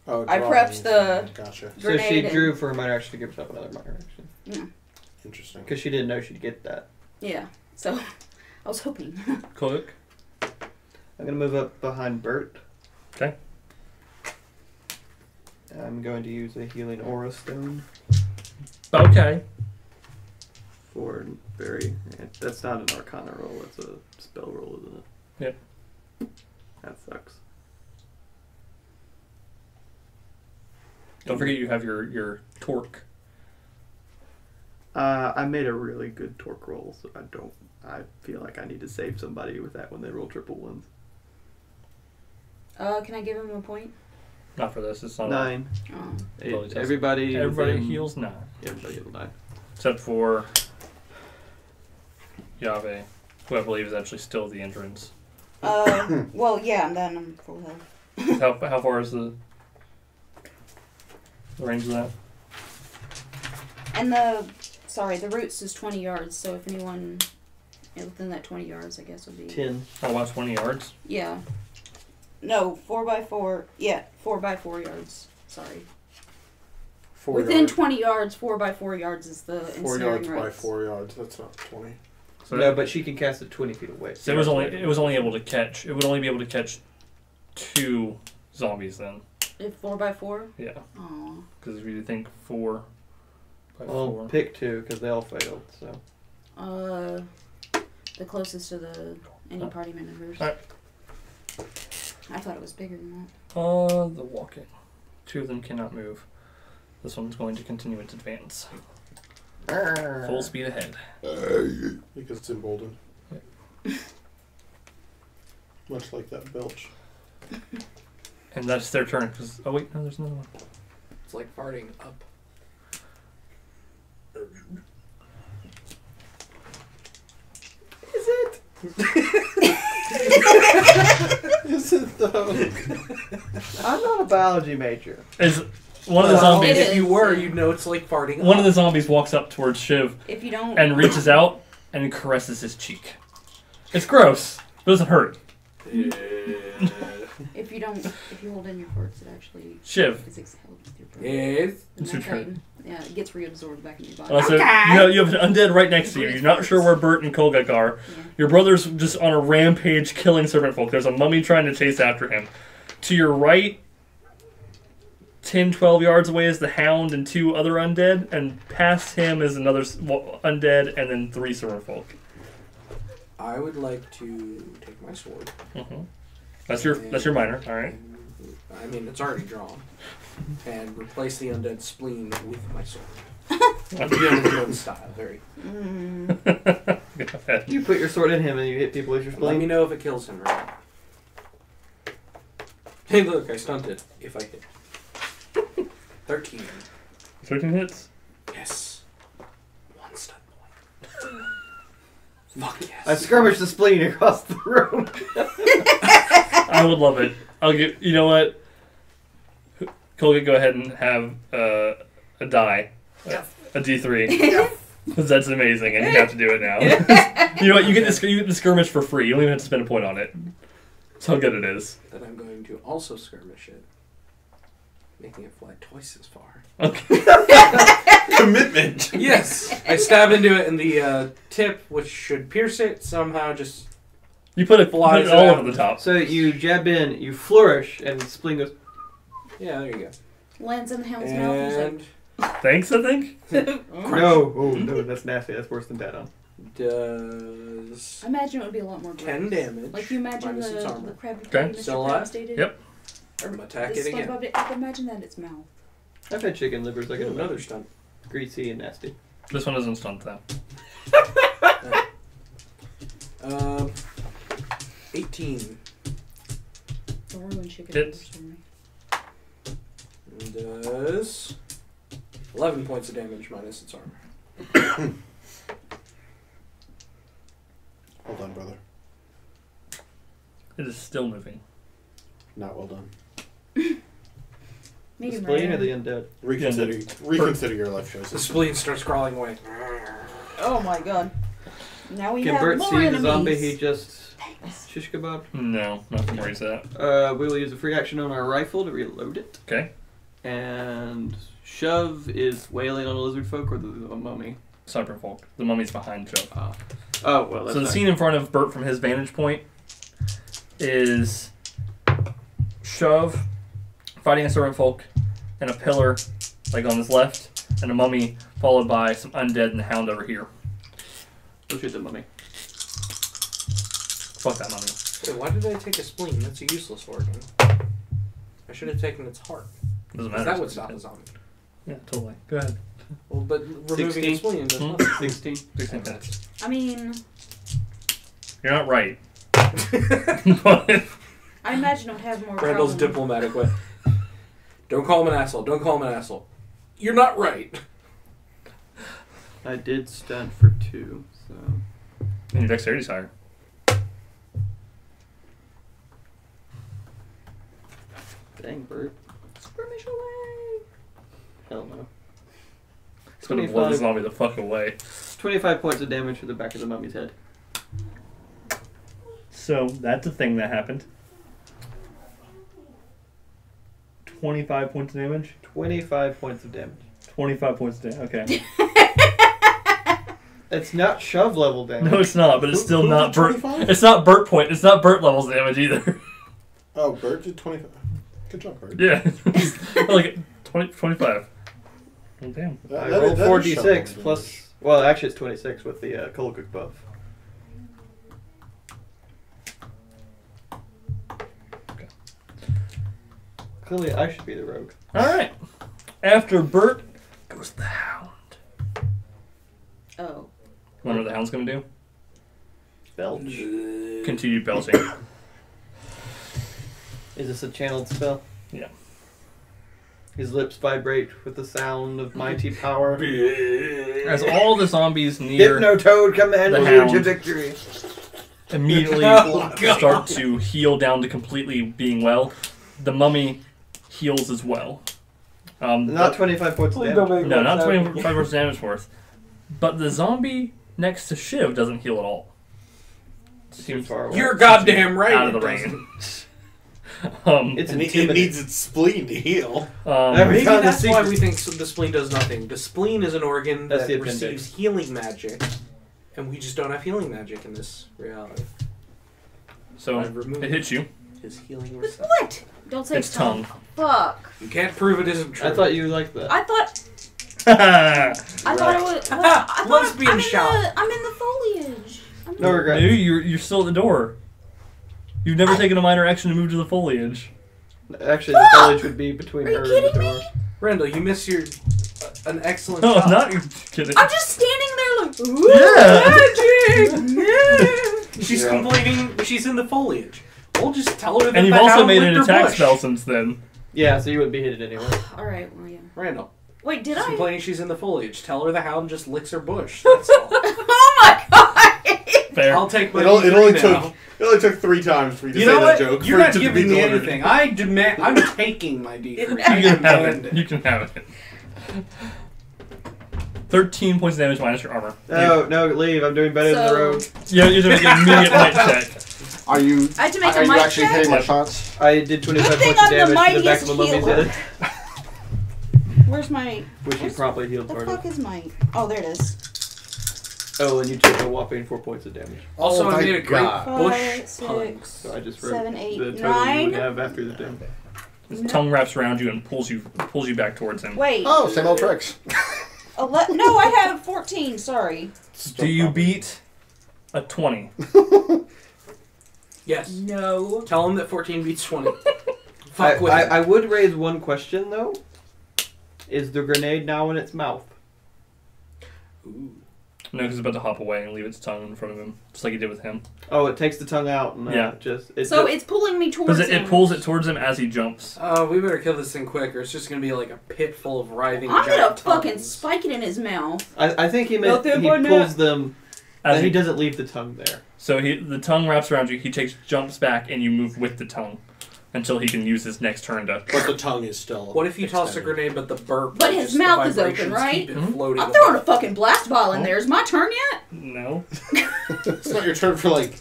D: Oh,
F: I prepped the
D: Gotcha.
E: So she
F: grenade
E: drew for a minor action to give herself another minor action.
F: Yeah.
D: Interesting.
E: Because she didn't know she'd get that.
F: Yeah. So, I was hoping.
A: Cook.
E: I'm gonna move up behind Bert.
A: Okay.
E: I'm going to use a healing aura stone
A: Okay.
E: for very. That's not an arcana roll. That's a spell roll, isn't it?
A: Yep.
E: That sucks.
A: Don't forget you have your torque.
E: I made a really good torque roll, so I feel like I need to save somebody with that when they roll triple ones.
F: Can I give him a point?
A: Not for this. It's not
E: 9.
F: Oh.
E: Everybody
A: heals 9.
E: Everybody heals 9.
A: Except for Yahweh, who I believe is actually still the entrance.
F: Well, yeah, and then I'm full health.
A: How far is the range of that?
F: And the roots is 20 yards, so if anyone within that 20 yards, I guess would be
E: 10.
A: Oh, about 20 yards?
F: Yeah. No, 4x4. Yeah, 4x4 yards. Sorry.
D: 4
F: Within
D: yards.
F: 20 yards, 4x4 yards is the
D: 4
F: ensnaring
D: yards by
F: roots.
D: 4 yards. That's not 20.
A: So
E: No, but she can cast it 20 feet away.
A: So it was only able to catch. It would only be able to catch 2 zombies then.
F: If 4x4?
A: Yeah.
F: Aww.
A: Because if you think 4 by
E: Well,
A: 4.
E: pick 2 because they all failed. So.
F: The closest to any party members.
A: Alright.
F: I thought it was bigger than that.
A: The walking. 2 of them cannot move. This one's going to continue its advance. Full speed ahead.
D: Because it's emboldened. Much like that belch.
A: And that's their turn. Cause, oh wait, no, there's another one.
B: It's like farting up.
E: Is it?
D: Is it though?
E: I'm not a biology major.
A: Is one of the
F: It
A: zombies?
F: is.
B: If you were, you'd know it's like farting
A: One
B: up.
A: of the zombies walks up towards Shiv
F: If you don't...
A: and reaches out and caresses his cheek. It's gross. It doesn't hurt.
F: If you hold in your farts, it actually...
A: Shiv.
F: is exhaled with your breath.
B: Yes.
A: It's your turn.
F: Yeah, it gets reabsorbed back in your body.
A: So you have an undead right next to you. You're not sure where Bert and Kolgak are.
F: Yeah.
A: Your brother's just on a rampage killing serpent folk. There's a mummy trying to chase after him. To your right, 10, 12 yards away is the Hound and 2 other undead. And past him is another undead and then 3 serpent folk.
B: I would like to take my sword.
A: Mm-hmm. That's your minor. All right.
B: I mean, it's already drawn. And replace the undead spleen with my sword. Indiana Jones style, very.
A: Go ahead.
E: You put your sword in him and you hit people with your
B: Let
E: spleen.
B: me know if it kills him or not. Hey, look, I stunted. If I hit. 13.
A: 13 hits.
B: Yes. 1 stun point. Fuck yes.
E: I skirmished the spleen across the room.
A: I would love it. I'll give. You know what? Kolgak, go ahead and have a die, a D3. Because that's amazing, and you have to do it now. You know what? You get the skirmish for free. You don't even have to spend a point on it. That's how good it is.
B: Then I'm going to also skirmish it. making it fly twice as far.
A: Okay.
D: Commitment.
B: Yes, I stab into it, and the tip, which should pierce it, somehow just
A: You put it all
B: Flies
A: over
B: out.
A: the top.
E: So you jab in, you flourish, and the spleen goes.
B: yeah. There you go.
F: Lands in the hound's mouth.
B: And
A: Thanks, I think.
E: No, oh no, that's nasty. That's worse than Daddon.
B: does
F: I imagine it would be a lot more.
B: 10 damage.
F: Like you imagine
B: minus its
F: the
B: armor.
F: crab
A: Okay.
F: Mr.
B: Still alive?
F: Krabs stated?
A: Yep.
B: I'm attack
F: The
B: it again.
F: SpongeBob, I can imagine that its mouth.
E: I've had chicken livers. I can
B: Ooh, another
E: imagine.
B: stunt.
E: Greasy and nasty.
A: This one isn't stunned though.
B: 18
F: The ruined chicken
A: Hits.
F: livers for me.
B: does 11 points of damage minus its armor.
D: Well done, brother.
A: It is still moving.
D: Not well done.
E: The
F: Medium
E: spleen or
F: rare.
E: the undead?
D: Reconsider your life
B: The
D: choices.
B: spleen starts crawling away.
F: Oh my god. Now we
E: Can
F: have
E: Bert
F: more
E: see the
F: enemies.
E: zombie he just
F: Thanks.
E: shish kebab?
A: No, nothing worries that.
E: We will use a free action on our rifle to reload it.
A: Okay.
E: And Shuv is wailing on a lizard folk or the mummy?
A: Serpent folk. The mummy's behind Joe.
E: Oh, well, that's
A: So the
E: fine.
A: scene in front of Bert from his vantage point is Shuv fighting a serpent folk and a pillar like on his left, and a mummy followed by some undead and the hound over here.
E: Go shoot the mummy.
A: Fuck that mummy.
B: Wait, why did I take a spleen? That's a useless organ. I should have taken its heart.
A: Doesn't
B: 'Cause
A: matter.
B: that would stop a zombie.
A: Yeah, totally. Go ahead.
B: Well, but removing
E: 16?
B: a spleen does
A: Hmm?
B: nothing.
E: 16.
A: 16 minutes.
F: I mean,
A: You're not right. But
F: I imagine it would have more
B: Randall's
F: problem.
B: diplomatic way. Don't call him an asshole. Don't call him an asshole. You're not right.
E: I did stunt for 2, so.
A: and your dexterity's higher.
E: Dang, Bert.
F: Skirmish away.
E: Hell no.
A: It's gonna blow the zombie the fuck away.
E: 25 points of damage to the back of the mummy's head.
A: So that's a thing that happened. 25 points of damage?
E: 25 points of damage.
A: 25 points of damage. Okay.
E: It's not shove level damage.
A: No, it's not, but it's still
D: Who
A: not
D: did
A: Bert.
D: 25?
A: It's not Bert point. It's not Bert levels damage either.
D: Oh, Bert did 25. Good job, Bert.
A: Yeah. Like 20, 25. Well, damn.
E: I
D: That-
E: rolled
D: that is
E: 4d6
D: shove
E: plus.
D: damage.
E: Well, actually, it's 26 with the cold cook buff.
A: Okay.
E: Clearly, I should be the rogue.
A: Alright. After Bert goes the hound.
F: Oh.
A: Wonder what the hound's gonna do?
E: Belch.
A: Continue belching.
E: Is this a channeled spell?
A: Yeah.
E: His lips vibrate with the sound of mighty power.
A: As all the zombies near
E: Hypnotoad command
A: the
E: will lead to
A: hound.
E: victory.
A: immediately
B: Oh,
A: start to heal down to completely being well, the mummy heals as well.
E: Not 25 points of
B: Please
E: damage.
B: don't make
A: No,
B: that
A: not
B: sound.
A: 25 points damage worth. But the zombie next to Shuv doesn't heal at all. Seems
E: far away.
B: You're goddamn right.
A: out of the
B: it doesn't.
A: range.
E: It's
D: And it
E: intimidating.
D: needs its spleen to heal.
E: Every
B: Maybe
E: time the
B: that's why
E: secret-
B: we think the spleen does nothing. The spleen is an organ
E: That's
B: that
E: the appendix.
B: receives healing magic, and we just don't have healing magic in this reality.
A: So
B: I've removed
A: it hits you.
B: his healing
F: With
B: receptor.
F: what? Don't say
A: Its tongue.
F: Fuck.
B: You can't prove it isn't true.
E: I thought you liked that.
F: I thought
A: Dude,
F: it was. Well, I thought
B: Lesbian
F: I'm
B: shot.
F: I'm in the foliage.
E: No regrets.
A: you're still at the door. You've never taken a minor action to move to the foliage.
E: Actually, the foliage would be between
F: Are you
E: her and the
F: kidding
E: door.
F: me?
B: Randall, you missed your an excellent
A: No,
B: shot.
A: I'm not kidding.
F: I'm just standing there like, ooh,
A: Yeah.
F: magic. Yeah.
B: She's
D: Yeah.
B: complaining. She's in the foliage. We'll just tell her that
A: And you've
B: the
A: also
B: hound
A: made
B: licked
A: an
B: her
A: attack
B: bush.
A: spell since then.
E: Yeah, so you wouldn't be hit it anyway.
F: All right. Well, yeah.
B: Randall,
F: Wait, did
B: she's
F: I?
B: complaining she's in the foliage. Tell her the hound just licks her bush. That's all.
F: Oh my god.
A: Fair.
B: I'll take my
D: It only
B: D3 now.
D: took. It only took 3 times for you to
B: You
D: say
B: know
D: that
B: what?
D: joke.
B: You're
D: for it
B: not
D: to be
B: giving me
D: delivered.
B: anything. I demand. I'm taking my D3.
A: You
B: I
A: can have
B: demand
A: it. You can have it. 13 points of damage minus your armor.
E: No, leave. I'm doing better than the rogue.
A: You have to make an immediate might check.
C: Are you?
F: I had to make
C: Are
F: a
C: you
F: mic
C: actually
F: check.
C: hitting my shots?
E: I did 25
F: Good thing
E: points of
F: I'm the
E: damage to the back of
F: mightiest
E: the mummy's
F: healer.
E: head.
F: Where's my...
E: Which you promptly healed
F: The
E: part
F: fuck
E: of.
F: is my... Oh, there it is.
E: Oh, and you took a whopping 4 points of damage.
B: Also,
C: Oh
B: I
C: my
B: made a great
C: God.
B: bush
F: 5,
B: pun.
F: 6,
E: So I just wrote
F: 7, 8,
E: the total you
F: 9.
E: would have after the damage.
A: His tongue wraps around you and pulls you back towards him.
F: Wait.
C: Oh, same old tricks.
F: No, I have 14. Sorry.
A: Do you beat a 20?
B: Yes.
F: No.
B: Tell him that 14 beats 20. Fuck with it.
E: I would raise one question, though. Is the grenade now in its mouth?
B: Ooh.
A: No, because it's about to hop away and leave its tongue in front of him, just like he did with him.
E: Oh, it takes the tongue out and
A: Yeah.
F: It's pulling me towards
A: Because
F: him.
A: it pulls it towards him as he jumps.
B: We better kill this thing quick, or it's just gonna be like a pit full of writhing
F: I'm gonna
B: giant
F: fucking
B: tongues.
F: spike it in his mouth.
E: I think he meant
F: Nothing
E: he
F: but
E: pulls them,
A: As
E: and he doesn't leave the tongue there.
A: So the tongue wraps around you, he jumps back, and you move with the tongue until he can use his next turn to...
D: But the tongue is still.
B: What if you toss a
D: extended.
B: grenade, but the burp?
F: But his
B: just
F: mouth
B: the
F: is open,
B: vibrations
F: right?
B: Keep it floating
F: I'm throwing a
B: above.
F: fucking blast ball in there. Is my turn yet?
A: No.
D: It's not your turn for like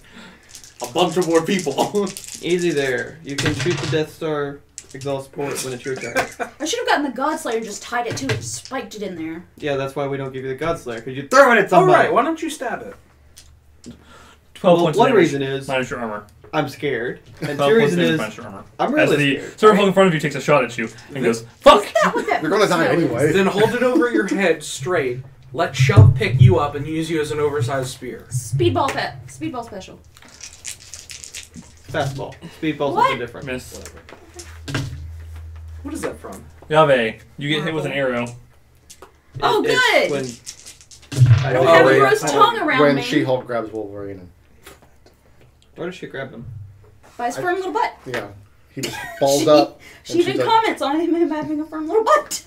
D: a bunch of more people.
E: Easy there. You can shoot the Death Star exhaust port when it's your turn.
F: I should have gotten the Godslayer, just tied it to it and spiked it in there.
E: Yeah, that's why we don't give you the Godslayer, because you throw it at
B: Oh
E: somebody.
B: right, why don't you stab it?
A: 12
E: Well,
A: points
E: one
A: of damage,
E: reason is
A: minus your armor.
E: I'm scared, and
A: 12
E: two
A: points of
E: reason
A: damage
E: is
A: minus your armor.
E: I'm
A: As
E: really
A: the
E: scared.
A: serpent in front of you takes a shot at you and goes, fuck!
C: You're gonna die anyway.
B: Then hold it over your head straight. Let Shuv pick you up and use you as an oversized spear.
F: Speedball special.
E: Fastball. Speedball's
F: What?
E: something different.
A: Miss.
B: What is that from?
A: Yave, you get hit with an arrow.
F: Oh,
E: It's
F: good!
E: When
F: I don't
B: Oh,
F: have
B: wait.
F: a gross tongue around
C: When
F: me.
C: She-Hulk grabs Wolverine. And,
E: where does she grab him?
F: By his firm little butt.
C: yeah. He just balls up.
F: She
C: and
F: even
C: she's like,
F: comments on him having a firm little butt.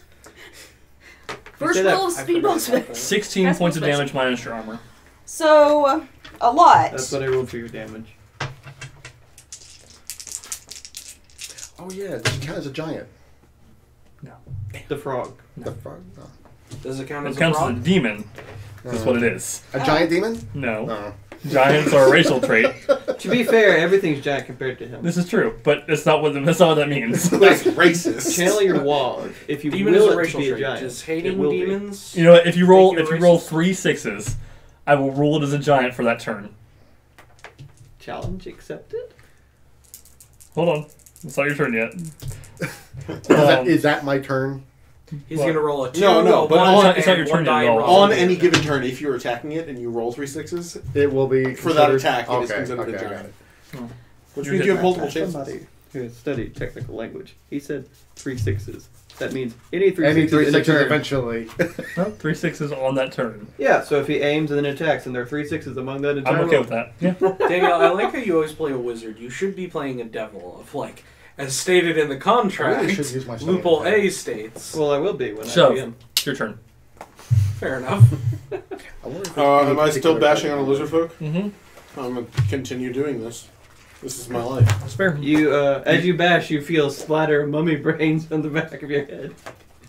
F: First
E: say that-
F: roll of
B: I
F: speedball
B: forgot
F: special.
B: that.
A: 16
F: That's
A: points of
F: special.
A: damage minus your armor.
F: So, a lot.
E: That's what I rolled for your damage.
C: oh yeah, does he count as a giant?
E: The frog.
C: The frog? No.
B: Does it count
A: It
B: as a
A: counts as a
B: frog?
A: demon. That's what it is.
C: A giant demon?
A: No.
C: No.
A: Giants are a racial trait.
E: To be fair, everything's giant compared to him.
A: This is true, but that's not what that means.
D: That's racist.
E: Channel your wog. If you
B: Demon is
E: will
B: a
E: it to
B: racial
E: be a
B: trait.
E: giant,
B: Just
E: it
B: hating
E: will be.
B: demons.
A: You know what? If you roll
B: Make you a racist?
A: 3 6s, I will rule it as a giant for that turn.
E: Challenge accepted?
A: Hold on. It's not your turn yet.
C: Is that my turn?
B: He's
A: What?
B: gonna roll a 2,
D: No,
B: a
D: but
B: 1,
A: it's not your
B: and
A: turn
B: 1
A: yet
B: die
A: at all.
B: roll.
D: On any given turn, if you're attacking it and you roll 3 6s,
C: It will be
D: for that
C: considered-
D: attack, it is
C: okay,
D: considered
C: okay,
D: a
C: I got
D: giant.
C: it.
D: Which
A: You're
D: means you have
A: hitting
D: multiple chances.
E: Somebody who has studied technical language. He said 3 6s. That means any 3
C: Any
E: 6s
C: 3
E: in a
C: 6s
E: turn.
C: eventually.
A: No, 3 6s on that turn.
E: Yeah, so if he aims and then attacks and there are 3 6s among that entire
A: I'm okay
E: roll,
A: with that. Yeah.
B: Daniel, I like how you always play a wizard. You should be playing a devil of like, as stated in the
C: I
B: contract.
C: really should use my stomach
B: Loophole
C: attack.
B: A states.
E: Well, I will be when
A: Shove.
E: I begin.
A: It's your turn.
B: Fair enough.
C: I wonder if there's any
D: Am I still
C: particular-
D: bashing on a lizard folk?
A: Mm-hmm.
D: I'm going to continue doing this. This is my life.
A: That's fair.
E: You, as you bash, you feel a splatter of mummy brains on the back of your head.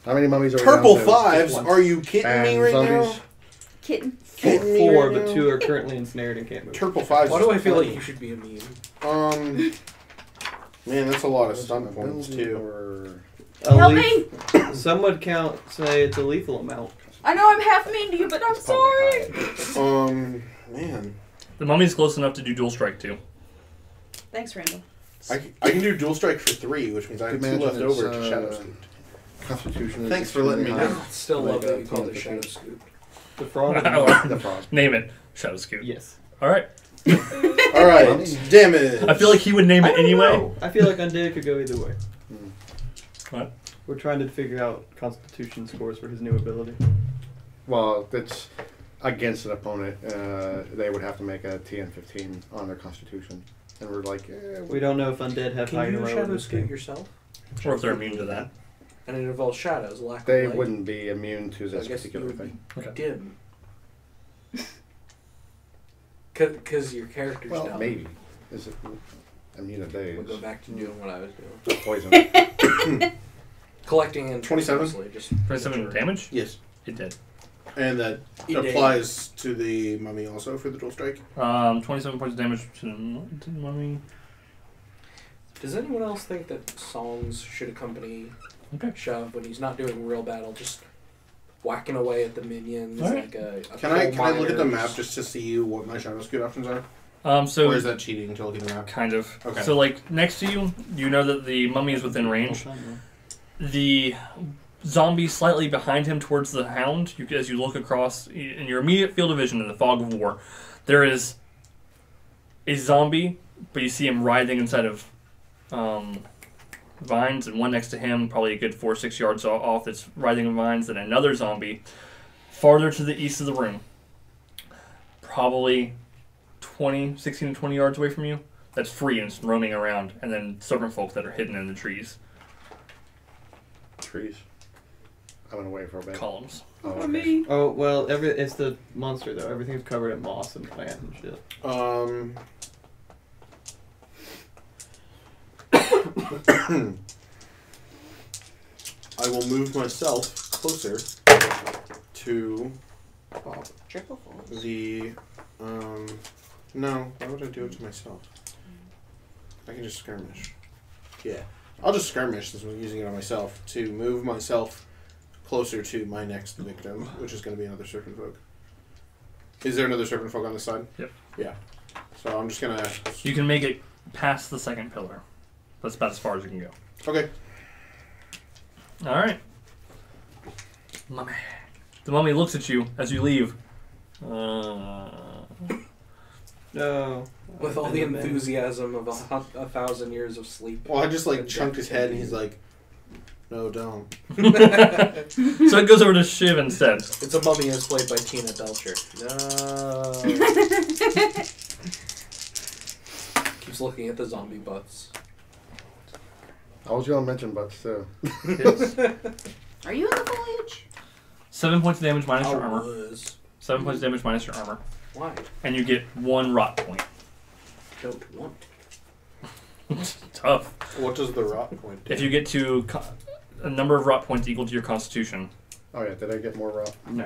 C: How many mummies are we
D: Purple
C: down to?
D: 5s?
E: One.
D: Are you kidding me
C: And
D: right
C: zombies?
D: now?
F: Kitten.
D: Kidding me
E: Four,
D: right
E: but
D: now?
E: 2 are currently ensnared and can't move.
D: Purple 5s.
B: Why do I
D: is
B: feel like
D: plenty.
B: you should be immune?
D: Man, that's a lot of stunt points, too.
C: Or-
F: Help me!
E: Some would count, say it's a lethal amount.
F: I know I'm half mean to you, but I'm sorry.
D: Man.
A: The mummy's close enough to do dual strike too.
F: Thanks, Randall.
D: I can do dual strike for 3, which means I have 2
C: Imagine
D: left
C: it's,
D: over to shadow scoot.
C: Constitution. is
D: Thanks for letting me
C: extremely
D: know.
C: high.
B: Still love that you call it
C: Like,
B: Shadow Scoop.
E: The frog?
C: The frog.
A: Name it. Shadow Scoot.
E: Yes.
A: Alright.
D: Alright, damage.
A: I feel like he would name it anyway.
E: know. I feel like Undead could go either way.
A: What?
E: We're trying to figure out Constitution scores for his new ability.
C: Well, that's against an opponent. They would have to make a TN 15 on their Constitution, and we're like,
E: We don't know if Undead have high
B: Can
E: or
B: you
E: low in
B: Shadow
E: this
B: Scoop
E: game.
B: yourself?
A: Or if they're immune to that.
B: And it involves shadows, lack
C: they
B: of light.
C: wouldn't be immune to
B: So I
C: this
B: guess you
C: particular
B: would
C: thing.
B: be
A: Okay.
B: dim. Because your character's
C: Well,
B: dumb.
C: maybe. Is it immune to days?
B: We'll go back to doing what I was doing.
C: Poison.
B: Collecting and
D: 27?
B: just
A: 27 damage?
D: Yes.
A: It did.
D: And that
B: It did.
D: applies to the mummy also for the dual strike?
A: 27 points of damage to the mummy.
B: Does anyone else think that songs should accompany
A: Okay.
B: Shuv, when he's not doing real battle, just whacking away at the minions.
A: All right.
B: Like a
D: Can I look at the
B: miners.
D: map just to see what my shadow scoot options are?
A: So
D: or is that cheating to look at the map?
A: kind of.
D: Okay.
A: So like next to you, you know that the mummy is within range. The zombie slightly behind him towards the hound, as you look across in your immediate field of vision in the fog of war, there is a zombie, but you see him writhing inside of vines, and one next to him, probably a good 4 or 6 yards off, that's writhing in vines, and another zombie farther to the east of the room, probably 16 to 20 yards away from you, that's free and roaming around, and then serpent folk that are hidden in the trees.
C: Trees. I went away for a bit.
A: Columns.
C: Oh,
F: For
C: okay.
F: me.
E: Oh well, it's the monster though. Everything's covered in moss and plant and shit.
D: I will move myself closer to the. No, why would I do it to myself? I can just skirmish. Yeah, I'll just skirmish since I'm using it on myself to move myself closer to my next victim, which is going to be another serpent folk. Is there another serpent folk on this side?
A: Yep.
D: Yeah. So I'm just gonna.
A: You can make it past the second pillar. That's about as far as you can go.
D: Okay.
A: All right. Mummy. The mummy looks at you as you leave.
E: No.
B: With all the enthusiasm of 1,000 years of sleep.
D: Well, I just like chunked his head, and he's like, "No, don't."
A: So it goes over to Shiv instead.
B: It's a mummy as played by Tina Belcher. No. Keeps looking at the zombie butts.
C: I was going to mention butts too.
F: Are you in the foliage?
A: 7 points of damage minus your armor.
B: Was.
A: 7 points of damage minus your armor.
B: Why?
A: And you get 1 rot point.
B: Don't want.
A: Tough.
D: What does the rot point do?
A: If you get to a number of rot points equal to your constitution.
C: Oh yeah, did I get more rot?
A: No.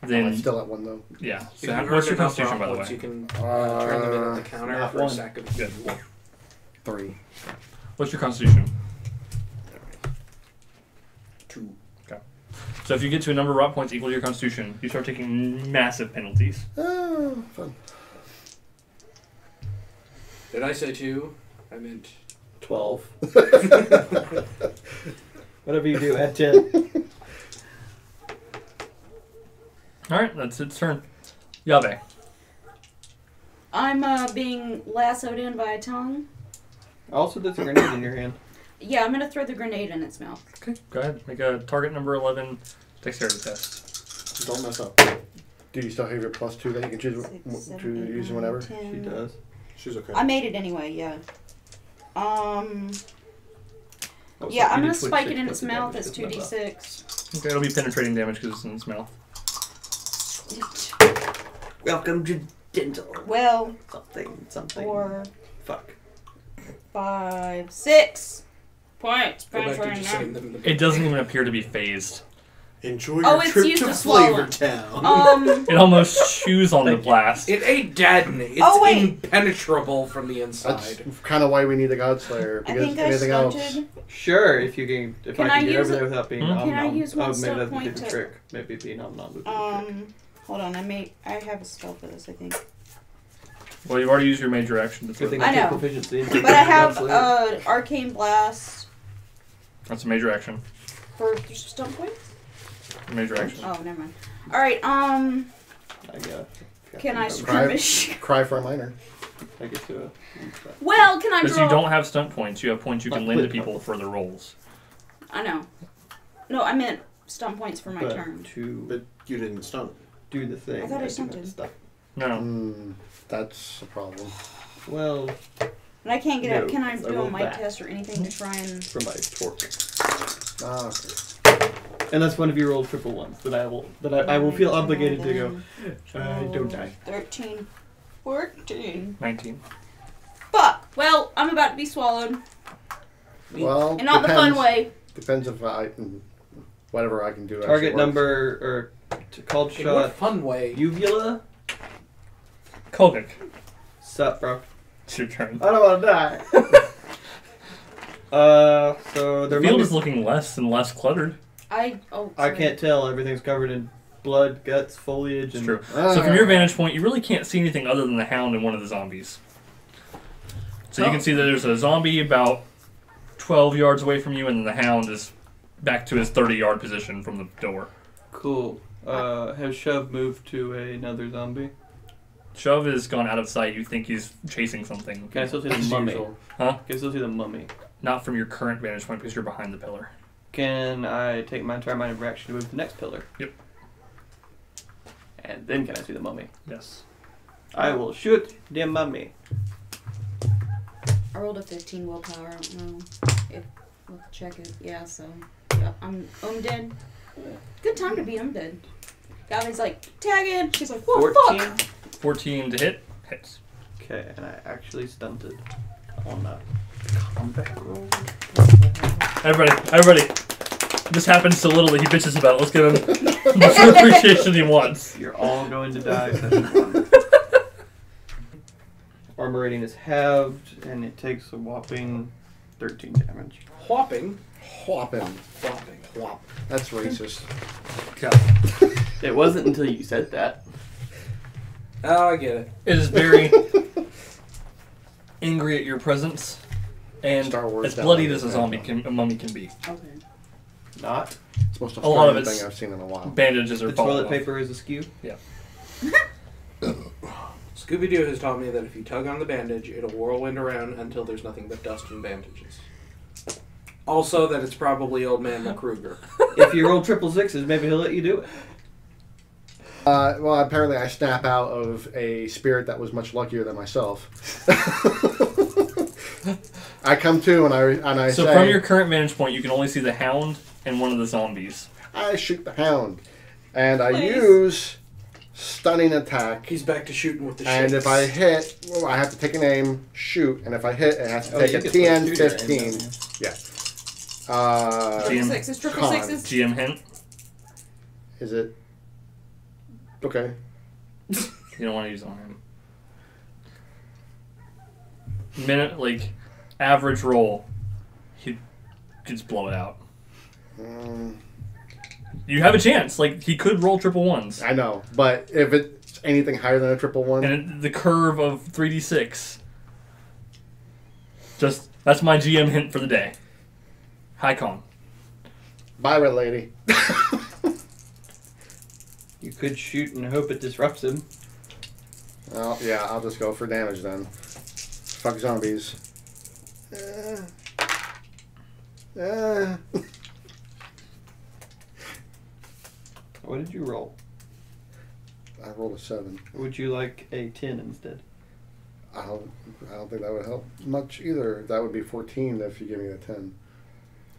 C: I'm
A: Then,
C: still at 1 though.
A: yeah.
B: If
A: So
B: you
A: what's
B: earn
A: your
B: enough
A: constitution, by
B: rot
A: the
B: points,
A: way?
B: You can turn them in at the counter
E: not
B: for a
E: one.
B: sack of
A: Good.
C: 3.
A: What's your constitution?
B: 2.
A: So if you get to a number of rot points equal to your constitution, you start taking massive penalties.
C: Oh, fun.
B: Did I say 2? I meant
E: 12. Whatever you do, add 10.
A: Alright, that's its turn. Yave.
F: I'm being lassoed in by a tongue.
E: Also, there's a grenade in your hand.
F: Yeah, I'm gonna throw the grenade in its mouth.
A: Okay, go ahead. Make a target number 11 dexterity test.
D: Don't mess up.
C: Do you still have your +2 that you can choose
F: 6, 7,
C: to
F: 8,
C: use
F: 9,
C: whenever?
F: 10.
E: She does.
D: She's okay.
F: I made it anyway, yeah.
E: Oh,
F: Yeah,
E: so
F: I'm
E: you
F: gonna
E: did
F: spike it
E: 26
F: in its
E: points of
F: mouth
E: damage
F: as
E: with my buff.
F: 2d6.
A: Okay, it'll be penetrating damage because it's in its mouth.
E: Welcome to dental.
F: Well,
E: Something.
F: 4,
E: Fuck.
F: 5, 6 points.
B: go back to
F: Penetrating
B: just saying
F: damage.
B: them.
A: It doesn't even appear to be phased.
D: Enjoy
F: Oh,
D: your
F: it's
D: trip
F: used
D: to
F: to swallow.
D: Flavor Town.
A: It almost chews on the blast.
B: It ain't deadening. It's
F: Oh, wait.
B: impenetrable from the
C: That's
B: inside.
C: kind of why we need a Godslayer.
F: I
C: Because
F: think I
C: anything else.
F: stunted.
E: Sure, if you can, if
F: Can
E: I
F: I
E: can get
F: use
E: over there
F: it-
E: without being
A: Hmm?
E: nom
F: Can I
E: nom.
F: use one
E: Oh, maybe
F: stunt
E: that's a
F: point
E: different
F: to-
E: trick. Maybe be nom nom would be a trick.
F: Hold on, I have a spell for this, I think.
A: Well, you've already used your major action to
E: Good
A: throw
E: thing
A: the-
F: I
E: I take
F: know.
E: proficiency.
F: But I have Arcane Blast
A: That's a major action.
F: for stun points?
A: Major action.
F: Oh, never mind. Alright,
E: I got.
F: can I
C: Cry,
F: skirmish?
C: cry for a minor.
E: I get to.
F: Well, can I
A: Because
F: draw?
A: you don't have stunt points, you have points you can
E: Not
A: lend to
E: crit
A: people for their rolls.
F: I know. No, I meant stun points for my
E: but
F: turn.
E: to
D: But you didn't stun.
E: do the thing.
F: I thought I
E: do
F: stunted.
E: that stuff.
A: No.
C: That's a problem.
E: Well,
F: And I can't get out.
E: No,
F: Can I
E: I
F: do a
E: rolled
F: might
E: back.
F: test or anything to try and...
E: for my torque.
C: Ah, okay.
E: Unless one of you rolled triple ones, then I will feel obligated to go. Don't die.
F: 13, 14.
A: 19.
F: Fuck! Well, I'm about to be swallowed.
C: Well,
F: And not the fun way.
C: Depends if I can, whatever I can do. actually
E: Target
C: works.
E: number or called
B: In what
E: shot.
B: fun way?
E: Uvula.
A: Kogik.
E: Sup, bro?
A: It's your turn.
E: I don't want to die. So
A: The field is looking less and less cluttered.
E: I can't tell. Everything's covered in blood, guts, foliage,
A: It's
E: and
A: true. So from your vantage point, you really can't see anything other than the Hound and one of the zombies. So you can see that there's a zombie about 12 yards away from you, and then the Hound is back to his 30-yard position from the door.
E: Cool. Has Shuv moved to another zombie?
A: Shuv has gone out of sight. You think he's chasing something.
E: Can I still see the
B: As
E: mummy?
B: usual.
A: Huh?
E: Can I still see the mummy?
A: Not from your current vantage point because you're behind the pillar.
E: Can I take my entire mind of reaction to move to the next pillar?
A: Yep.
E: And then can I see the mummy?
A: Yes.
E: I will shoot the mummy.
F: I rolled a 15 willpower. I don't know if we'll check it. Yeah, so yeah, I'm dead. Good time to be undead. Gabby's like, tag in. She's like, what
E: 14.
F: fuck?
A: 14 to hit. Hits.
E: Okay, and I actually stunted on that combat roll.
A: Everybody. This happens so little that he bitches about it. Let's give him the appreciation he wants.
E: You're all going to die. Session 1. Armor rating is halved, and it takes a whopping 13 damage.
B: Whopping.
C: Whopping. Whop. That's racist.
E: It wasn't until you said that.
B: Oh, I get it.
A: It is very angry at your presence, and
C: Star Wars
A: as bloodied
C: down
A: as a
C: there.
A: zombie a mummy can be.
F: Okay.
E: Not.
C: It's the most
A: A lot of
C: Australian
A: it's
C: thing I've seen in a while.
A: Bandages are
E: The
A: falling
E: toilet
A: off.
E: paper is askew.
B: Scooby-Doo has taught me that if you tug on the bandage, it'll whirlwind around until there's nothing but dust and bandages. Also, that it's probably old man McCruger.
E: If you roll 666s, maybe he'll let you do it.
C: Well, apparently I snap out of a spirit that was much luckier than myself. I come to and I
A: So
C: say,
A: from your current vantage point, you can only see the Hound and one of the zombies.
C: I shoot the Hound, and I
F: Please.
C: use stunning attack.
B: He's back to shooting with the
C: And
B: shits.
C: if I hit, well, I have to take an aim, shoot, and if I hit, it has to
E: Oh,
C: take
E: you
C: a
E: get
C: TN
E: to shoot your
C: 15.
E: aim, don't you?
C: Yeah.
A: GM.
F: Sixes, triple
C: con.
F: sixes.
A: GM hint.
C: Is it? Okay.
A: You don't want to use it on him. Minute, like, average roll, he just blow it out. You have a chance. Like, he could roll triple ones.
C: I know, but if it's anything higher than a triple one,
A: And the curve of 3d6. Just, that's my GM hint for the day. High con.
C: bye, red lady.
E: You could shoot and hope it disrupts him.
C: Well, yeah, I'll just go for damage then. Fuck zombies.
E: What did you roll?
C: I rolled a 7.
E: Would you like a 10 instead?
C: I don't think that would help much either. That would be 14 if you give me a 10.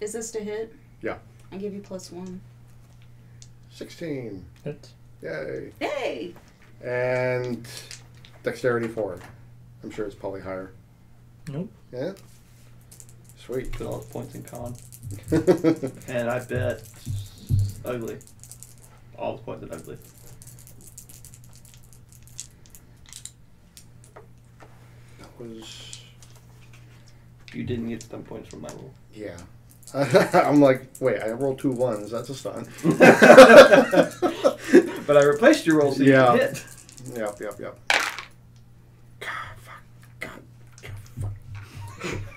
F: Is this to hit?
C: Yeah.
F: I give you +1.
C: 16.
A: Hit.
C: Yay.
F: Hey!
C: And dexterity 4. I'm sure it's probably higher.
A: Nope.
C: Yeah? Sweet.
E: Put all the points in con. And I bet ugly. All the points in ugly.
C: That was...
E: You didn't get stun points from my roll.
C: Yeah. I'm like, wait, I rolled 2 1s. That's a stun.
E: But I replaced your roll so you
C: Yeah.
E: could hit.
C: Yep. God, fuck.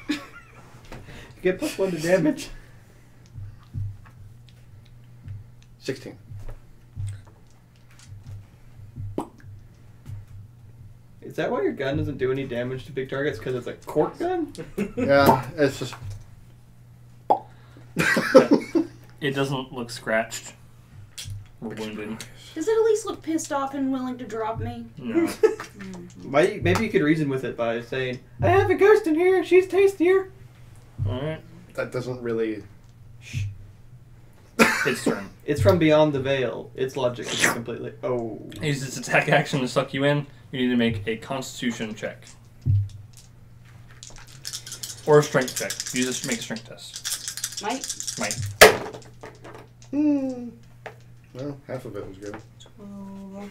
E: You get +1 to damage.
C: 16.
E: Is that why your gun doesn't do any damage to big targets? Because it's a cork gun?
C: Yeah, it's just...
A: It doesn't look scratched or wounded.
F: Does it at least look pissed off and willing to drop me?
A: No.
E: Maybe you could reason with it by saying, I have a ghost in here, she's tastier.
A: Alright.
C: That doesn't really...
A: Its turn.
E: It's from beyond the veil. Its logic is completely... Oh.
A: He uses its attack action to suck you in. You need to make a constitution check. Or a strength check. You just make a strength test.
F: Might.
C: Well, half of it was good.
F: 12,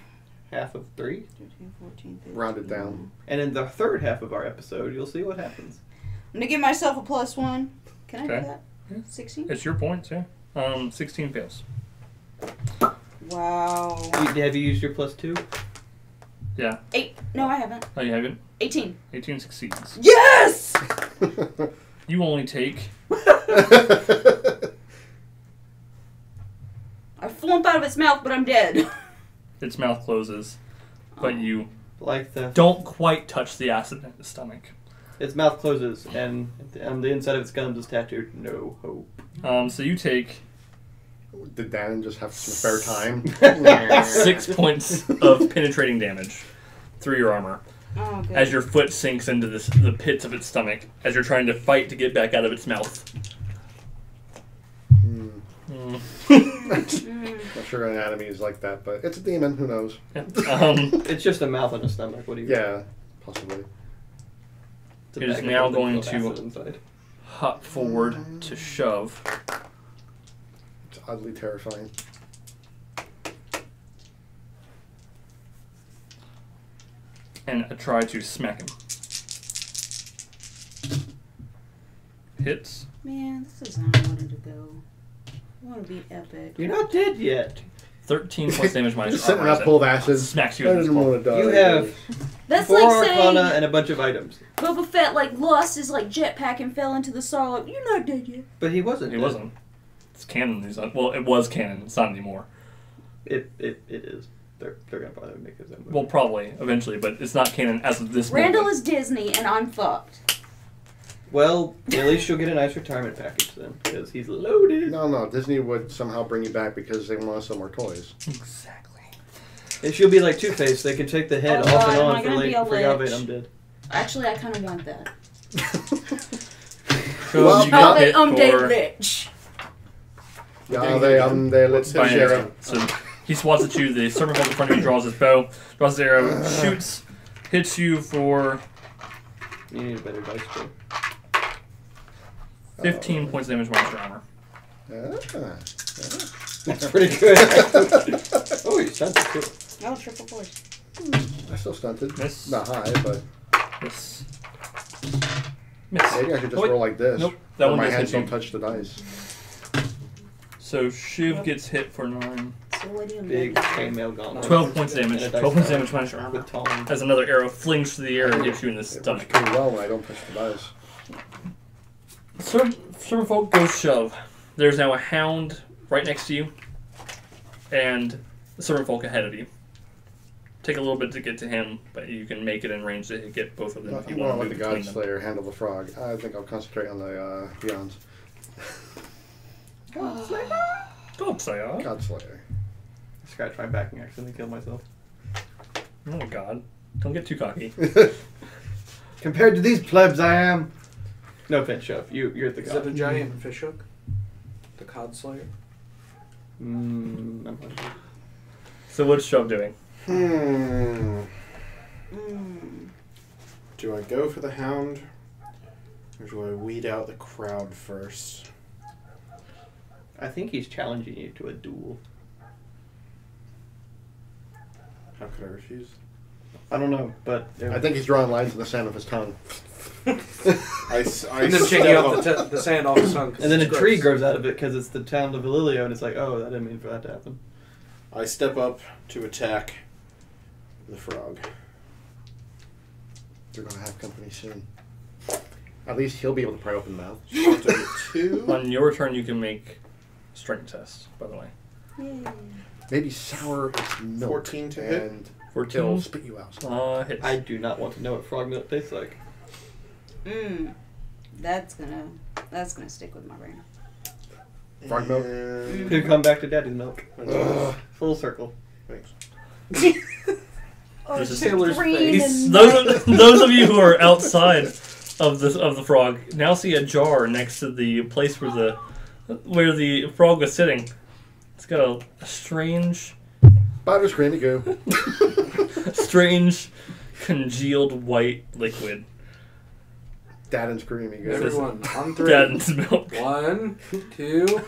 E: Half of 3.
F: 13, 14, 15.
C: Rounded down.
E: And in the third half of our episode, you'll see what happens.
F: I'm gonna give myself a +1. Can I do that?
A: Yeah.
F: 16?
A: It's your points, yeah. 16 fails.
F: Wow.
E: Have you used your +2?
A: Yeah.
F: 8. No, I haven't.
A: Oh, you haven't?
F: 18.
A: 18 succeeds.
F: Yes!
A: You only take...
F: I flump out of its mouth, but I'm dead.
A: Its mouth closes, but you
E: Like the
A: don't quite touch the acid in its stomach.
E: its mouth closes, and on the inside of its gums is tattooed "No hope."
A: So you take
C: Did Dan just have some spare time?
A: 6 points of penetrating damage through your armor
F: Oh, good.
A: as your foot sinks into the pits of its stomach as you're trying to fight to get back out of its mouth.
C: Not sure anatomy is like that, but it's a demon. Who knows?
A: Yeah.
E: It's just a mouth and a stomach. What do you?
C: Yeah, possibly.
E: It's a
A: It is
E: bag of
A: now
E: building
A: going
E: full of
A: to-
E: acid inside.
A: hop forward to shove.
C: It's oddly terrifying.
A: And try to smack him. Hits.
F: Man, this is how I wanted to go. I want to be epic.
E: You're not dead yet.
A: 13 points damage minus
C: Just
A: your
C: sitting
A: armor.
C: up full of acid.
A: Smacks you
C: I
A: in the
C: didn't
A: skull.
C: want to die.
E: You have
F: That's
E: 4
F: like saying
E: arcana and a bunch of items.
F: Boba Fett lost his jetpack and fell into the Sarlacc. You're not dead yet.
E: But he wasn't.
A: He
E: dead.
A: wasn't. It's canon. Well, it was canon. It's not anymore.
E: It is. They're gonna probably make his own movie.
A: Well, probably eventually, but it's not canon as of this
F: Randall
A: moment.
F: is Disney, and I'm fucked.
E: Well, at least she'll get a nice retirement package then, because he's loaded.
C: No, Disney would somehow bring you back because they want to sell more toys.
A: Exactly.
E: And she'll be like Two-Face. They can take the head
F: Oh,
E: off
F: God,
E: and
F: am
E: on
F: I
E: for
F: gonna be a
E: for Yahweh,
F: lich?
E: I'm dead.
F: Actually, I kind of want that.
A: So
C: Well,
A: you
F: I'll
A: get
F: be
A: hit
F: Undead
A: for
F: Lich.
C: Let's
A: by an
C: share
A: arrow. So he swats at you. The serpent in front of you draws his bow, draws his arrow, shoots, hits you for
E: You need a better dice too.
A: 15 points damage minus your armor.
E: That's pretty good. Oh, you stunted too.
F: Oh, triple force.
C: I still stunted.
A: Miss.
C: Not high, but
A: Miss. Miss.
C: maybe I should just
A: Oh, wait.
C: roll like this.
A: Nope, that
C: Where
A: one
C: my
A: does
C: hands
A: hit you.
C: don't touch the dice.
A: So Shiv gets hit for 9.
F: So what do you
E: Big
F: mean?
E: chainmail gauntlet.
A: 12 points damage.
E: And a dice
A: 12 points
E: die
A: damage minus your armor.
E: with tongs.
A: As another arrow flings through the air and hits you in the
C: It works
A: stomach.
C: pretty well when I don't touch the dice.
A: Serpent goes shove. There's now a hound right next to you, and the serpent folk ahead of you. Take a little bit to get to him, but you can make it in range to get both of them if you
C: Well,
A: want to
C: let
A: move
C: the
A: between
C: God
A: them.
C: Slayer handle the frog. I think I'll concentrate on the Beyonds.
A: God Slayer.
C: God Slayer.
E: I scratched my back and accidentally killed myself.
A: Oh God! Don't get too cocky.
E: Compared to these plebs, I am. No offense, Shuv. You're the
B: Is
E: god.
B: it a giant fishhook? The Cod Slayer?
E: I'm not sure.
A: So what's Shove doing?
D: Do I go for the hound, or do I weed out the crowd first?
E: I think he's challenging you to a duel.
D: How could I refuse?
E: I don't know, but
C: I think he's drawing lines in the sand of his tongue.
D: I
B: And then shaking out the sand off his tongue. 'cause
E: and then a
B: it's
E: tree
B: gross.
E: grows out of it because it's the Hound of Ililio, and it's like, oh, that didn't mean for that to happen.
D: I step up to attack the frog.
C: They're going to have company soon. At least he'll be able to pry open the mouth.
D: So I get 2.
A: On your turn, you can make a strength test. By the way,
C: Maybe sour its milk.
D: 14 to hit.
C: and
A: 14.
C: it'll spit you out.
A: Hits.
E: I do not want to know what frog milk tastes like.
F: That's gonna stick with my brain.
C: Frog milk?
D: And-
E: Could come back to daddy's milk.
C: Ugh.
E: Full circle.
D: Thanks.
A: This is-
B: Taylor's
F: Green
B: face.
F: and
A: those of you who are outside of the frog now see a jar next to the place where the frog was sitting. It's got a strange
C: Spider screaming goo.
A: strange congealed white liquid.
C: Dad and screaming goo.
B: Everyone, on 3.
A: Dad's milk.
B: 1, 2.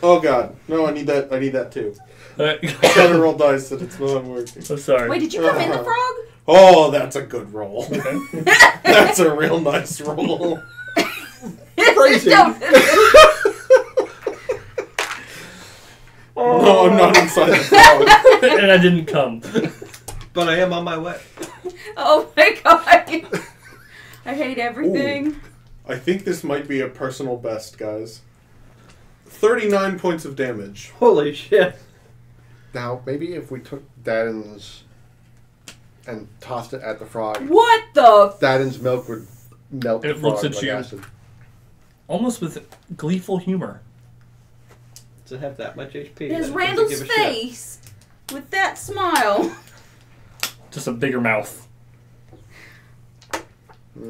D: Oh god. No, I need that too.
A: Alright.
D: I gotta roll dice that it's not working.
A: I'm sorry.
F: Wait, did you come in the frog?
D: Oh, that's a good roll.
A: Okay.
D: That's a real nice roll.
E: Crazy.
D: No, I'm not inside the frog.
A: And I didn't come.
E: But I am on my way.
F: Oh my god. I hate everything.
D: Ooh. I think this might be a personal best, guys. 39 points of damage.
E: Holy shit.
C: Now, maybe if we took Dadden's and tossed it at the frog,
F: What the?
C: Dadden's milk would melt the
A: It
C: frog
A: looks at
C: like
A: you.
C: acid.
A: Almost with gleeful humor.
E: Does it have that much HP?
F: There's
E: Does it
F: Randall's
E: give a shit?
F: face with that smile.
A: Just a bigger mouth.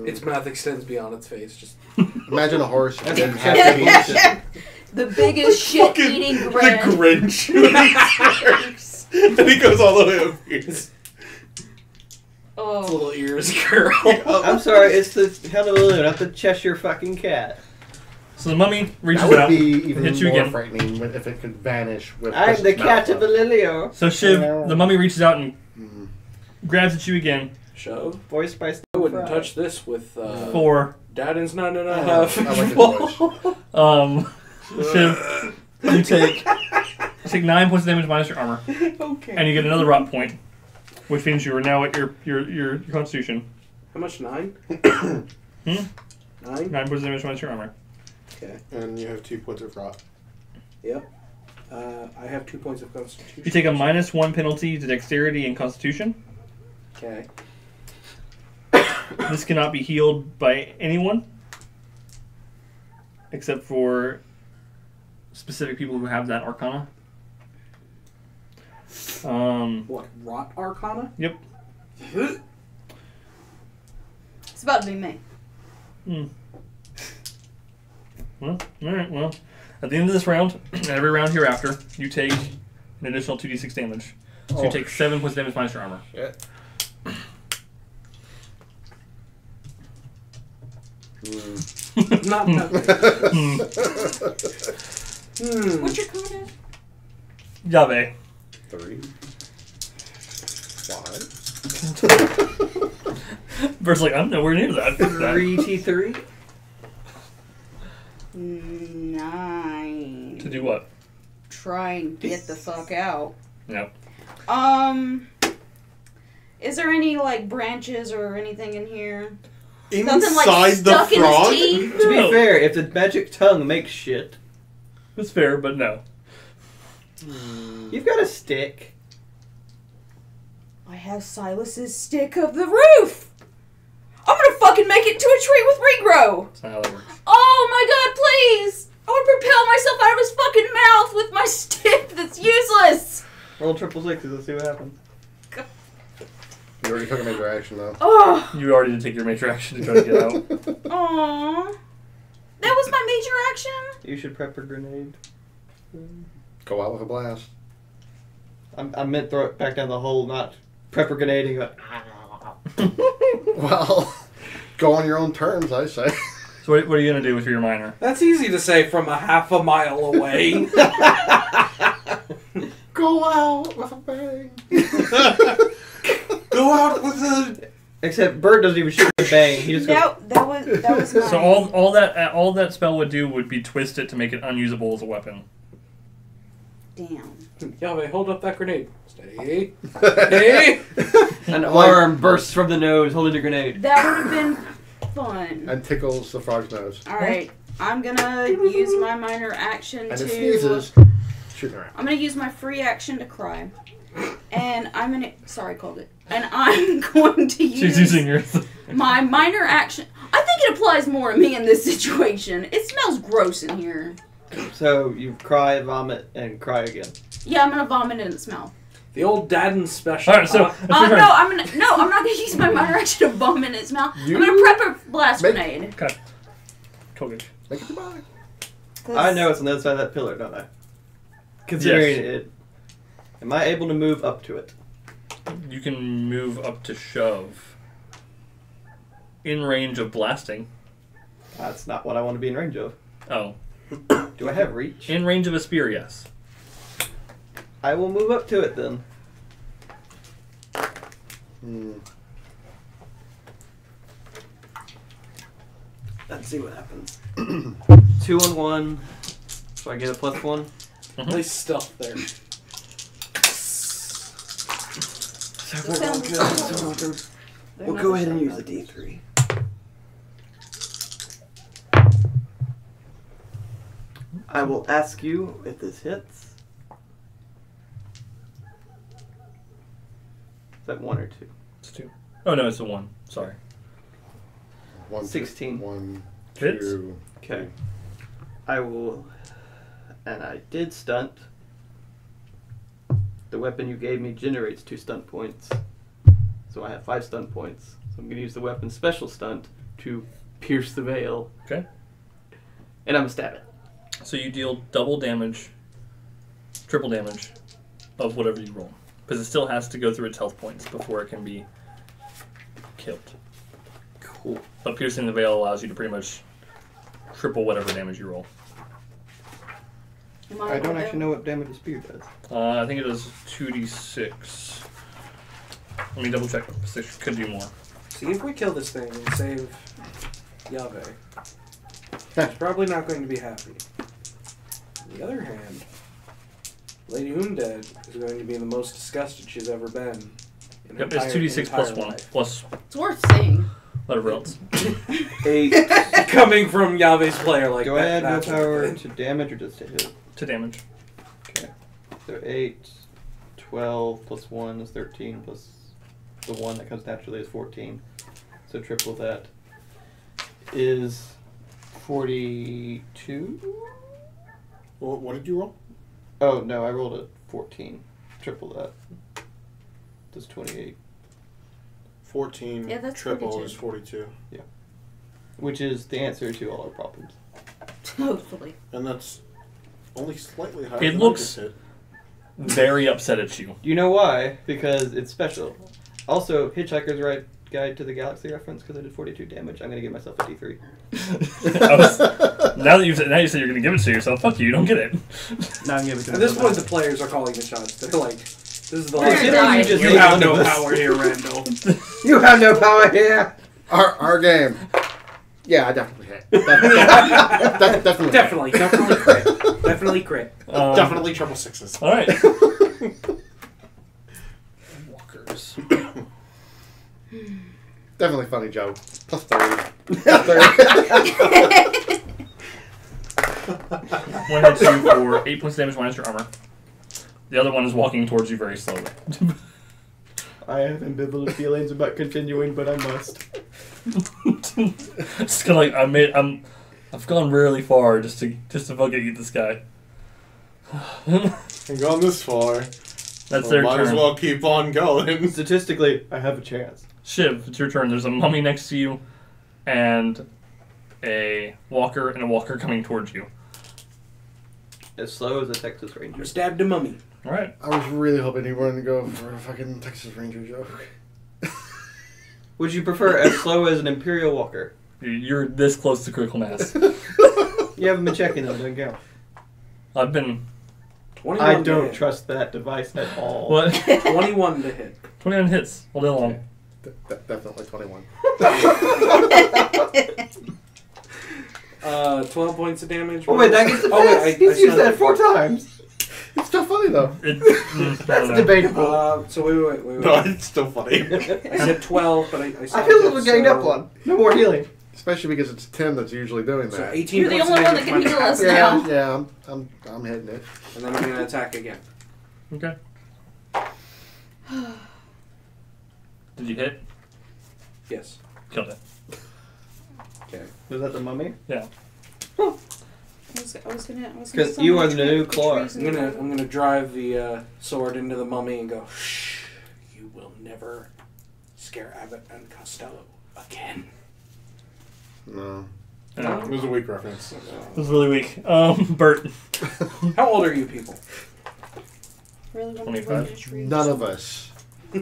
B: Its mouth extends beyond its face. Just
C: Imagine a horse and then
E: That's
C: half
E: exactly
C: the
E: bullshit.
F: The biggest shit-eating
D: The
F: grin.
D: Grinch when he smirks. And he goes all the way up here.
B: its
F: Oh.
B: little ears curl.
E: I'm sorry, it's the Hound of Ililio, not the Cheshire fucking cat.
A: So the mummy reaches
C: That would
A: out,
C: be even
A: hits you
C: more
A: again.
C: frightening if it could vanish with
E: I'm
C: just
E: the
C: its
E: cat
C: mouth
E: of
C: up.
E: Ililio.
A: So Shiv, the mummy reaches out and
C: Mm.
A: grabs at you again
B: Shove.
E: Voice by
B: I wouldn't touch this with
A: for
B: Dadden's 9.5.
C: I like the voice.
A: Shiv. You take 9 points of damage minus your armor,
B: Okay.
A: and you get another rot point, which means you are now at your constitution.
B: How much? 9?
A: 9
B: 9?
A: points of damage minus your armor.
B: Okay.
D: And you have 2 points of rot.
B: Yep. I have 2 points of constitution.
A: You take a -1 penalty to dexterity and constitution.
B: Okay.
A: This cannot be healed by anyone, except for specific people who have that arcana.
B: What? Rot Arcana?
A: Yep.
F: It's about to be me.
A: Well, alright, well. At the end of this round, and every round hereafter, you take an additional 2d6 damage. So you
C: Oh,
A: take 7 points of damage minus your armor.
C: Shit.
B: Not nothing.
F: What's your comment?
A: Yahweh.
C: 3. 5.
A: Verse like, I'm nowhere near that.
E: 3T3?
F: 9.
A: To do what?
F: Try and get the fuck out.
A: No.
F: Is there any like branches or anything in here?
D: Inside
F: Something like
D: the
F: stuck in his
D: frog?
F: teeth?
E: To be
A: No.
E: fair, if the magic tongue makes shit,
A: That's fair, but no.
E: you've got a stick.
F: I have Silas's stick of the roof. I'm gonna fucking make it to a tree with regrow.
A: That's not how that works.
F: Oh my god, please! I would propel myself out of his fucking mouth with my stick that's useless.
E: Roll 666, let's see what happens.
C: You already took a major action, though.
F: Oh,
A: You already did take your major action to try to get out.
F: aw. That was my major action?
E: You should prep a grenade.
C: Go out with a blast.
E: I meant throw it back down the hole, not prep a grenade and go.
C: Well, go on your own terms, I say.
A: So what are you going to do with your minor?
B: That's easy to say from a half a mile away.
C: Go out with a bang.
D: Go out with a...
E: Except Bird doesn't even shoot with a bang. He just goes.
F: That was mine.
A: So all that spell would do would be twist it to make it unusable as a weapon.
F: Damn.
B: Yahweh, hold up that grenade. Steady. Steady.
E: An arm bursts from the nose holding the grenade.
F: That would have been fun.
C: And tickles the frog's nose.
F: Alright, I'm gonna use my minor action
C: And
F: to...
C: it sneezes. Shooting around.
F: I'm gonna use my free action to cry. And I'm gonna... Sorry, called it. And I'm going to use...
A: She's using your...
F: my minor action... I think it applies more to me in this situation. It smells gross in here.
E: So you cry, vomit, and cry again.
F: Yeah, I'm gonna vomit in its mouth.
B: The old Dadden special.
A: Alright, so... that's your turn.
F: No, I'm not gonna use my minor action to vomit in its mouth. I'm gonna prep a blast grenade.
A: Okay. Kogic.
C: Make it goodbye.
E: I know it's on the other side of that pillar, don't I? Considering it. Am I able to move up to it?
A: You can move up to shove. In range of blasting.
E: That's not what I want to be in range of.
A: Oh.
E: Do I have reach?
A: In range of a spear, yes.
E: I will move up to it then. Let's see what happens. 2 on 1. So I get a +1.
B: Nice stuff there.
E: We'll go ahead and use the D3. I will ask you if this hits. Is that 1 or 2?
A: It's 2. Oh no, it's a 1. Sorry.
E: 16.
C: 1,
A: Hits?
C: 2.
E: Okay. I will... And I did stunt. The weapon you gave me generates 2 stunt points. So I have 5 stunt points. So I'm going to use the weapon's special stunt to pierce the veil.
A: Okay.
E: And I'm going to stab it.
A: So you deal double damage, triple damage of whatever you roll. Because it still has to go through its health points before it can be killed.
E: Cool.
A: But piercing the veil allows you to pretty much triple whatever damage you roll.
E: I don't actually know what damage the spear does.
A: I think it does 2d6. Let me double check. 6 could do more.
B: See, if we kill this thing and save Yave, he's probably not going to be happy. On the other hand, Lady Undead is going to be the most disgusted she's ever been.
A: Yep, it's 2d6 plus 1.
B: Life.
A: Plus
F: It's worth saying.
A: whatever else.
E: 8.
B: Coming from Yave's player like
E: Do
B: that.
E: I add
B: that's
E: willpower
B: what-
E: to damage or just to hit?
A: To damage.
E: Okay. So 8, 12 plus 1 is 13 plus the 1 that comes naturally is 14. So triple that is 42?
D: Well, what did you roll?
E: Oh, no, I rolled a 14. Triple that. That's 28.
D: 14
F: Yeah, that's
D: triple
F: 42.
D: is 42.
E: Which is the answer to all our problems.
F: Hopefully.
D: And that's only slightly higher
A: It
D: than
A: looks-
D: I just hit.
A: Very upset at you.
E: You know why? Because it's special. Also, Hitchhiker's Guide to the Galaxy reference, because I did 42 damage. I'm going to give myself 53.
A: Now you said you're going to give it to yourself, fuck you, you don't get it.
E: Now I'm giving it to
B: At this
E: myself.
B: point, the players are calling the shots. They're like, "This is the
F: We're
B: last
F: gonna
B: time.
F: die.
E: You just
B: You
E: hate
B: have
E: one
B: no
E: of us.
B: power here, Randall."
E: You have no power here!
C: Our game. Yeah, I definitely hit. Definitely.
B: Definitely crit. Definitely crit.
D: Definitely triple 6s.
A: Alright. Walkers.
C: Definitely funny joke. Plus 30.
A: One hits you for 8 points of damage minus your armor. The other one is walking towards you very slowly.
E: I have ambivalent feelings about continuing, but I must.
A: It's kind of like I've gone really far just to fucking eat this guy.
D: I've gone this far.
A: That's their
D: might
A: turn.
D: as well keep on going.
E: Statistically, I have a chance.
A: Shiv, it's your turn. There's a mummy next to you, and a walker coming towards you.
E: As slow as a Texas Ranger.
B: Stabbed a mummy.
A: All right.
C: I was really hoping he wouldn't go for a fucking Texas Ranger joke.
E: Would you prefer as slow as an Imperial Walker?
A: You're this close to critical mass.
E: You haven't been checking them, don't go.
A: I've been
B: 21
E: I
B: to
E: don't
B: hit.
E: trust that device at all.
A: what?
B: 21 to hit.
A: 29 hits all day long.
C: Definitely 21.
B: 12 points of damage.
E: Oh wait, that gets the
B: Oh, wait,
E: best.
B: I
E: He's used
B: stunned
E: that
B: it.
E: 4 times.
C: It's still funny though.
A: I don't
E: That's
A: know.
E: debatable.
B: So wait.
D: No, it's still funny.
B: I said 12, but I
E: I
B: stopped
E: feel a
B: it,
E: little ganged up
B: so-
E: on. No more healing.
C: Especially because it's Tim that's usually doing
B: So
C: that.
B: 18
F: You're the
B: points
F: only
B: of
F: one that
B: damage
F: can heal
B: minus
F: us
B: half.
F: now.
C: Yeah, I'm hitting it.
B: And then I'm going to attack again.
A: Okay. Did you hit?
B: Yes.
A: Killed it.
B: Okay.
E: Was that the mummy?
A: Yeah.
F: I was gonna
E: 'Cause
F: summon
E: you are
F: the
E: the new
F: trees
E: claw.
F: and
B: I'm gonna drive the sword into the mummy and go, "Shh, you will never scare Abbott and Costello again."
C: No.
D: It was a weak reference.
A: It was really weak. Bert.
B: How old are you people?
F: Really want
A: 25?
F: to trees.
C: None of us.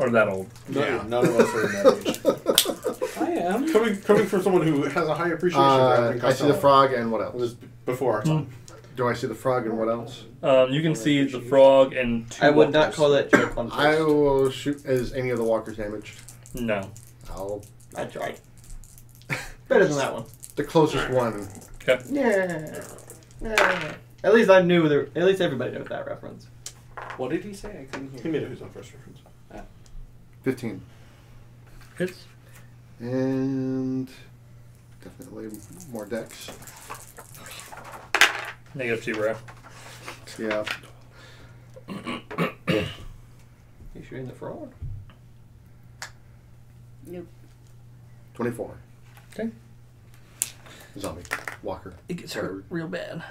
A: Or that old.
D: Yeah, none of us are in that age.
B: I am.
D: Coming from someone who has a high appreciation for Abbott and
C: I see the
D: Costello.
C: frog and what
D: It
C: else?
D: was before our time.
C: Do I see the frog and what else?
A: You can see the frog and 2
E: I would not
A: walkers.
E: call that joke on
C: I
E: first.
C: will shoot. Is any of the walkers damaged?
A: No.
C: I'll.
E: I tried. Better than that one.
C: The closest one.
A: Okay.
E: Yeah. At least I knew there. At least everybody knows that reference.
B: What did he say? I couldn't hear.
D: He made it his own first reference.
C: 15.
A: Hits.
C: And definitely more dex.
A: -2, bro.
C: Yeah.
E: You shooting the frog?
F: Nope.
C: 24.
A: Okay.
C: Zombie. Walker.
A: It gets
C: hurt
A: real bad.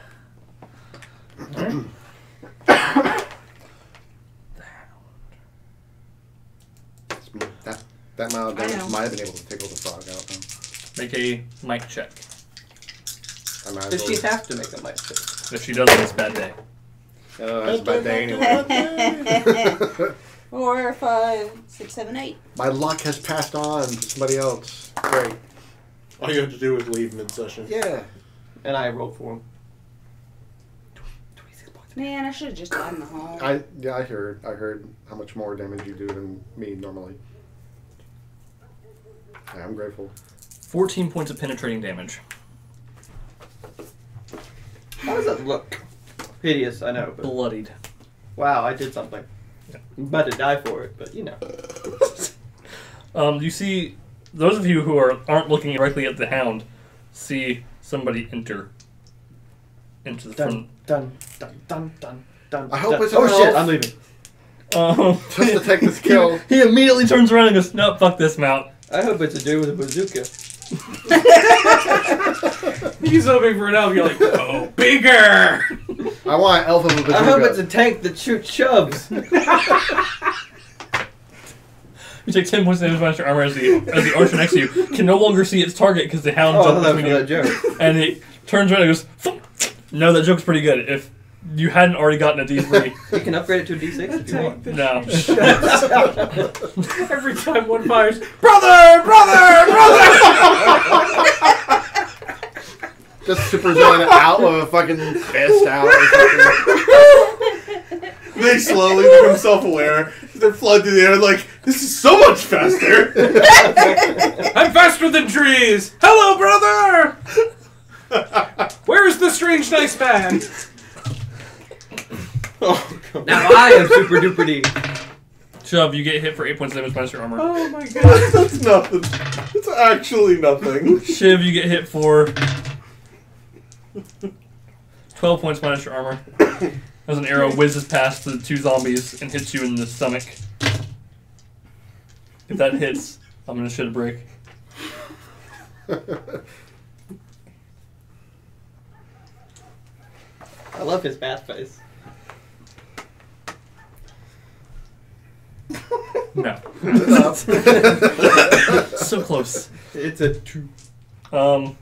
C: That amount of
F: I
C: damage
F: know.
C: might have been able to tickle the frog out though.
A: Make a mic check.
C: I might
E: Does
C: as
E: she
C: well.
E: have to make a mic check?
A: If she doesn't, it's a bad day.
C: It's a bad day anyway.
F: 4, 5, 6, 7, 8.
C: My luck has passed on to somebody else. Great.
D: All you have to do is leave mid-session.
C: Yeah.
E: And I rolled for him.
F: Man, I should have just died in the hall.
C: I heard how much more damage you do than me normally. Yeah, I'm grateful.
A: 14 points of penetrating damage.
E: How does that look? Hideous, I know. But
A: Bloodied.
E: wow, I did something.
A: Yeah.
E: I'm about to die for it, but you know.
A: You see, those of you who aren't looking directly at the hound, see somebody enter into the front.
E: Dun, dun.
C: I hope it's
E: oh
C: an
E: shit!
C: elf.
E: I'm leaving.
C: Just to take this kill.
A: He immediately turns around and goes, "No, fuck this mount."
E: I hope it's a dude with a bazooka.
B: He's hoping for an elf. You're like, oh, bigger.
C: I want elf of a bazooka.
E: I hope it's a tank that shoots shoves.
A: You take 10 points of damage minus your armor as the archer next to you can no longer see its target because the hound
E: Oh, I
A: jumped
E: thought that was
A: between
E: for
A: you.
E: that joke.
A: And it turns around and goes, "Thump." No, that joke's pretty good. If you hadn't already gotten a D3,
E: You can upgrade it to a D6 if you want.
A: no.
B: Every time one fires, brother.
C: Just super zoning out with a fucking fist out or something.
D: They slowly become self-aware. They're flying through the air like, this is so much faster!
B: I'm faster than trees. Hello, brother. Where's the strange nice man?
D: Oh, God.
E: Now I am super duper D.
A: Shuv, you get hit for 8 points of damage minus your armor.
B: Oh my god.
D: That's nothing. It's actually nothing.
A: Shiv, you get hit for 12 points minus your armor. As an arrow whizzes past the 2 zombies and hits you in the stomach. If that hits, I'm gonna shit a brick.
E: I love his bath face.
A: No. So close.
E: It's a 2.
A: Shuv,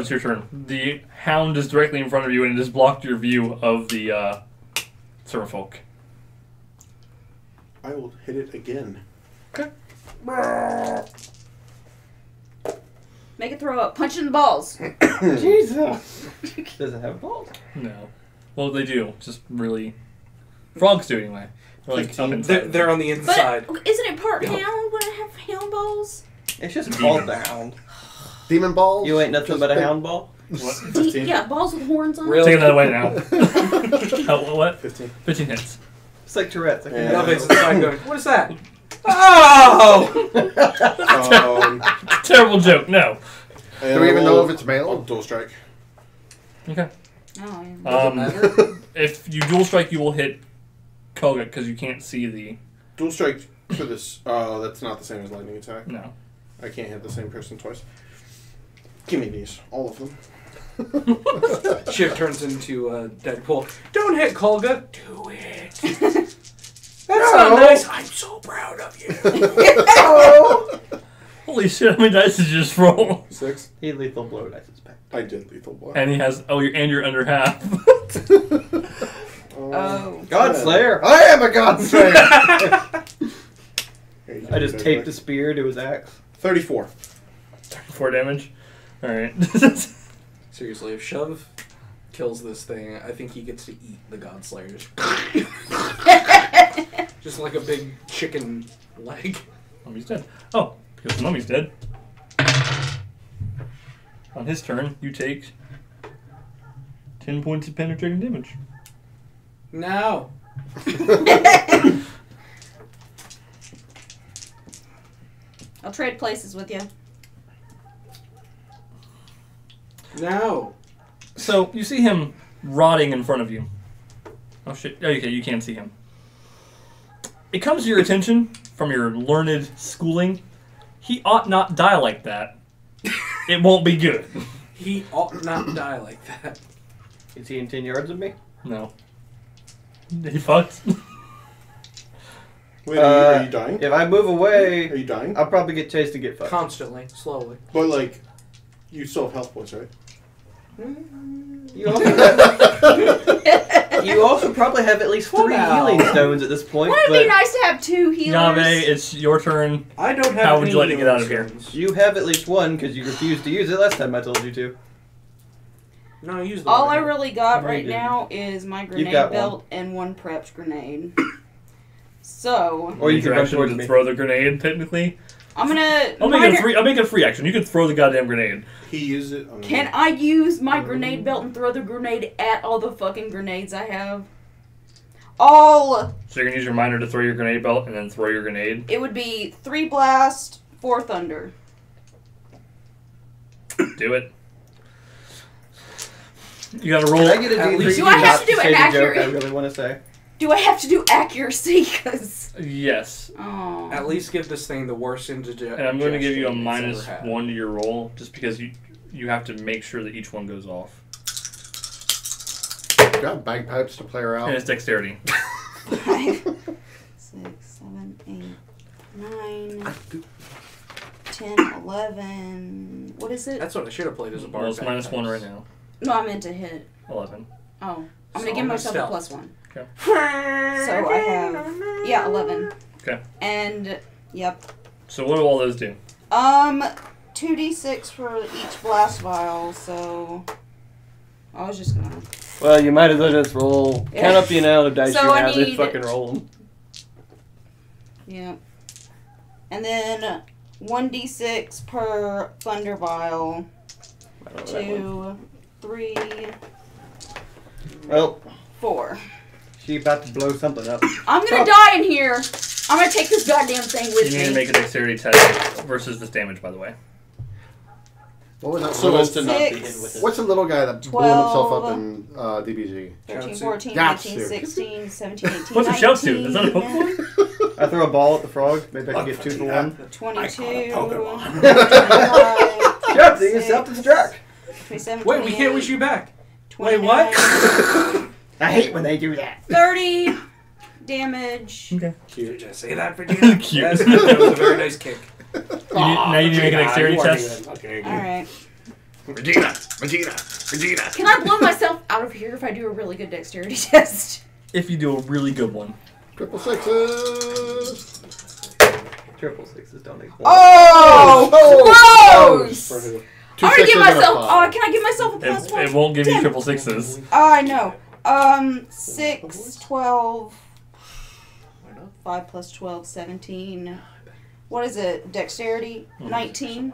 A: it's your turn. The hound is directly in front of you and it has blocked your view of the servant
D: I will hit it again.
A: Okay.
F: Make it throw up. Punch it in the balls.
E: Jesus. Does it have balls?
A: No. Well, they do. Just really... Frogs do anyway. They're like up inside.
B: They're on the inside.
F: But isn't it part hound when I have hound balls?
E: It's just called the hound.
C: Demon balls?
E: You ain't nothing
C: Just
E: but a
C: big-
E: hound ball?
A: What?
D: 15.
F: Yeah, balls with horns on
B: Really?
A: Taking that away now. How, what?
D: 15.
A: 15 hits.
E: It's like Tourette's. I
D: Yeah.
E: can't
B: Nothing's
E: remember.
B: inside going, what is that? Oh!
A: Terrible joke. No.
C: Do we even know if it's male?
D: I'll dual strike.
A: Okay.
F: Oh, yeah.
B: matter?
A: If you dual strike, you will hit Koga because you can't see the...
D: Dual strike for this. Oh, that's not the same as lightning attack.
A: No.
D: I can't hit the same person twice. Give me these. All of them.
B: Shiv turns into Deadpool. Don't hit Kolga. Do it. That's not nice. I'm so proud of you.
A: Holy shit, how many dice did you just roll?
D: 6.
E: He lethal blowed I suspect.
D: I did lethal blow.
A: And he has... Oh, you're under half.
F: Oh.
E: God Slayer! I am a God Slayer! I just taped the spear to his axe.
D: 34.
A: 4 damage. Alright.
B: Seriously, if Shuv kills this thing, I think he gets to eat the Godslayer. Just like a big chicken leg.
A: Mummy's dead. Oh, because the mummy's dead. On his turn, you take 10 points of penetrating damage.
B: No.
F: I'll trade places with you.
B: No.
A: So, you see him rotting in front of you. Oh shit, okay, you can't see him. It comes to your attention, from your learned schooling, he ought not die like that. It won't be good.
B: He ought not die like that.
E: Is he in 10 yards of me?
A: No. He fucked.
D: Wait, are you dying?
E: If I move away,
D: Are you dying?
E: I'll probably get chased and get fucked.
B: Constantly, slowly.
D: But, like, you still have health points, right?
E: You also probably have at least 3 healing stones at this point.
F: Wouldn't it
E: But
F: be nice to have 2 healers?
A: Yave, it's your turn.
B: I don't have
A: How would
B: any
A: you like to get out of
B: healing
A: here?
B: stones.
E: you have at least 1 because you refused to use it last time I told you to.
B: No, I used the
F: All
B: one.
F: I really got
E: No, you
F: right
E: didn't.
F: now is my grenade
E: got
F: belt and 1 prepped grenade. So,
E: Or you
A: Use
E: can
A: your
E: run
A: action
E: towards
A: to
E: me.
A: throw the grenade, technically.
F: I'm gonna...
A: I'll make it a free action. You can throw the goddamn grenade.
D: He used it on
F: Can I use my grenade belt and throw the grenade at all the fucking grenades I have? All...
A: So you're going to use your minor to throw your grenade belt and then throw your grenade.
F: It would be 3 blast, 4 thunder.
A: Do it. You gotta roll.
E: Can I get a
B: At
E: D3
B: least-
F: Do I have
E: not
F: to do
E: say
F: an
E: the joke
F: accurate-
E: I really want to say?
F: Do I have to do accuracy? Cause...
A: Yes.
F: Oh.
B: At least give this thing the worst indigestion.
A: And I'm going to give you a
B: it's
A: minus
B: ever had.
A: 1 to your roll, just because you have to make sure that each one goes off.
C: Got bagpipes to play her out.
A: And it's dexterity.
F: 5, 6, 7, 8, 9, 10, 11. What is it?
B: That's what I should have played as a bard.
A: Well, it's minus 1 right now.
F: No, I meant to hit.
A: 11.
F: Oh. I'm
B: So
F: gonna give
B: I'm
F: myself
B: stealth.
F: a plus 1.
A: Okay.
F: So I have... Yeah, 11.
A: Okay.
F: And... Yep.
A: So what do all those do?
F: 2d6 for each blast vial, so... I was just gonna...
E: Well, you might as well just roll.
F: Yeah.
E: Count up the amount of dice
F: So
E: you
F: I
E: have and
F: need-
E: fucking roll them.
F: Yeah. And then 1d6 per thunder vial.
E: I don't know that one.
F: 2, 3,
E: Well,
F: 4.
E: she about to blow something up.
F: I'm gonna die in here! I'm gonna take this goddamn thing with
A: You need to
F: me.
A: make a dexterity test versus this damage, by the way.
C: What was that?
D: So as to
C: little,
D: not be hit
F: 6.
D: with it.
C: what's the little guy that blew himself up in DBZ?
F: 13,
B: Shoutsu.
F: 14,
C: Gatsu.
F: 15, 16, 17, 18,
A: What's a
F: 19,
A: Shoutsu? Is that a Pokemon?
E: I throw a ball at the frog. Maybe I can get 2 for 1.
F: 22,
D: I caught a Pokemon.
F: 25,
E: Yep, they can self-destruct.
F: 27,
B: Wait, we can't
F: 28,
B: wish you back.
F: 29,
B: Wait, what?
E: I hate when they do that.
F: 30 damage.
A: Okay.
B: Did you just say that, Virginia?
A: Cute.
B: Yes, that was a very nice kick.
A: Now you need to make a dexterity test.
D: Okay,
F: Alright.
C: Vegeta!
F: Can I blow myself out of here if I do a really good dexterity test?
A: If you do a really good one.
C: Triple sixes!
E: Triple sixes don't explode.
F: Oh! Close!
D: For who?
C: Two
F: I'm gonna give
C: sixes and a
F: myself.
C: five.
F: Can I give myself a plus one?
A: It won't give you
F: 10.
A: triple sixes.
F: I know. 6, 12. 5 plus 12, 17. What is it? Dexterity? 19.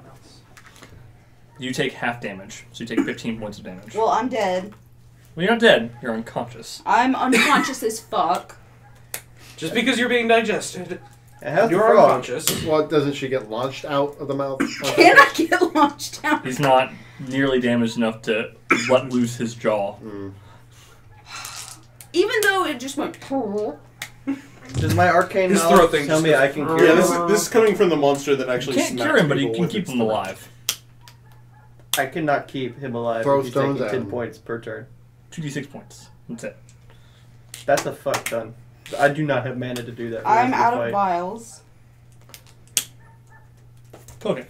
A: You take half damage, so you take 15 points of damage.
F: Well, I'm dead.
A: Well, you're not dead. You're unconscious.
F: I'm unconscious as fuck.
B: Just because you're being digested,
E: And how's the
B: you're
E: frog?
B: unconscious.
C: Well, doesn't she get launched out of the mouth?
F: Can I get launched out?
A: He's not nearly damaged enough to let loose his jaw.
F: Even though it just went.
E: Does my arcane
B: His
E: knowledge
B: throat thing
E: tell
B: just
E: me
B: goes-
E: I can cure
D: Yeah,
E: him?
D: this is coming from the monster that
A: You
D: actually
A: can't
D: smacks
A: cure him, but you
D: people
A: can
D: with
A: keep
D: its
A: him
D: stomach.
A: alive.
E: I cannot keep him alive.
C: Throw
E: if he's
C: stones
E: taking
C: at
E: 10
C: him.
E: points per turn.
A: 2d6 points. That's it.
E: That's a fuck ton. I do not have mana to do that. for the
F: I'm
E: rest
F: out
E: the
F: of
E: fight.
F: vials.
A: Kodak.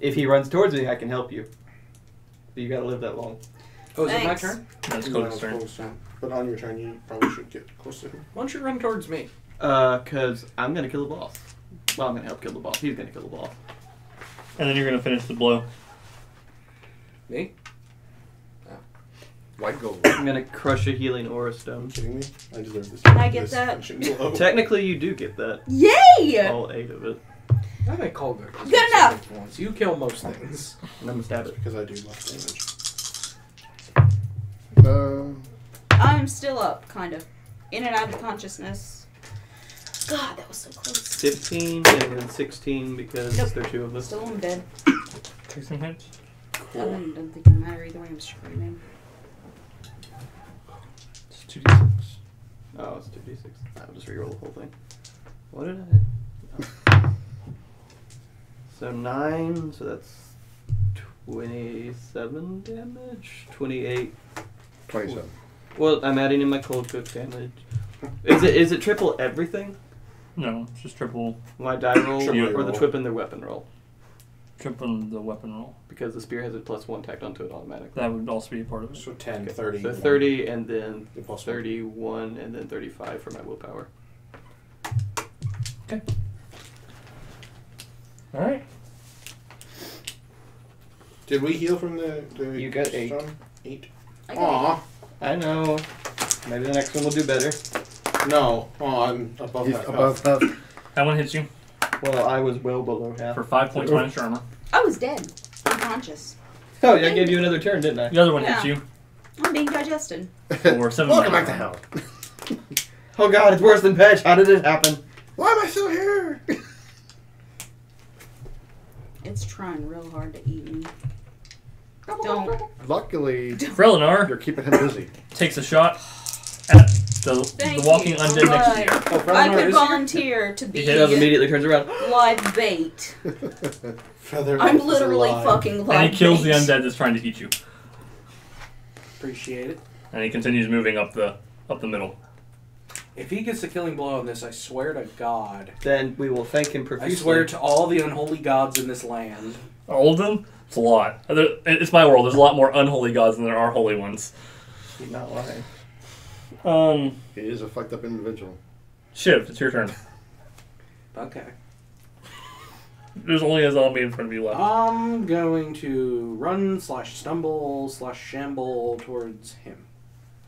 E: If he runs towards me, I can help you. But you gotta live that long.
B: Oh, is it my
F: Thanks.
B: turn?
A: That's
D: No,
A: Kodak's
D: it's
A: turn.
D: Kodak's turn. But on your turn, you probably should get close to him.
B: Why don't you run towards me?
E: Cause I'm gonna kill the boss. Well, I'm gonna help kill the boss. He's gonna kill the boss.
A: And then you're going to finish the blow.
B: Me?
C: White gold.
E: I'm gonna crush a healing aura stone.
D: Kidding me? I deserve this.
F: Can I get
D: this
F: that?
D: punching blow.
E: Technically, you do get that.
F: Yay!
E: All 8 of it.
B: I think Colga.
F: Good enough.
B: Once you kill most things.
E: And I'm gonna stab it.
D: Because I do less damage.
F: I'm still up, kind of. In and out of consciousness. God, that was so close.
E: 15 and then 16 because
F: Nope.
E: there are 2 of us.
F: Still in bed.
A: Take some hits.
F: I don't think it matter either way. I'm screaming.
A: It's 2d6.
E: Oh, it's 2d6. I'll just reroll the whole thing. What did I... So 9, so that's 27 damage? 28.
C: 27.
E: Well, I'm adding in my cold cook damage. Is it triple everything?
A: No, it's just triple
E: My die roll
D: Triple
E: or the
D: roll.
E: trip and the weapon roll?
A: the weapon roll.
E: Because the spear has a +1 tacked onto it automatically.
A: That would also be a part of it.
D: So 10,
E: Okay.
D: 30.
E: So 30 and then
D: The plus
E: 31 and then 35 for my willpower.
A: Okay. Alright.
D: Did we heal from the
E: You got 8.
D: stun? 8.
F: I got
D: Aw.
E: I know. Maybe the next one will do better.
D: No. Oh, I'm above
C: He's
D: that.
C: above that.
A: That one hits you
E: Well, I was well below half.
A: for 5 points minus your armor.
F: I was dead. Unconscious.
E: Oh, yeah, I gave you another turn, didn't I?
A: The other one
F: Yeah.
A: hits you
F: I'm being digested.
A: for 7
C: Welcome
A: minus
C: back to
A: armor.
C: hell.
E: Oh god, it's worse than Pesh. How did it happen?
C: Why am I still here?
F: It's trying real hard to eat me. Don't.
C: Luckily,
A: Frelinar
C: you're keeping him busy.
A: takes a shot at the
F: Thank
A: walking
F: you.
A: undead next to you.
F: Alright.
B: Oh,
F: I
B: Frelinar
F: could
B: is
F: volunteer to be
E: He immediately turns around.
F: live bait.
D: Feather
F: I'm
D: Elf is
F: literally
D: alive.
F: fucking live
A: And he kills
F: bait.
A: the undead that's trying to eat you.
B: Appreciate it.
A: And he continues moving up the middle.
B: If he gets the killing blow on this, I swear to God.
E: Then we will thank him
B: I
E: profusely.
B: swear to all the unholy gods in this land.
A: All of them? It's a lot. It's my world. There's a lot more unholy gods than there are holy ones.
E: He's not lying.
C: He is a fucked up individual.
A: Shiv, it's your turn.
B: Okay.
A: There's only a zombie in front of you left.
B: I'm going to run / stumble / shamble towards him.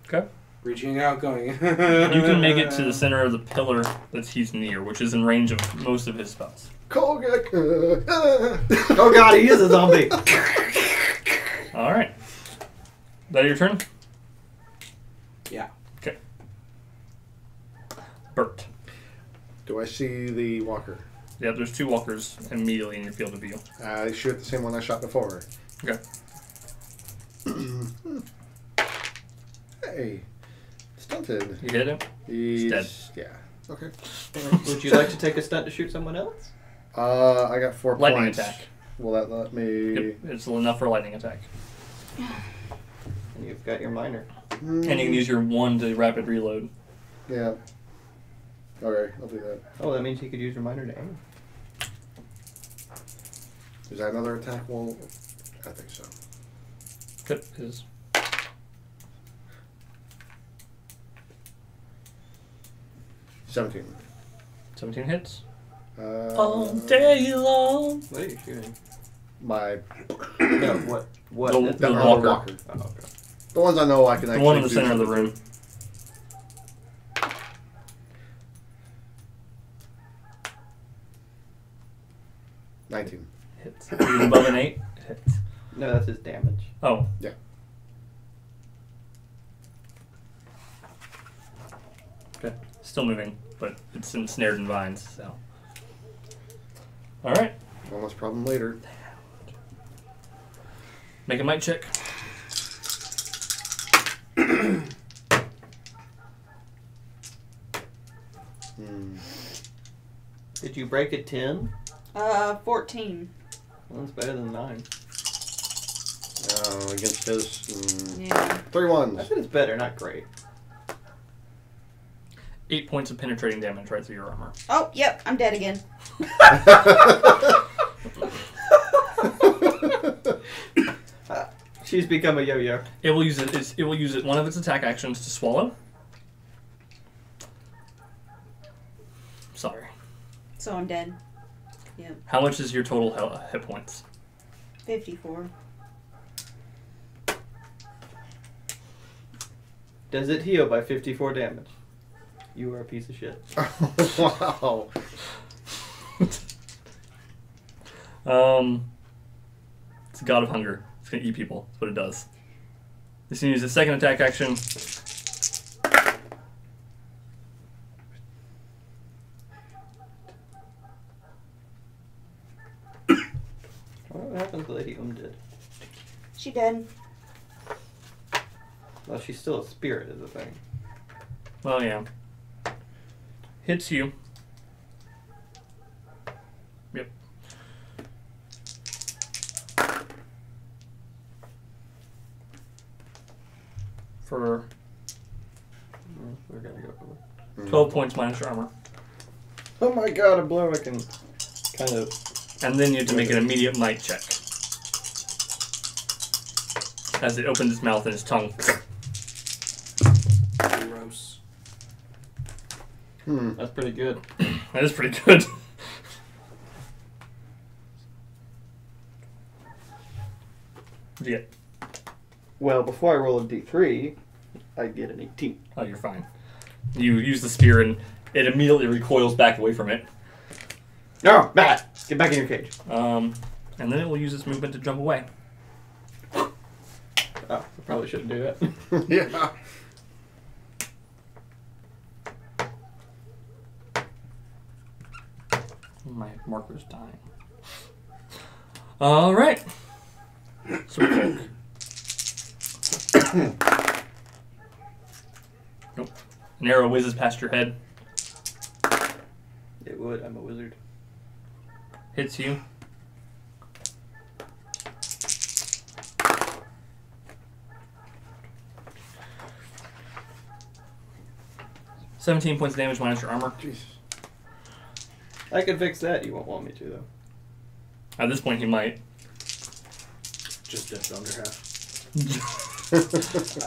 A: Okay.
B: Reaching out, going.
A: You can make it to the center of the pillar that he's near, which is in range of most of his spells.
C: Kogak.
E: Oh god, he is a zombie!
A: Alright. That your turn?
B: Yeah.
A: Okay. Bert.
C: Do I see the walker?
A: Yeah, there's 2 walkers immediately in your field of view.
C: I shoot the same one I shot before.
A: Okay.
C: Hey. Stunted.
A: You hit him?
C: He's
A: dead.
C: Yeah. Okay.
E: Would you like to take a stunt to shoot someone else?
C: I got 4
A: Lightning
C: points.
A: attack.
C: Will that let me?
A: Yep, it's enough for a lightning attack.
E: And you've got your minor.
A: And you can use your 1 to rapid reload.
C: Yeah. Okay, I'll do that.
E: Oh, that means you could use your minor to aim.
C: Is that another attack? Well, I think so.
A: Good. Is
C: 17.
A: 17 hits.
C: All
A: day long.
E: What are you shooting?
C: My
E: No, what? What?
A: The
C: walker.
A: walker.
E: Oh, okay.
C: The ones I know I can
A: The
C: actually
A: one in the
C: do
A: center of the
C: something
A: room.
C: to. 19.
A: Hits. If he's above an 8, hits.
E: No, that's his damage.
A: Oh.
C: Yeah.
A: Okay. Still moving, but it's ensnared in vines, so. Alright.
C: One less problem later.
A: Make a might check.
E: Did you break a 10?
F: 14.
E: Well, that's better than 9.
C: Against his.
F: Yeah.
C: 3
E: I
C: ones.
E: said it's better, not great.
A: 8 points of penetrating damage right through your armor.
F: Oh, yep, I'm dead again.
E: She's become a yo-yo.
A: It will use it will use one of its attack actions to swallow. Sorry.
F: So I'm dead. Yep.
A: How much is your total hit points?
F: 54.
E: Does it heal by 54 damage? You are a piece of shit.
C: Wow.
A: It's a god of hunger. It's gonna eat people. That's what it does. It's gonna use its second attack action.
E: What happened to Lady Undead?
F: She dead.
E: Well, she's still a spirit, is the thing.
A: Well, yeah. Hits you. Yep. For
E: We're gonna go for it.
A: 12 points minus your armor.
E: Oh my god, a blow I can kind of...
A: And then you have to make an immediate might check. As it opens its mouth and its tongue.
B: Gross.
E: That's pretty good.
A: That is pretty good. What'd you get?
E: Well, before I roll a d3, I get an 18.
A: Oh, you're fine. You use the spear and it immediately recoils back away from it.
E: No, Matt! Get back in your cage.
A: And then it will use its movement to jump away.
E: Oh, I probably shouldn't do that.
C: Yeah.
A: My marker's dying. Alright. Serpent folk. Nope. An arrow whizzes past your head.
E: It would, I'm a wizard.
A: Hits you. $17 points of damage minus your armor.
C: Jesus.
E: I can fix that, you won't want me to, though.
A: At this point, he might.
D: Just dipped under half.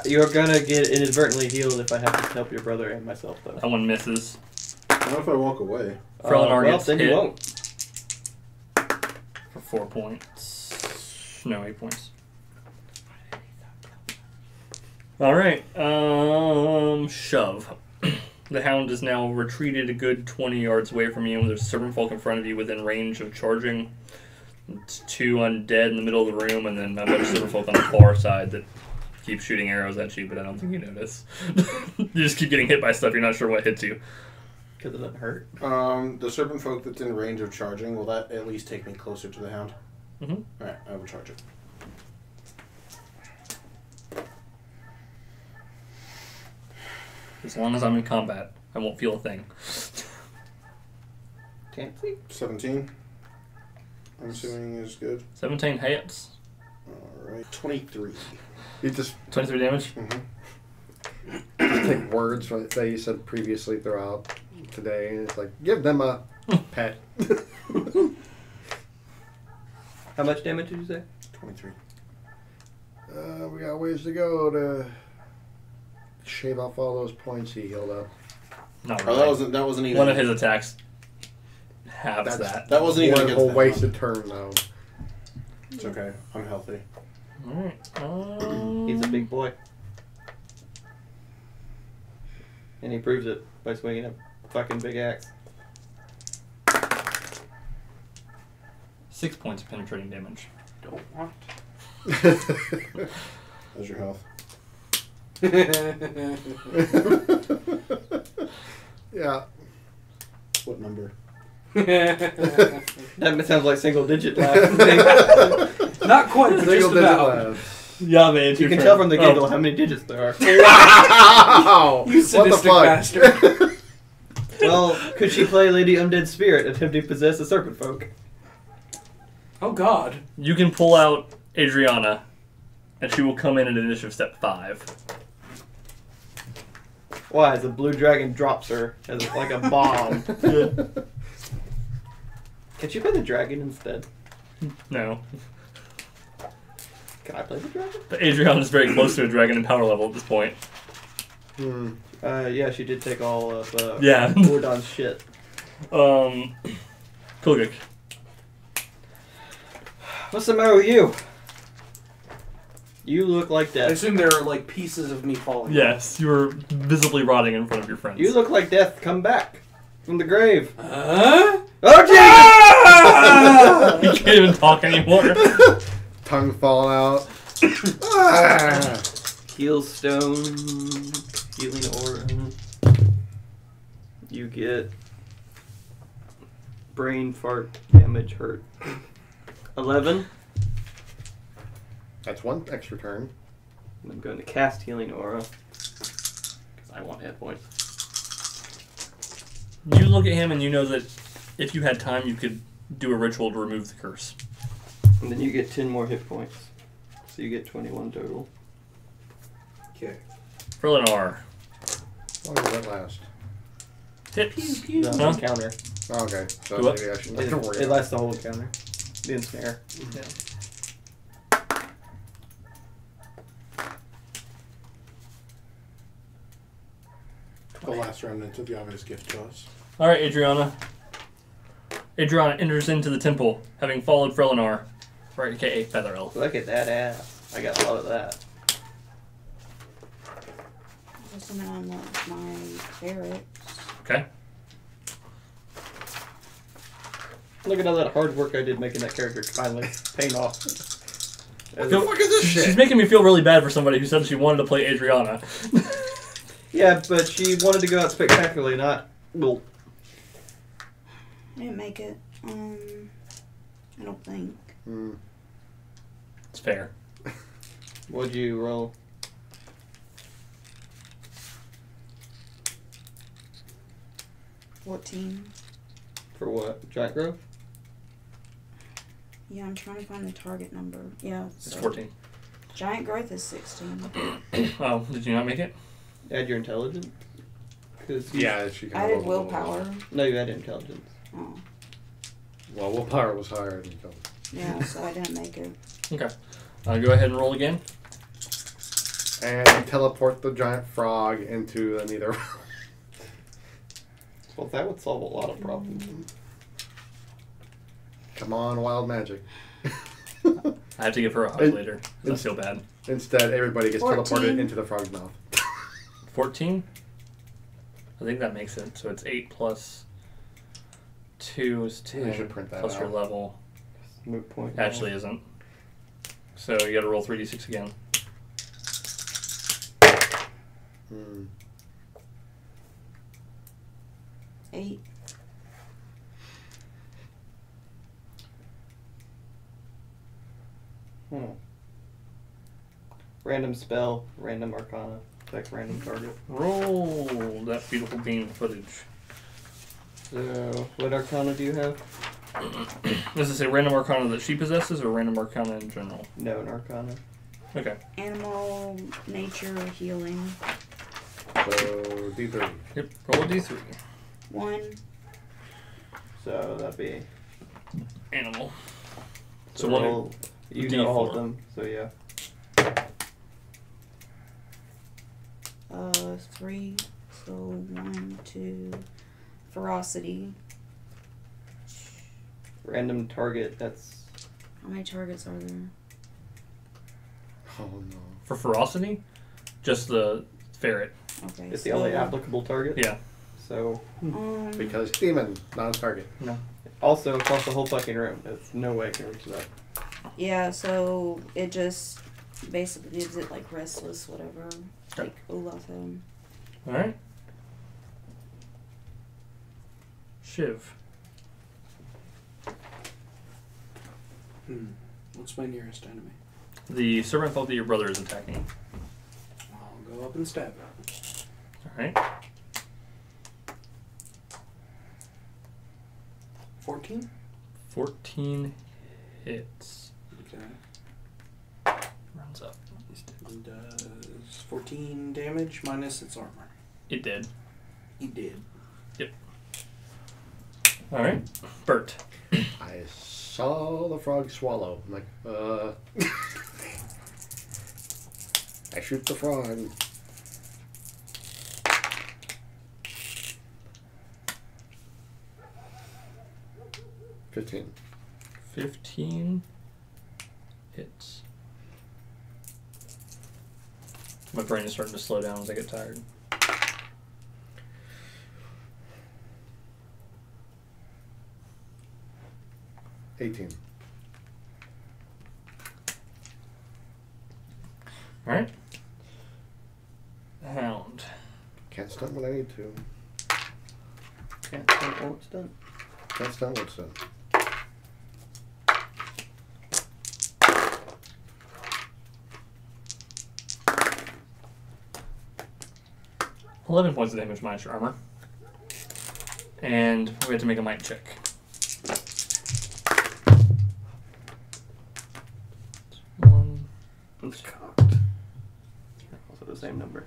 E: You're gonna get inadvertently healed if I have to help your brother and myself, though.
A: That one misses.
D: What if I walk away?
A: Frelinar
E: well,
A: gets
E: then
A: hit
E: you won't.
A: for 4 points. No, 8 points. Alright, Shove. The Hound is now retreated a good 20 yards away from you. There's a serpent folk in front of you within range of charging. It's 2 undead in the middle of the room, and then a bunch of serpent folk on the far side that keep shooting arrows at you, but I don't think you notice. You just keep getting hit by stuff, you're not sure what hits you.
E: Because it doesn't hurt.
D: The serpent folk that's in range of charging, will that at least take me closer to the Hound?
A: Mm-hmm.
D: Alright, I will charge it.
A: As long as I'm in combat, I won't feel a thing.
E: Tansy?
D: 17. I'm assuming is good.
A: 17 hits.
D: Alright. 23.
C: You just
A: 23 damage.
C: take words that you said previously throughout today, and it's like, give them a pet.
E: How much damage did you say?
D: 23.
C: We got ways to go to shave off all those points he healed up.
A: Not
D: Oh,
A: really.
D: that wasn't even
A: One of his attacks halves that.
D: That wasn't even
C: One
D: against
C: whole
D: the
C: wasted
D: Hound.
C: turn, though.
D: It's okay. I'm healthy.
A: Alright.
E: He's a big boy. And he proves it by swinging a fucking big axe.
A: 6 points of penetrating damage.
B: Don't want.
D: How's your health?
C: Yeah.
D: What number?
E: That sounds like single digit laugh.
B: Not quite, but just about.
A: Yeah, man.
E: You can tell from the giggle how many digits there are.
C: Wow!
B: You sadistic bastard.
E: Well, could she play Lady Undead Spirit, attempting to possess a serpent folk?
B: Oh God.
A: You can pull out Adriana, and she will come in at initiative step 5.
E: Why? The blue dragon drops her as like a bomb. Can she play the dragon instead?
A: No.
E: Can I play the dragon?
A: But Adriana is very close to a dragon in power level at this point.
E: Yeah, she did take all of
A: Yeah.
E: Gordon's shit.
A: Kulgik.
E: What's the matter with you? You look like
B: I
E: death.
B: assume there are like pieces of me falling.
A: Yes, you are visibly rotting in front of your friends.
E: You look like death come back from the grave.
B: Huh?
E: Oh,
A: You can't even talk anymore.
C: Tongue falling out. Ah.
E: Heal stone, healing aura. You get brain fart damage hurt. 11.
C: That's one extra turn.
E: I'm going to cast healing aura because I want hit points.
A: You look at him and you know that if you had time, you could do a ritual to remove the curse.
E: And then you get 10 more hit points. So you get 21 total.
B: Okay.
A: Frelinar.
C: How long does that last?
A: Hits.
E: No,
A: Huh?
E: counter.
C: Oh, okay. So
A: Do what?
C: maybe I shouldn't have to worry
E: It
C: about
E: lasts the whole encounter. The ensnare.
A: Yeah.
D: The last remnant of the obvious gift to us.
A: All right, Adriana. Adriana enters into the temple, having followed Frelinar, right, aka Feather Elf.
E: Look at that ass. I got a lot of that.
F: Just gonna unlock my ferret.
A: Okay.
E: Look at all that hard work I did making that character finally paying off.
C: What the fuck is this
A: She's
C: shit?
A: making me feel really bad for somebody who said she wanted to play Adriana.
E: Yeah, but she wanted to go out spectacularly, not... Well,
F: I didn't make it. I don't think.
A: It's fair.
E: what'd you roll?
F: $14.
E: For what? Giant growth?
F: Yeah, I'm trying to find the target number. Yeah,
A: It's
F: so
A: 14.
F: Giant growth is 16.
A: Oh, did you not make it?
E: Add your intelligence? Cause you,
C: Yeah, she can
F: I did
C: roll.
F: willpower.
E: No, you added intelligence.
F: Oh,
C: Well, willpower was higher than intelligence.
F: yeah, so I didn't make it.
A: Okay. Go ahead and roll again.
C: And teleport the giant frog into the nether.
E: Well, that would solve a lot of problems.
C: Come on, wild magic.
A: I have to give her a hug
C: It-
A: later. I feel bad.
C: Instead, everybody gets
F: 14.
C: teleported into the frog's mouth.
A: 14? I think that makes it. So it's 8 plus 2 is 10.
C: You should print that
A: plus your
C: out.
A: level.
E: Moot point.
A: Actually isn't. So you gotta roll 3d6 again.
C: Hmm.
F: 8.
E: Random spell, random arcana, affect random target.
A: Roll that beautiful beam footage.
E: So, what arcana do you have?
A: Does it say random arcana that she possesses or random arcana in general?
E: No, an arcana.
A: Okay.
F: Animal, nature, healing.
C: So, D3.
A: Yep. Roll a d3.
F: 1.
E: So, that'd be...
A: Animal.
E: So,
A: one-
E: roll, you know all of
A: D4.
E: them, so yeah.
F: 3. So 1, 2. Ferocity.
E: Random target, that's...
F: How many targets are there?
C: Oh no.
A: For ferocity? Just the ferret.
F: Okay.
E: It's
F: so,
E: the only applicable target.
A: Yeah.
E: So,
C: Because demon, not a target.
A: No.
E: also across the whole fucking room. There's no way I can reach that.
F: Yeah, so it just basically gives it like restless, whatever. Like Olaf had.
A: Alright. Shiv.
B: What's my nearest enemy?
A: The serpent folk that your brother is attacking.
B: I'll go up and stab it.
A: Alright.
B: 14?
A: 14 hits.
B: Okay.
A: Runs up.
B: And does 14 damage minus its armor.
A: It did.
B: He did.
A: Yep. Alright. Bert.
C: I saw the frog swallow. I'm like, I shoot the frog. $15.
A: 15 hits. My brain is starting to slow down as I get tired.
C: 18.
A: Alright. Hound.
C: Can't stunt when I need to.
E: Can't stunt won't stunt.
C: Can't stunt when stunt.
A: 11 points of damage minus your armor. And we have to make a might check. One.
E: It's cocked. Also the same number.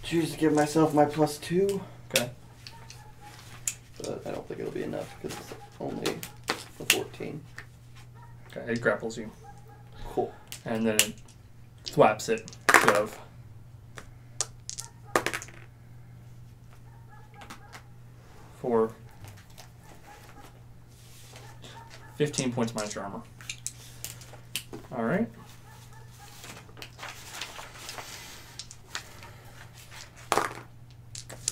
E: Choose to give myself my +2.
A: Okay.
E: But I don't think it'll be enough because it's only a 14.
A: Okay, it grapples you.
E: Cool.
A: And then it thwaps it. Shove. For 15 points minus your armor. Alright.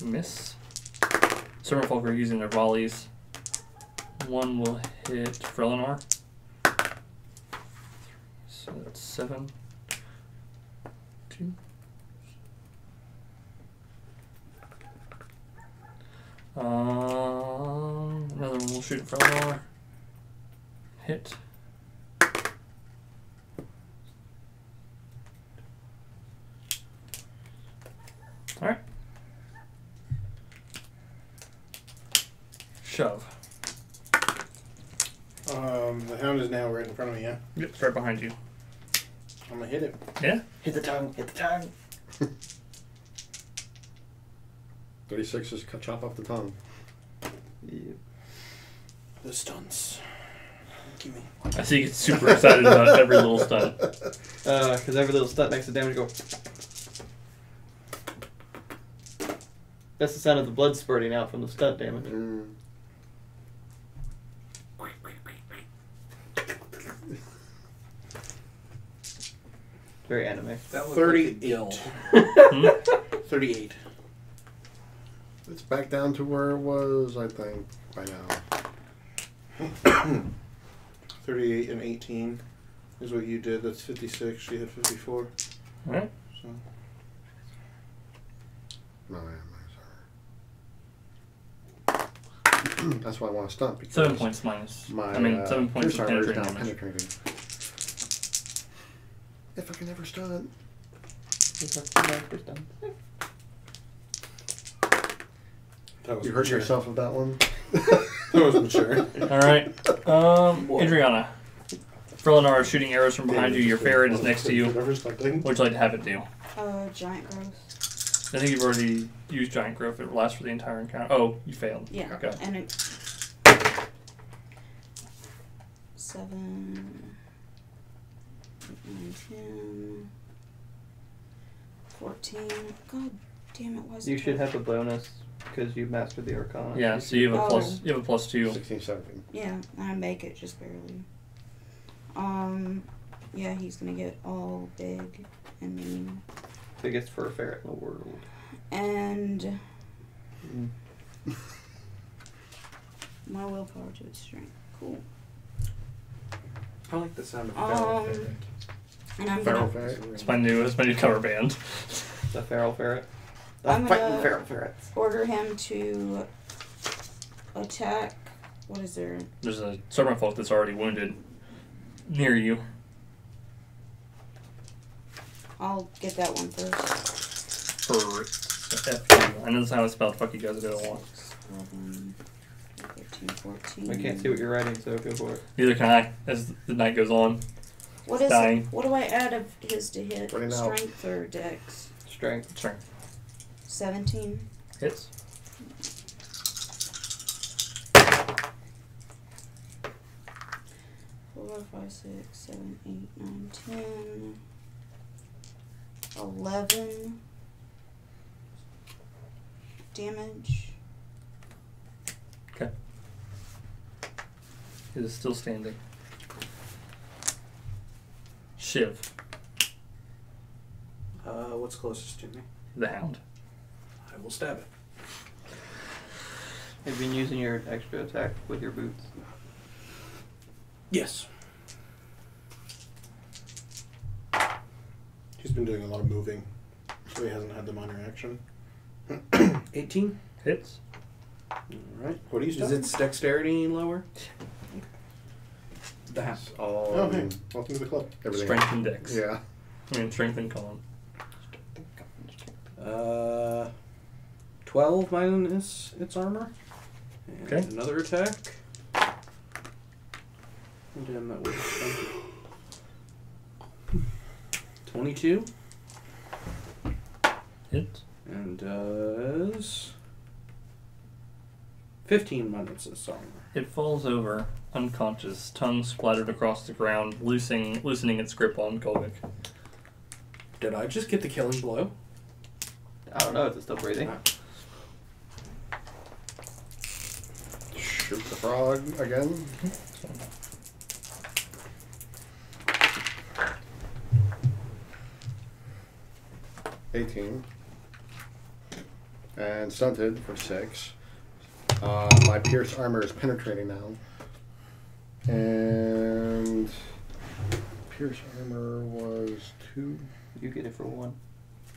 A: Miss. Serpent folk are using their volleys. One will hit Frelinor. So that's 7. 2. Another one will shoot at Frelinor. Hit. Alright. Shove.
D: The hound is now right in front of me, yeah?
A: Yep, it's right behind you.
D: I'm gonna hit it.
A: Yeah?
E: Hit the tongue. Hit the tongue.
C: 36 is chop off the tongue.
E: Yeah.
D: The stunts. Gimme.
A: I see you get super excited about every little stunt.
E: Because every little stunt makes the damage go. That's the sound of the blood spurting out from the stunt damage.
C: Mm.
E: Very anime.
B: That was
D: 38. 38.
C: It's back down to where it was, I think, by now.
D: 38 and 18 is what you did. That's 56. She had 54.
A: Alright.
D: So
C: No, I'm sorry. That's why I want to stunt. Because
A: 7 points minus.
C: My,
A: 7 points
C: pierce
A: of
C: armor is
A: penetrating
C: now
A: damage.
C: penetrating. If I can ever stunt.
D: that was
C: You hurt
D: mature.
C: yourself with that one?
D: That was mature.
A: Alright. Adriana. Frelinor is shooting arrows from behind you. Your ferret is next to you. What would you like to have it do?
F: Giant growth.
A: I think you've already used giant growth. It lasts for the entire encounter. Oh, you failed.
F: Yeah,
A: Okay.
F: and it 7, 8, 9, 10, 14. God damn it! Why is it
E: You should
F: 12?
E: have a bonus because you mastered the Arcana.
A: Yeah, so you have a
F: Oh.
A: plus. You have a +2.
C: 16, 17.
F: Yeah, I make it just barely. Yeah, he's gonna get all big and mean.
E: Biggest fur ferret in the world.
F: And my willpower to its strength. Cool.
B: I like the sound of feral ferret.
F: And I'm
C: Feral
F: gonna
C: ferret.
A: It's my new cover band.
E: The feral ferret. The
F: I'm
E: fighting
F: gonna-
E: feral ferrets.
F: order him to attack. What is there?
A: There's a serpent folk that's already wounded near you.
F: I'll get that one first.
A: For F2. I know that's how it's spelled. Fuck you guys, I don't want.
F: 11, 13, 14.
E: I can't see what you're writing, so go for it.
A: Neither can I, as the night goes on.
F: What is
A: dying.
F: What do I add of his to hit?
C: Right now.
F: Strength or dex?
E: Strength.
A: Strength.
F: 17.
A: Hits.
F: Four, 5, 6, 7, 8, 9, 10. 11 damage.
A: Okay. It is still standing. Shiv.
B: What's closest to me?
A: The hound.
B: I will stab it.
E: Have you been using your extra attack with your boots?
B: Yes.
D: He's been doing a lot of moving, so he hasn't had the minor action.
B: 18.
A: Hits.
B: Alright.
D: What are you
B: Is
D: starting?
B: its dexterity lower? The half.
C: All
D: Oh, hey. Welcome to the club.
C: everything.
A: Strength and dex.
C: Yeah.
A: I mean, strength and con.
B: 12 minus its armor. And
A: Okay.
B: another attack. Damn, that was 22.
A: Hits.
B: And does 15 minus its armor.
A: It falls over, unconscious, tongue splattered across the ground, loosening its grip on Kolvik.
B: Did I just get the killing blow?
E: I don't know. Is it still breathing?
C: Shoot the frog again. $18. And stunted for 6. My pierce armor is penetrating now. And pierce armor was 2.
E: You get it for 1.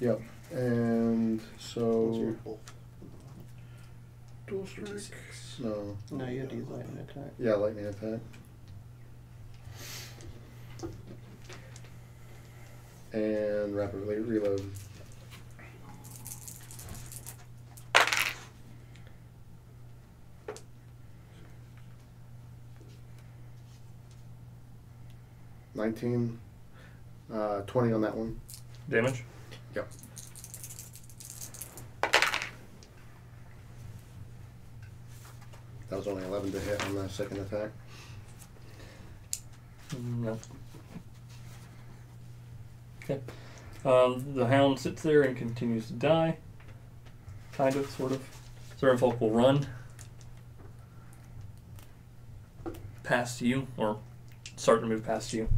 C: Yep. And
D: What's your
C: so
D: wolf?
C: dual strike. No.
E: No, you have to use lightning attack.
C: Yeah, lightning attack. And rapidly reload. $19. 20 on that one.
A: Damage.
C: Yep. That was only 11 to hit on the second attack.
A: No. Okay. The hound sits there and continues to die. Kind of, sort of. Serpent will run past you, or start to move past you.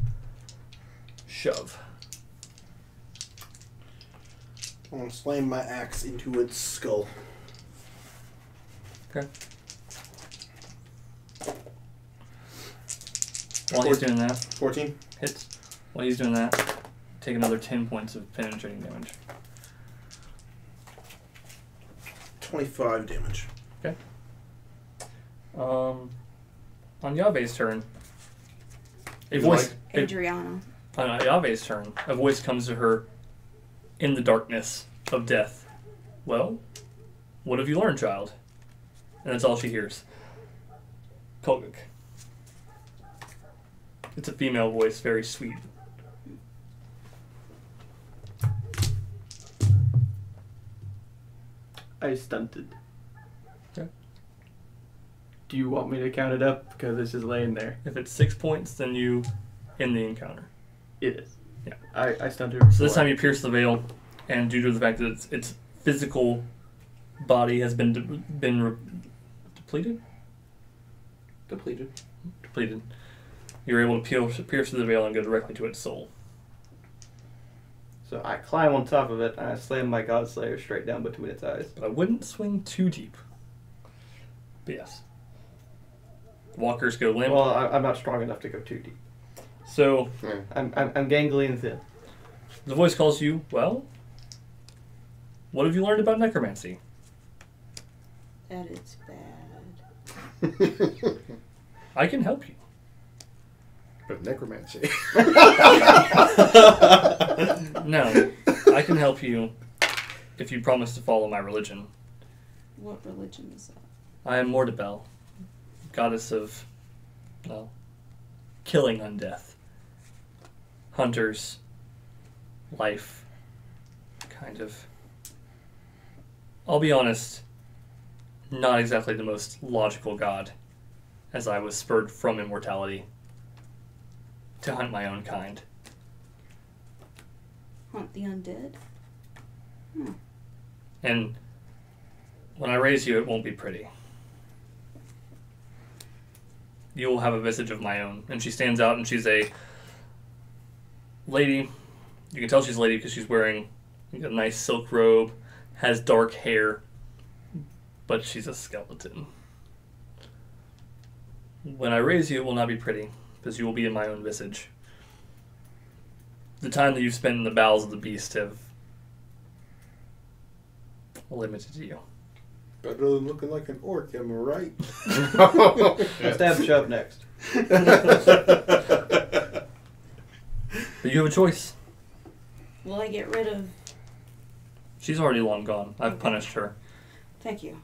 A: Shove.
D: I want to slam my axe into its skull.
A: Okay. While he's doing that,
D: 14.
A: hits. While he's doing that, take another 10 points of penetrating damage.
D: 25 damage.
A: Okay. On Yave's turn, a voice.
F: Adriana.
A: On Yave's turn, a voice comes to her in the darkness of death. Well, what have you learned, child? And that's all she hears. Kolvik. It's a female voice, very sweet.
E: I stunted.
A: Okay.
E: Do you want me to count it up? Because it's just laying there.
A: If it's 6 points, then you end the encounter.
E: It is.
A: Yeah.
E: I stunned her.
A: So this time you pierce the veil, and due to the fact that its physical body has been depleted, you're able to pierce through the veil and go directly to its soul.
E: So I climb on top of it, and I slam my Godslayer straight down between its eyes.
A: But I wouldn't swing too deep. But yes. Walkers go limp.
E: Well, I'm not strong enough to go too deep.
A: So
C: Yeah.
E: I'm gangly and thin.
A: the voice calls you, well, what have you learned about necromancy?
F: That it's bad.
A: I can help you.
C: But necromancy.
A: No, I can help you if you promise to follow my religion.
F: What religion is that?
A: I am Mordebel, goddess of, well, killing undeath. Hunters, life, kind of. I'll be honest, not exactly the most logical god, as I was spurred from immortality to hunt my own kind.
F: Hunt the undead?
A: And when I raise you, it won't be pretty. You will have a visage of my own. And she stands out, and she's a lady. You can tell she's a lady because she's wearing a nice silk robe, has dark hair, but she's a skeleton. When I raise you, it will not be pretty, because you will be in my own visage. The time that you've spent in the bowels of the beast have limited you.
D: Better than looking like an orc, am I right?
E: Stab Shuv next.
A: But you have a choice.
F: Will I get rid of...
A: She's already long gone. I've
F: Okay.
A: punished her.
F: Thank you.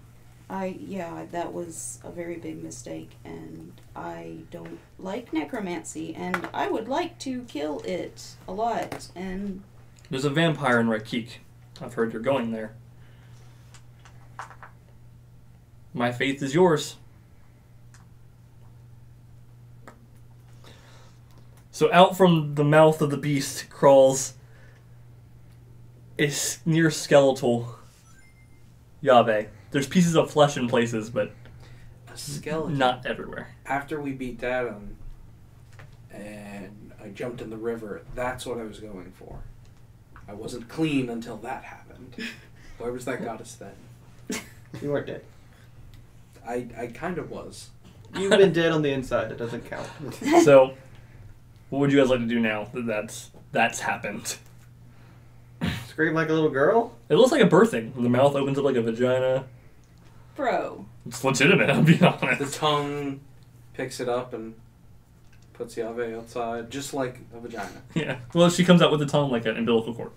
F: That was a very big mistake, and I don't like necromancy, and I would like to kill it a lot, and...
A: There's a vampire in Rakik. I've heard you're going there. My faith is yours. So out from the mouth of the beast crawls a near skeletal Yahweh. There's pieces of flesh in places, but
B: A skeleton.
A: not everywhere.
B: After we beat Dadon and I jumped in the river, that's what I was going for. I wasn't clean until that happened. Where was that goddess then?
E: You weren't dead.
B: I kind of was.
E: You've been dead on the inside. It doesn't count.
A: So, what would you guys like to do now that that's happened?
E: Scream like a little girl?
A: It looks like a birthing. The mouth opens up like a vagina.
F: Bro.
A: It's legitimate, I'll be
B: The
A: honest.
B: tongue picks it up and puts Yahweh outside, just like a vagina.
A: Yeah. Well, she comes out with the tongue like an umbilical cord.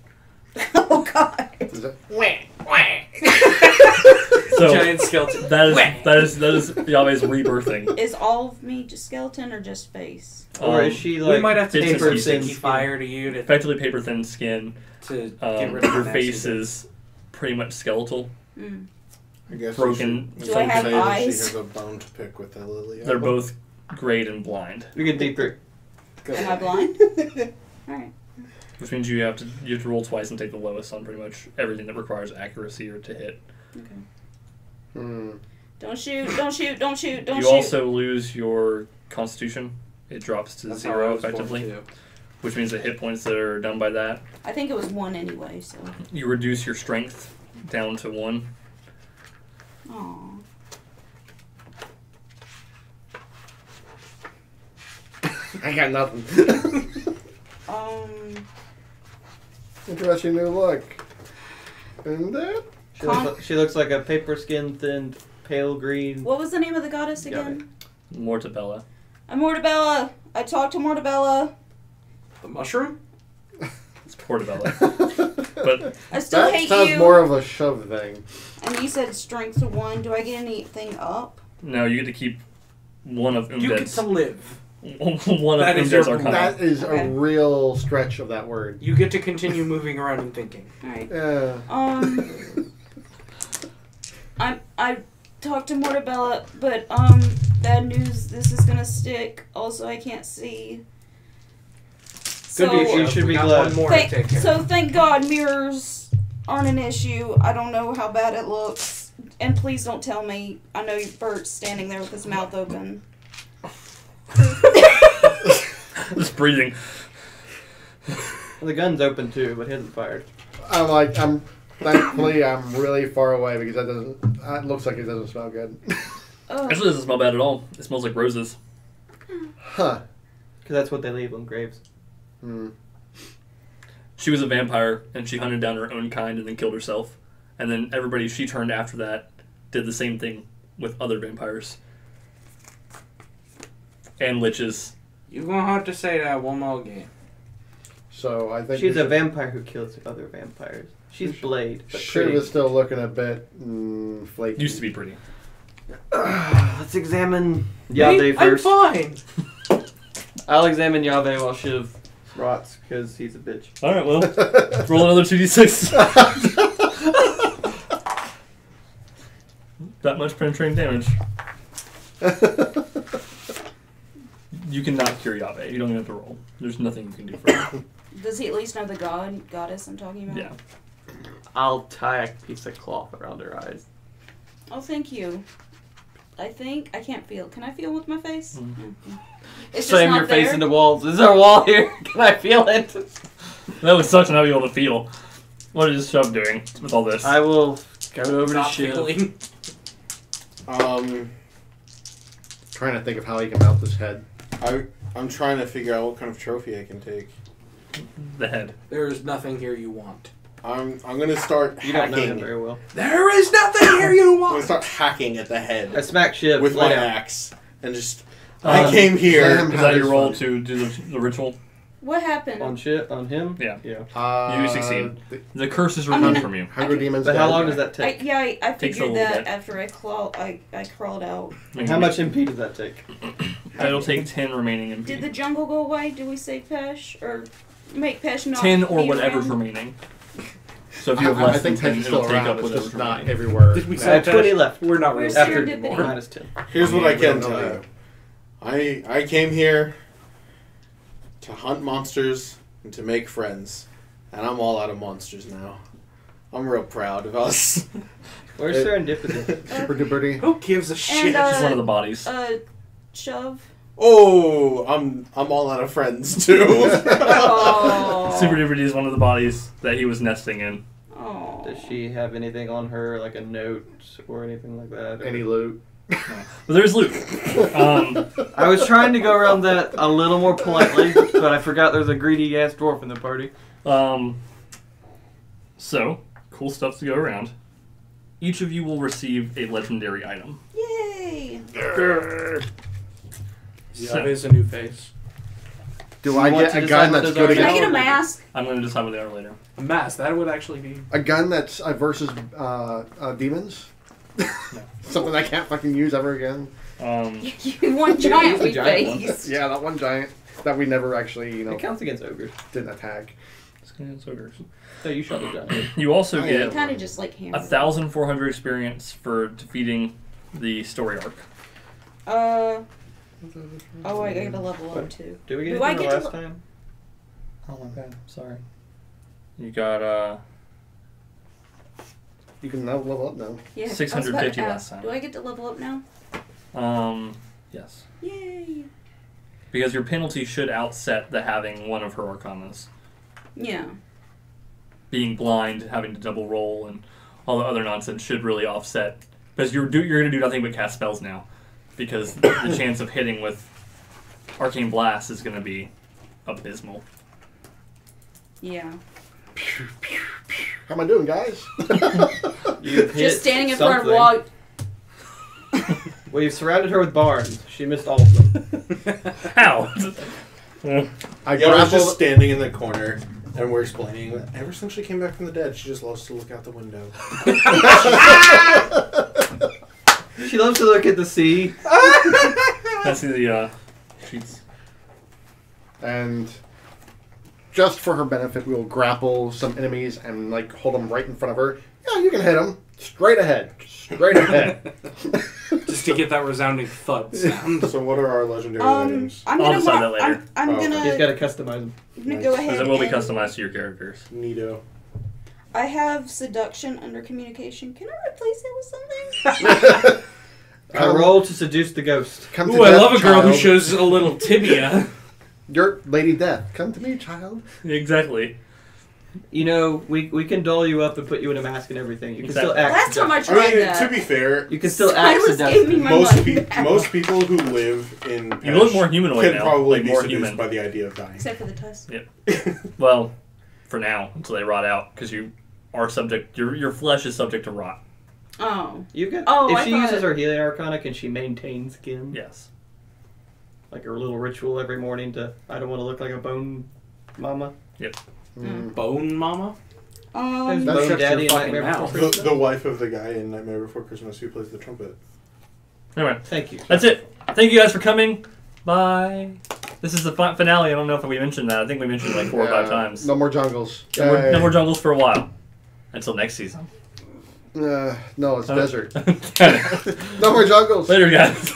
F: Oh, God.
C: Is that,
A: So
B: Giant skeleton.
A: that is Yahweh's rebirthing.
F: Is all of me just skeleton or just face?
E: Or is she like
B: we might have to take
A: bits
B: some
A: and
B: sticky
A: pieces.
B: fire to you to
A: Effectively paper thin skin.
B: get rid of
A: Your
B: the
A: face
B: nasty
A: is pretty much skeletal.
F: Mm.
D: I guess
A: Broken.
D: we
F: Do I have
D: say that
F: eyes?
D: She has a bone to pick with Ililio.
A: They're both grayed and blind,
E: You get deep through.
B: bits.
F: Am I blind? Alright.
A: which means you have to roll twice and take the lowest on pretty much everything that requires accuracy or to hit.
F: Okay. Don't shoot, don't shoot, don't shoot, don't
A: You
F: shoot.
A: also lose your Constitution. It drops to
B: That's how I
A: 0
B: was born,
A: effectively,
B: too.
A: which means the hit points that are done by that.
F: I think it was 1 anyway, so.
A: You reduce your strength down to 1.
F: Aww.
C: I got nothing. Interesting new look. And that?
E: She looks like a paper skin thinned pale green.
F: What was the name of the goddess again?
A: Mortabella.
F: Mortabella. I talked to Mortabella.
B: The mushroom?
A: It's Portabella. But
F: I still
C: That
F: hate
C: sounds
F: you.
C: more of a shove thing.
F: And you said strength 1. Do I get anything up?
A: no, you get to keep one of
B: You get
A: Umded's.
B: to live.
A: One
B: That
A: of
B: is
A: Umded's
B: your-
A: Arcana.
C: That is
F: Okay.
C: a real stretch of that word.
B: You get to continue moving around and thinking.
F: Alright.
C: Yeah.
F: I talked to Mortabella, but bad news, this is gonna stick. Also, I can't see.
B: Good
F: So,
B: news,
E: You should
B: we
E: be
B: got
E: glad.
B: one more to take care of.
F: so thank God mirrors aren't an issue. I don't know how bad it looks. And please don't tell me. I know Bert's standing there with his mouth open.
A: Just breathing.
E: The gun's open too, but he hasn't fired.
C: Thankfully, I'm really far away because it looks like it doesn't smell good.
A: Actually, it doesn't smell bad at all. It smells like roses.
C: Huh.
E: Because that's what they leave on graves.
A: She was a vampire, and she hunted down her own kind and then killed herself. And then everybody she turned after that did the same thing with other vampires. And liches.
B: You're gonna have to say that one more again.
C: So I think
E: She's a vampire who kills other vampires. She's Blade. But
C: Shiv
E: pretty.
C: is still looking a bit flaky.
A: Used to be pretty.
E: Let's examine Yahweh
B: I'm
E: first.
B: fine.
E: I'll examine Yahweh while Shiv rots because he's a bitch.
A: Alright, well, roll another 2d6. That much penetrating damage. You cannot cure Yahweh. You don't even have to roll. There's nothing you can do for him.
F: Does he at least know the goddess I'm talking about?
A: Yeah.
E: I'll tie a piece of cloth around her eyes.
F: Oh, thank you. I can't feel. Can I feel with my face? It's just
E: Slam
F: not
E: your face
F: there.
E: into walls. Is there a wall here? Can I feel it?
A: That would suck to not be able to feel. What is Shuv doing with all this?
E: I will go over to
B: Stop
E: Shiv.
B: feeling.
C: trying to think of how he can mount this head.
D: I'm trying to figure out what kind of trophy I can take.
A: The head.
B: There is nothing here you want.
D: I'm gonna start
E: You don't know him
D: hacking.
E: very well.
B: There is nothing here you
D: I'm gonna
B: want!
D: start hacking at the head
E: I smack Shiv
D: with
E: lay
D: my
E: down.
D: axe and just. I came here.
C: Sam-
A: Is that your
C: How
A: role
C: is
A: to do the ritual?
F: What happened?
E: On him?
A: Yeah.
E: Yeah.
A: You succeed. The curse is removed from you.
C: Hydro demons.
E: But how
C: dead.
E: long does that take?
F: I
A: Takes a
F: figured
A: little
F: that
A: bit.
F: after I crawled out.
E: How much MP does that take?
A: That'll take 10 remaining MP.
F: Did the jungle go away? Did we save Pesh? Or make Pesh not
A: 10 or
F: be
A: whatever's
F: around?
A: remaining. So if you have less
C: I think
A: than 10,
C: Pesh is
A: it'll
C: still
A: take
C: around.
A: up
C: It's
A: whatever's
C: just not
A: remaining.
B: Did
C: everywhere.
B: we
E: I
B: say
E: have 20 left.
B: We're not
F: Where's
B: really
E: After
F: serendipity?
E: minus 10.
D: Here's what I can
C: don't know
D: tell
C: that.
D: you. I came here to hunt monsters and to make friends, and I'm all out of monsters now. I'm real proud of us.
E: Where's serendipity?
C: Super duper.
B: Who gives a shit?
F: And,
A: Just one of the bodies.
F: Shove.
D: Oh, I'm all out of friends too.
F: Oh.
A: Super Duper D is one of the bodies that he was nesting in.
F: Oh.
E: Does she have anything on her, like a note or anything like that?
C: Any loot?
A: But there's loot.
E: I was trying to go around that a little more politely, but I forgot there's a greedy ass dwarf in the party.
A: So, cool stuff to go around. Each of you will receive a legendary item.
F: Yay.
B: Yeah, is a new face.
C: Do I
E: want
C: get
E: to
C: a
E: decide
C: gun
E: what
C: that's
E: those
C: good
E: are
F: Can I
C: against
F: get a mask?
A: I'm going to decide what they are later.
B: A mask. That would actually be.
C: a gun that's versus demons? Something I can't fucking use ever again.
F: You one giant
E: Use a
F: with
E: giant one.
F: face.
C: Yeah, that one giant that we never actually,
E: It counts against ogres.
C: didn't attack.
E: So you shot the giant.
A: You also
C: Oh,
A: get
C: yeah.
F: Kind of just like hammer.
A: 1,400 experience for defeating the story arc.
F: Oh, I got to level up too.
E: Did we get
F: Do I
E: anything
F: get
E: last
F: to
E: time?
A: Oh my god, sorry. You got
C: You can now level up now.
F: Yeah,
A: 650
F: I was about to
A: last
F: ask,
A: time.
F: Do I get to level up now?
A: Yes.
F: Yay.
A: Because your penalty should outset the having one of her arcanas.
F: Yeah.
A: Being blind, having to double roll, and all the other nonsense should really offset. Because you're going to do nothing but cast spells now. Because the chance of hitting with Arcane Blast is going to be abysmal.
F: Yeah.
C: How am I doing, guys?
E: You've hit
F: Just standing in front of
E: something.
F: wall.
E: We've surrounded her with barns. She missed all of them.
A: How?
C: I
D: Yeah, I was just
C: grappled.
D: standing in the corner, and we're explaining that ever since she came back from the dead, she just loves to look out the window.
E: She loves to look at the sea.
A: That's the sheets.
C: And just for her benefit, we will grapple some enemies and like hold them right in front of her. Yeah, you can hit them straight ahead, straight ahead.
B: Just to get that resounding thud sound.
D: So what are our legendary items?
F: I'm
A: I'll
F: gonna
A: decide that later.
F: I'm
D: Oh,
F: gonna.
E: He's got to customize them.
F: I'm gonna go ahead.
A: Because it will be
F: and-
A: customized to your characters.
D: Neato.
F: I have seduction under communication. Can I replace it with something?
E: I roll to seduce the ghost.
C: Come to
B: Ooh, I
C: death,
B: love a girl who
C: child.
B: shows a little tibia.
C: You're Lady Death. Come to me, child.
A: Exactly.
E: You know, we can doll you up and put you in a mask and everything. You can still act.
F: Last time I
D: I
F: tried
D: mean,
F: that.
D: to be fair,
E: You can still act
F: Silas gave me
E: seductive.
F: my
D: most
F: money back.
D: most people who live in
A: You look
D: Pesh
A: more humanoid
D: can
A: now,
D: probably
A: like
D: be
A: more
D: seduced
A: human.
D: by the idea of dying.
F: Except for the tusk.
A: Well, for now, until they rot out, because you are subject. Your flesh is subject to rot.
F: Oh.
E: You can.
F: Oh,
E: if
F: I
E: she
F: thought-
E: uses her healing arcana, can she maintain skin?
A: Yes.
E: Like her little ritual every morning to. I don't want to look like a bone mama.
B: Bone mama?
E: There's
C: That
E: Bone
C: shuts
E: Daddy
C: your
E: in
C: fucking
E: Nightmare Before
C: mouth.
E: Christmas.
D: The wife of the guy in Nightmare Before Christmas who plays the trumpet.
A: Anyway,
E: Thank you.
A: that's it. Thank you guys for coming. Bye. This is the finale. I don't know if we mentioned that. I think we mentioned it like 4 or 5 times.
C: No more jungles.
A: No more jungles for a while. Until next season.
C: No, it's desert.
A: Later,
C: No more jungles.
A: guys.